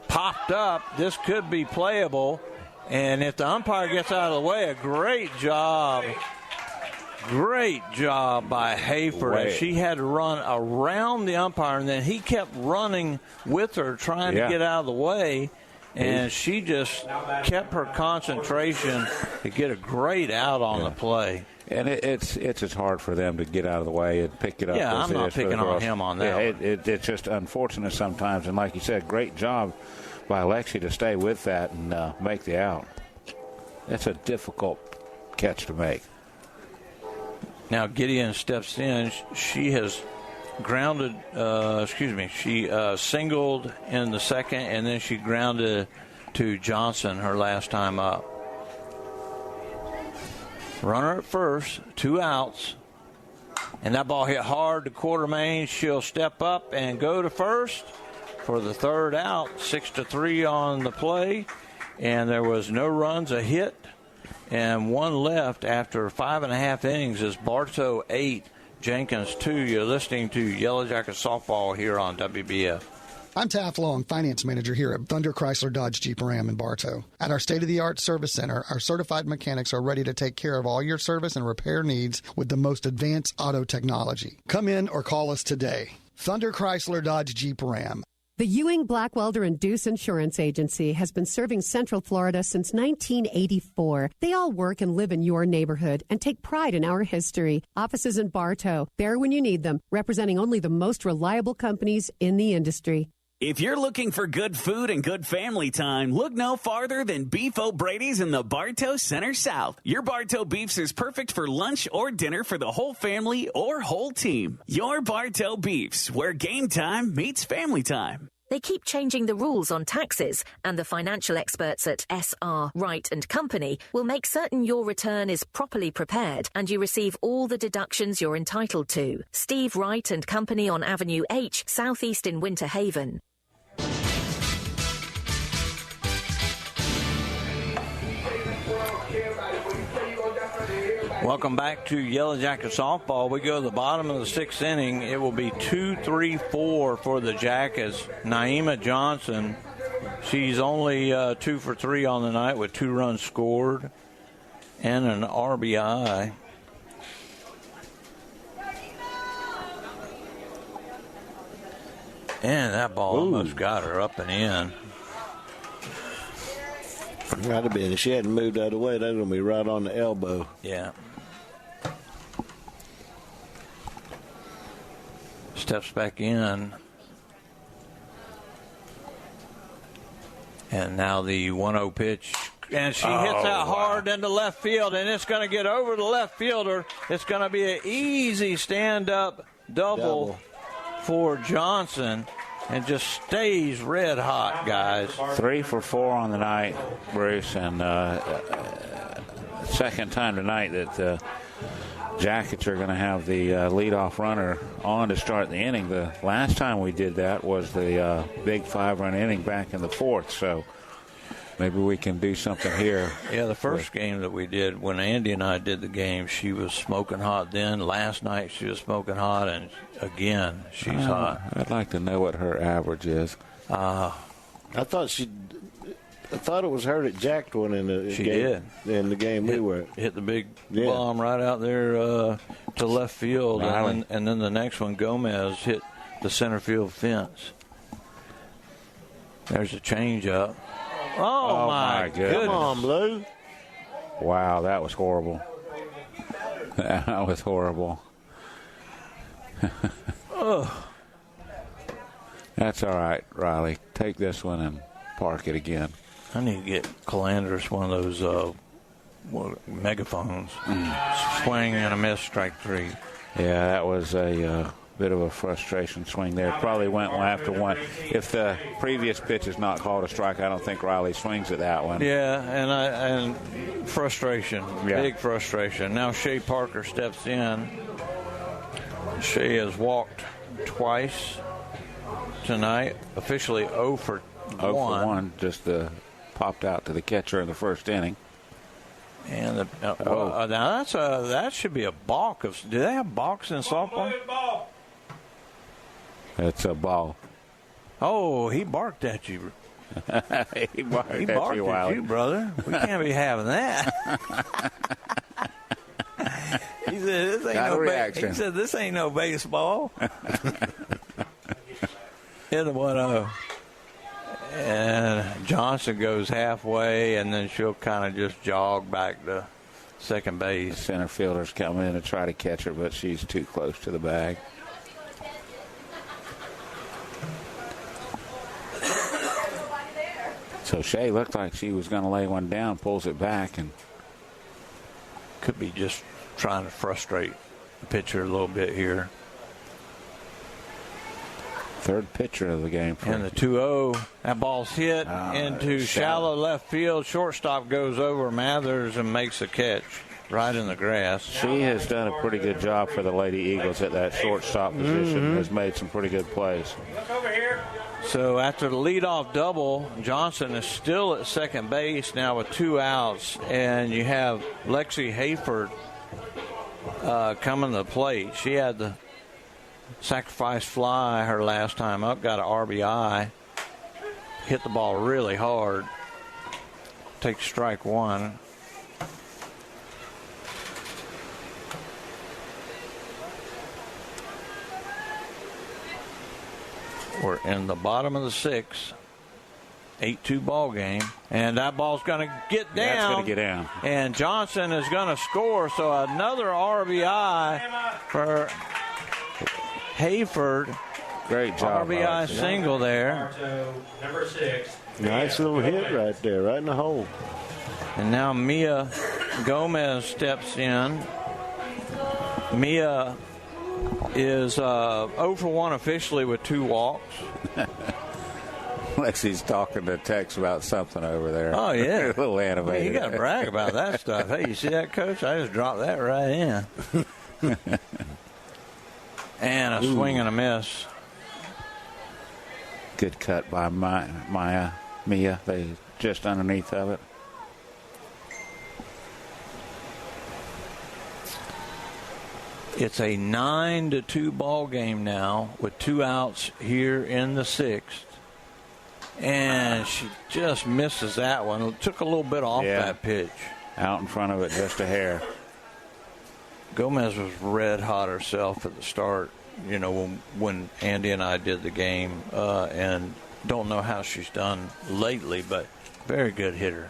Popped up. This could be playable. And if the umpire gets out of the way, a great job. Great job by Hafer. She had to run around the umpire, and then he kept running with her, trying to get out of the way. And she just kept her concentration to get a great out on the play. And it's as hard for them to get out of the way and pick it up. Yeah, I'm not picking on him on that. It's just unfortunate sometimes. And like you said, great job by Alexi to stay with that and make the out. That's a difficult catch to make. Now Gideon steps in. She has grounded, she singled in the second, and then she grounded to Johnson her last time up. Runner at first, 2 outs. And that ball hit hard to Quartermain. She'll step up and go to first for the third out. 6-3 on the play. And there was no runs, a hit, and 1 left after 5.5 innings. Is Bartow 8, Jenkins 2. You're listening to Yellow Jackets softball here on WBF. I'm Taft Long, Finance Manager here at Thunder Chrysler Dodge Jeep Ram in Bartow. At our state-of-the-art service center, our certified mechanics are ready to take care of all your service and repair needs with the most advanced auto technology. Come in or call us today. Thunder Chrysler Dodge Jeep Ram. The Ewing, Blackwelder, and Deuce Insurance Agency has been serving Central Florida since 1984. They all work and live in your neighborhood and take pride in our history. Offices in Bartow, there when you need them, representing only the most reliable companies in the industry. If you're looking for good food and good family time, look no farther than Beef O'Brady's in the Bartow Center South. Your Bartow Beefs is perfect for lunch or dinner for the whole family or whole team. Your Bartow Beefs, where game time meets family time. They keep changing the rules on taxes, and the financial experts at SR Wright & Company will make certain your return is properly prepared and you receive all the deductions you're entitled to. Steve Wright & Company on Avenue H, southeast in Winter Haven. Welcome back to Yellow Jacket softball. We go to the bottom of the sixth inning. It will be 2-3-4 for the Jackets. Naima Johnson, she's only 2 for 3 on the night with 2 runs scored and an RBI. And that ball almost got her up and in. Might have been. If she hadn't moved out of the way, that's going to be right on the elbow. Yeah. Steps back in. And now the 1-0 pitch. And she hits that hard into left field, and it's going to get over the left fielder. It's going to be an easy stand-up double for Johnson. And just stays red hot, guys. 3 for 4 on the night, Bruce, and second time tonight that Jackets are going to have the leadoff runner on to start the inning. The last time we did that was the big 5-run inning back in the fourth, so maybe we can do something here. Yeah, the first game that we did, when Andy and I did the game, she was smoking hot then. Last night she was smoking hot, and again, she's hot. I'd like to know what her average is. I thought it was her that jacked one in the game. Did. In the game we were. Hit the big bomb right out there to left field, and then the next one, Gomez, hit the center field fence. There's a changeup. Oh, my goodness. Come on, Blue. Wow, that was horrible. That was horrible. That's all right, Riley. Take this one and park it again. I need to get Calanders one of those megaphones. Swing and a miss, strike 3. Yeah, that was a bit of a frustration swing there. Probably went after one. If the previous pitch is not called a strike, I don't think Riley swings at that one. Yeah, and frustration, big frustration. Now Shea Parker steps in. Shea has walked twice tonight, officially 0 for 1. 0 for 1, just popped out to the catcher in the first inning. And now that should be a balk. Do they have balks in softball? It's a ball. Oh, he barked at you. He barked at you, brother. We can't be having that. He said, this ain't no baseball. Hit a 1-0. And Johnson goes halfway, and then she'll kind of just jog back to second base. The center fielder's coming in to try to catch her, but she's too close to the bag. So Shea looked like she was going to lay one down, pulls it back, and could be just trying to frustrate the pitcher a little bit here. Third pitcher of the game. And the 2-0, that ball's hit into shallow left field. Shortstop goes over Mathers and makes a catch right in the grass. She has done a pretty good job for the Lady Eagles at that shortstop position. Has made some pretty good plays. Look over here. So after the leadoff double, Johnson is still at second base now with 2 outs, and you have Lexi Hayford coming to the plate. She had the sacrifice fly her last time up, got an RBI, hit the ball really hard, takes strike 1. We're in the bottom of the 6th, 8-2 ball game, and that ball's going to get down. That's going to get down. And Johnson is going to score, so another RBI for Hayford, Great job. RBI single there. Bartow, number 6. Nice little hit right there, right in the hole. And now Mia Gomez steps in. Mia is 0 for 1 officially with 2 walks. Lexi's talking to Tex about something over there. Oh, yeah. A little animated. You got to brag about that stuff. Hey, you see that, Coach? I just dropped that right in. And a swing and a miss. Good cut by Mia. They just underneath of it. It's a 9-2 ball game now with 2 outs here in the 6th. And she just misses that one. It took a little bit off that pitch. Out in front of it, just a hair. Gomez was red hot herself at the start, you know, when Andy and I did the game, and don't know how she's done lately, but very good hitter.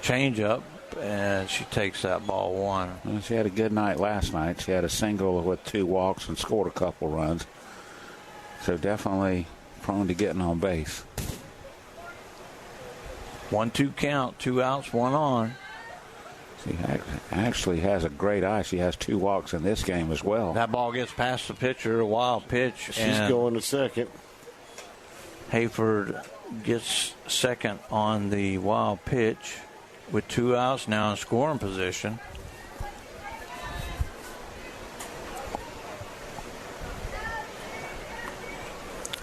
Change up, and she takes that ball 1. Well, she had a good night last night. She had a single with 2 walks and scored a couple runs. So definitely prone to getting on base. 1-2 count, 2 outs, 1 on. She actually has a great eye. She has 2 walks in this game as well. That ball gets past the pitcher, a wild pitch. She's going to second. Hayford gets second on the wild pitch with 2 outs, now in scoring position.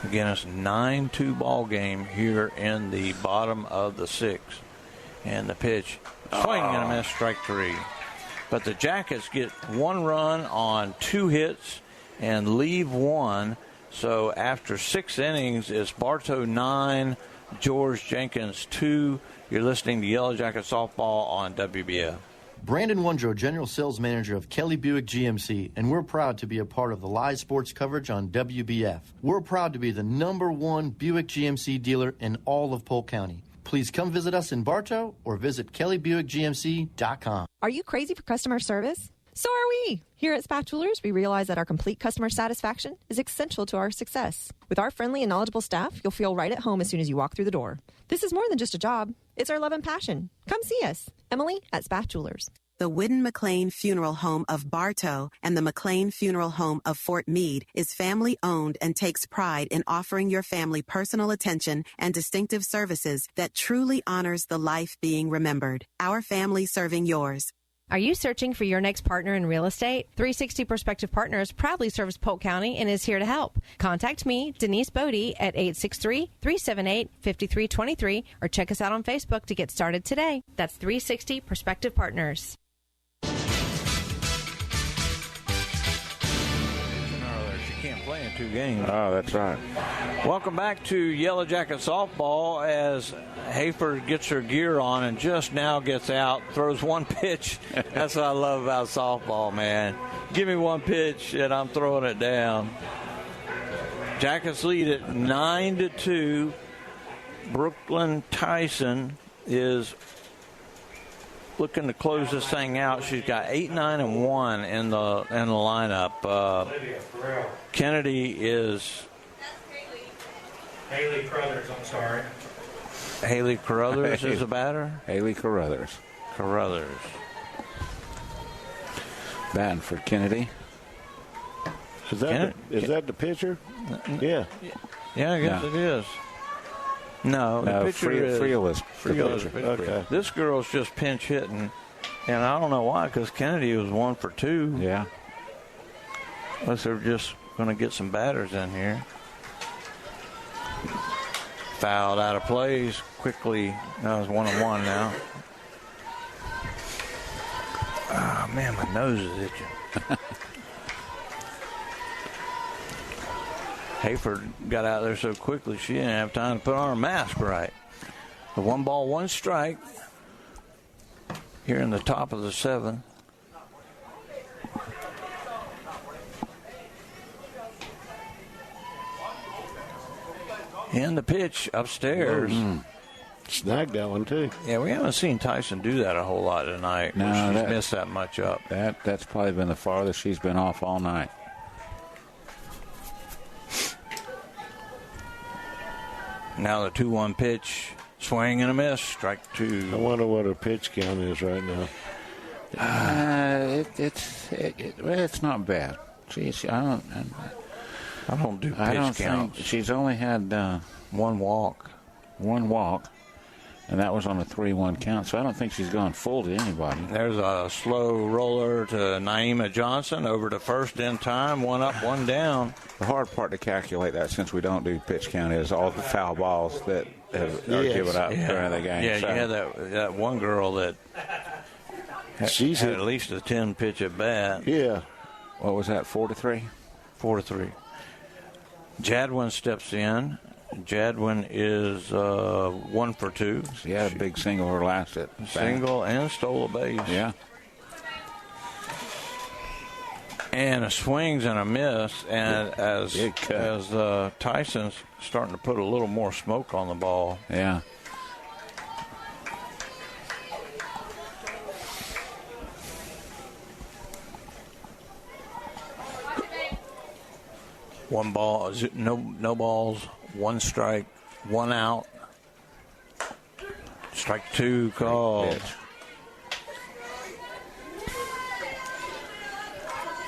Again, it's a 9-2 ball game here in the bottom of the 6th. And the pitch, swing and a miss, strike 3. But the Jackets get 1 run on 2 hits and leave 1. So after 6 innings, it's Bartow 9, George Jenkins 2. You're listening to Yellow Jacket Softball on WBF. Brandon Wondrow, General Sales Manager of Kelly Buick GMC, and we're proud to be a part of the live sports coverage on WBF. We're proud to be the #1 Buick GMC dealer in all of Polk County. Please come visit us in Bartow or visit kellybuickgmc.com. Are you crazy for customer service? So are we. Here at Spatulars, we realize that our complete customer satisfaction is essential to our success. With our friendly and knowledgeable staff, you'll feel right at home as soon as you walk through the door. This is more than just a job. It's our love and passion. Come see us. Emily at Spatulars. The Whidden McLean Funeral Home of Bartow and the McLean Funeral Home of Fort Meade is family-owned and takes pride in offering your family personal attention and distinctive services that truly honors the life being remembered. Our family serving yours. Are you searching for your next partner in real estate? 360 Prospective Partners proudly serves Polk County and is here to help. Contact me, Denise Bodie, at 863-378-5323 or check us out on Facebook to get started today. That's 360 Prospective Partners. She can't play in 2 games. Oh, that's right. Welcome back to Yellow Jacket Softball as Hayford gets her gear on and just now gets out, throws 1 pitch. That's what I love about softball, man. Give me 1 pitch and I'm throwing it down. Jackets lead at 9-2. Brooklyn Tyson is looking to close this thing out. She's got 8, 9, and 1 in the lineup. Kennedy is Haley Crothers, I'm sorry. Haley Carruthers is a batter? Haley Carruthers. Batting for Kennedy. Is that the pitcher? Yeah. Yeah, I guess it is. No, the pitcher is Friel is okay. This girl's just pinch hitting, and I don't know why, because Kennedy was 1 for 2. Yeah. Unless they're just going to get some batters in here. Fouled out of plays quickly. Now it's 1-1 now. Oh, man, my nose is itching. Hayford got out there so quickly she didn't have time to put on her mask right. The 1 ball, 1 strike here in the top of the 7th. And the pitch upstairs. Snagged that one, too. Yeah, we haven't seen Tyson do that a whole lot tonight. No, she's missed that much up. That's probably been the farthest she's been off all night. Now the 2-1 pitch, swing and a miss, strike 2. I wonder what her pitch count is right now. It's not bad. I don't do pitch counts. She's only had one walk, and that was on a 3-1 count. So I don't think she's gone full to anybody. There's a slow roller to Naima Johnson over to first in time, 1 up, 1 down. The hard part to calculate that, since we don't do pitch count, is all the foul balls that are given up during the game. Yeah, so. you had that one girl that she's had at least a 10 pitch at bat. Yeah. What was that, 4-3? 4-3. Jadwin steps in. Jadwin is 1 for 2. She had a big single her last at bat. Single and stole a base. Yeah. And a swings and a miss, and as Tyson's starting to put a little more smoke on the ball. Yeah. One ball, no balls, 1 strike, 1 out. Strike 2 called.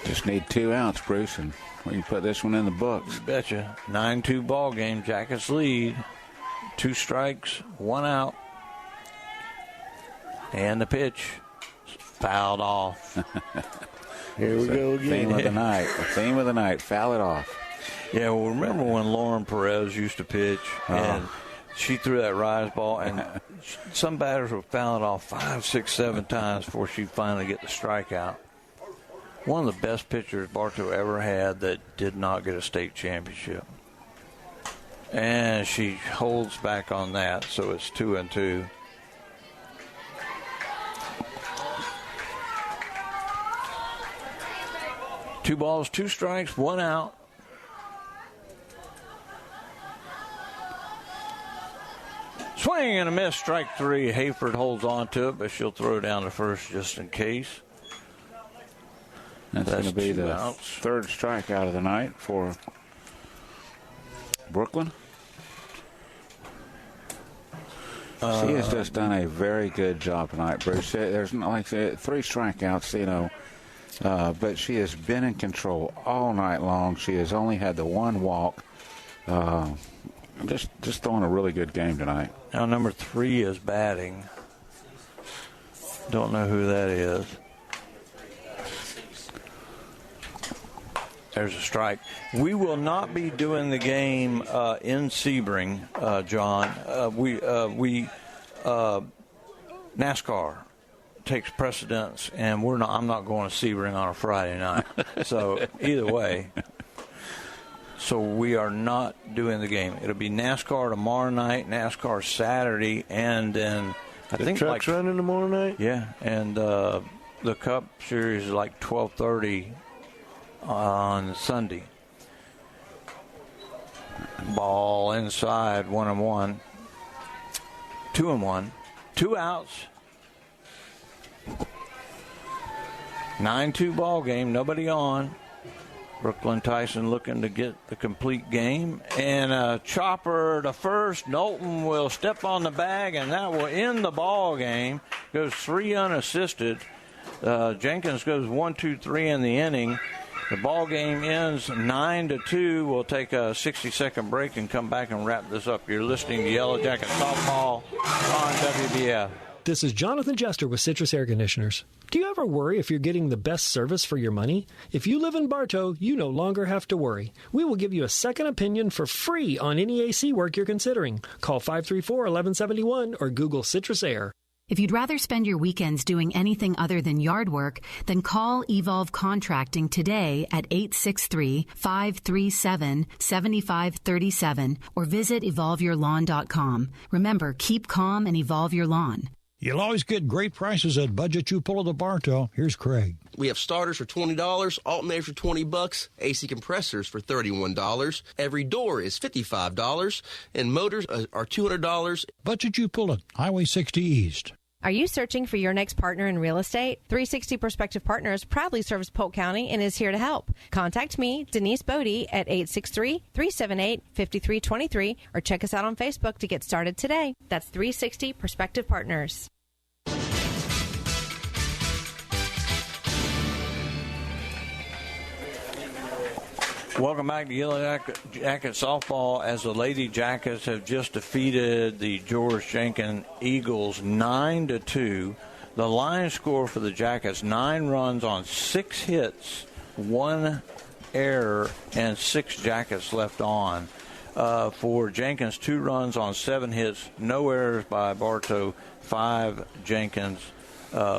Just need 2 outs, Bruce, and we can put this one in the books. You betcha. 9-2 ball game. Jackets lead. 2 strikes, 1 out. And the pitch fouled off. Here we go again. Theme of the night. The theme of the night. Foul it off. Yeah, well, remember when Lauren Perez used to pitch and she threw that rise ball, and some batters would foul it off 5, 6, 7 times before she'd finally get the strikeout. One of the best pitchers Bartow ever had that did not get a state championship. And she holds back on that, so it's 2-2. Two balls, 2 strikes, 1 out. Swing and a miss, strike 3. Hayford holds on to it, but she'll throw down to first just in case. That's going to be the third strikeout of the night for Brooklyn. She has just done a very good job tonight, Bruce. There's not like 3 strikeouts, but she has been in control all night long. She has only had the 1 walk. Just throwing a really good game tonight. Now number 3 is batting. Don't know who that is. There's a strike. We will not be doing the game in Sebring, John. NASCAR takes precedence, and I'm not going to Sebring on a Friday night. So either way, so we are not doing the game. It'll be NASCAR tomorrow night, NASCAR Saturday, and then I think trucks running tomorrow night. Yeah, and the Cup Series is like 12:30. On Sunday. Ball inside, 1-1. 2-1. 2 outs. 9-2 ball game. Nobody on. Brooklyn Tyson looking to get the complete game. And a chopper to first. Knowlton will step on the bag, and that will end the ball game. Goes 3 unassisted. Jenkins goes 1, 2, 3 in the inning. The ball game ends 9-2. We'll take a 60-second break and come back and wrap this up. You're listening to Yellow Jacket Softball on WBF. This is Jonathan Jester with Citrus Air Conditioners. Do you ever worry if you're getting the best service for your money? If you live in Bartow, you no longer have to worry. We will give you a second opinion for free on any AC work you're considering. Call 534-1171 or Google Citrus Air. If you'd rather spend your weekends doing anything other than yard work, then call Evolve Contracting today at 863-537-7537 or visit evolveyourlawn.com. Remember, keep calm and evolve your lawn. You'll always get great prices at Budget Chupola de Bartow. Here's Craig. We have starters for $20, alternators for $20, AC compressors for $31. Every door is $55, and motors are $200. Budget Chupola, Highway 60 East. Are you searching for your next partner in real estate? 360 Prospective Partners proudly serves Polk County and is here to help. Contact me, Denise Bodie, at 863-378-5323 or check us out on Facebook to get started today. That's 360 Prospective Partners. Welcome back to Yellow Jacket Softball, as the Lady Jackets have just defeated the George Jenkins Eagles 9-2. The line score for the Jackets, 9 runs on 6 hits, 1 error, and 6 Jackets left on. For Jenkins, 2 runs on 7 hits, no errors by Bartow, 5 Jenkins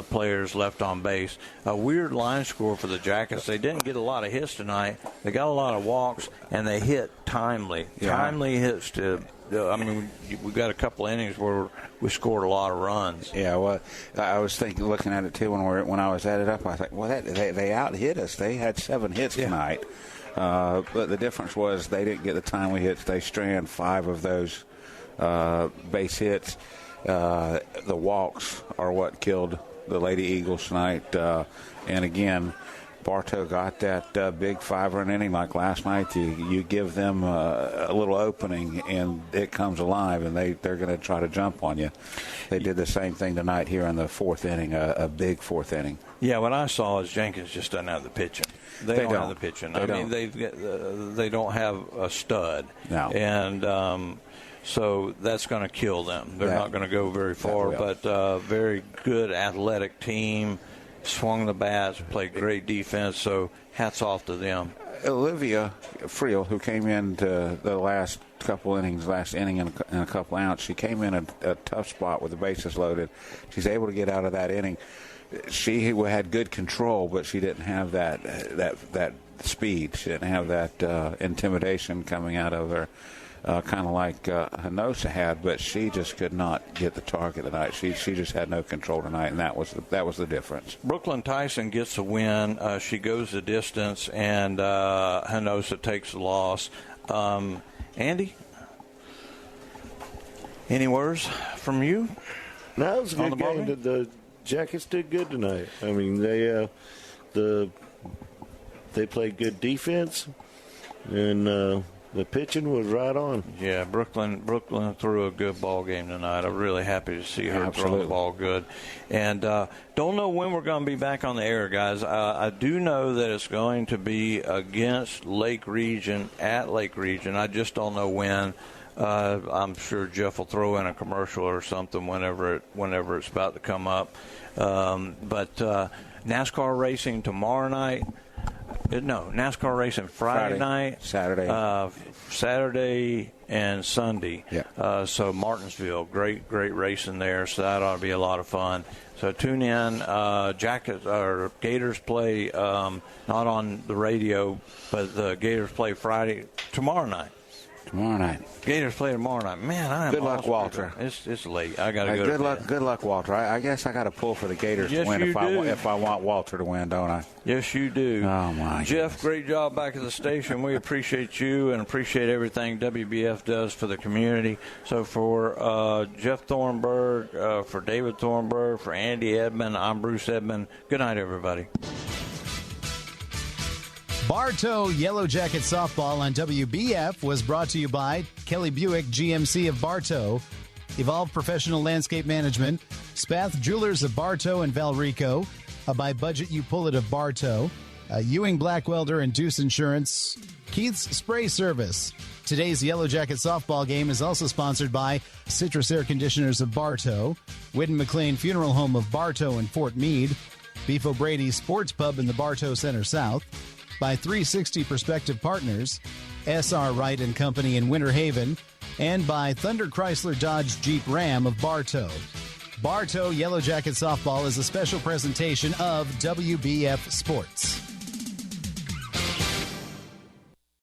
players left on base. A weird line score for the Jackets. They didn't get a lot of hits tonight. They got a lot of walks, and they hit timely. Yeah. Timely hits to, we got a couple innings where we scored a lot of runs. Yeah, well, I was looking at it, too, when I was added up. I was like, well, they out-hit us. They had 7 hits tonight. But the difference was they didn't get the timely hits. They stranded 5 of those base hits. The walks are what killed the Lady Eagles tonight. And again, Bartow got that big 5-run inning like last night. You give them a little opening, and it comes alive, and they're going to try to jump on you. They did the same thing tonight here in the 4th inning, a big 4th inning. Yeah, what I saw is Jenkins just doesn't have the pitching. They don't have the pitching. They don't have a stud. No. And so that's going to kill them. They're not going to go very far, but very good athletic team, swung the bats, played great defense, so hats off to them. Olivia Friel, who came into the last couple innings, last inning and a couple outs, she came in a tough spot with the bases loaded. She's able to get out of that inning. She had good control, but she didn't have that speed. She didn't have that intimidation coming out of her. Kind of like Hanosa had, but she just could not get the target tonight. She just had no control tonight, and that was the difference. Brooklyn Tyson gets a win. She goes the distance, and Hanosa takes the loss. Andy, any words from you? No, it was a good game. The Jackets did good tonight. I mean, they played good defense, and the pitching was right on. Yeah, Brooklyn threw a good ball game tonight. I'm really happy to see her throw the ball good. And don't know when we're going to be back on the air, guys. I do know that it's going to be against Lake Region, at Lake Region. I just don't know when. I'm sure Jeff will throw in a commercial or something whenever it's about to come up. But NASCAR racing tomorrow night. No, NASCAR racing Friday night, Saturday and Sunday. Yeah. So Martinsville, great racing there. So that ought to be a lot of fun. So tune in. Gators play not on the radio, but the Gators play tomorrow night. Gators play tomorrow night. Man, I am good luck, Walter. It's late. I got to go. Good luck, Walter. I guess I got to pull for the Gators to win if I want Walter to win, don't I? Yes, you do. Oh my Jeff, goodness. Great job back at the station. We appreciate you and appreciate everything WBF does for the community. So for Jeff Thornburg, for David Thornburg, for Andy Edmond, I'm Bruce Edmond. Good night, everybody. Bartow Yellow Jackets Softball on WBF was brought to you by Kelly Buick GMC of Bartow, Evolve Professional Landscape Management, Spath Jewelers of Bartow and Valrico, by Budget You Pull It of Bartow, Ewing Black Welder and Deuce Insurance, Keith's Spray Service. Today's Yellow Jacket Softball game is also sponsored by Citrus Air Conditioners of Bartow, Whidden McLean Funeral Home of Bartow and Fort Meade, Beef O'Brady Sports Pub in the Bartow Center South, by 360 Prospective Partners, S.R. Wright & Company in Winter Haven, and by Thunder Chrysler Dodge Jeep Ram of Bartow. Bartow Yellow Jacket Softball is a special presentation of WBF Sports.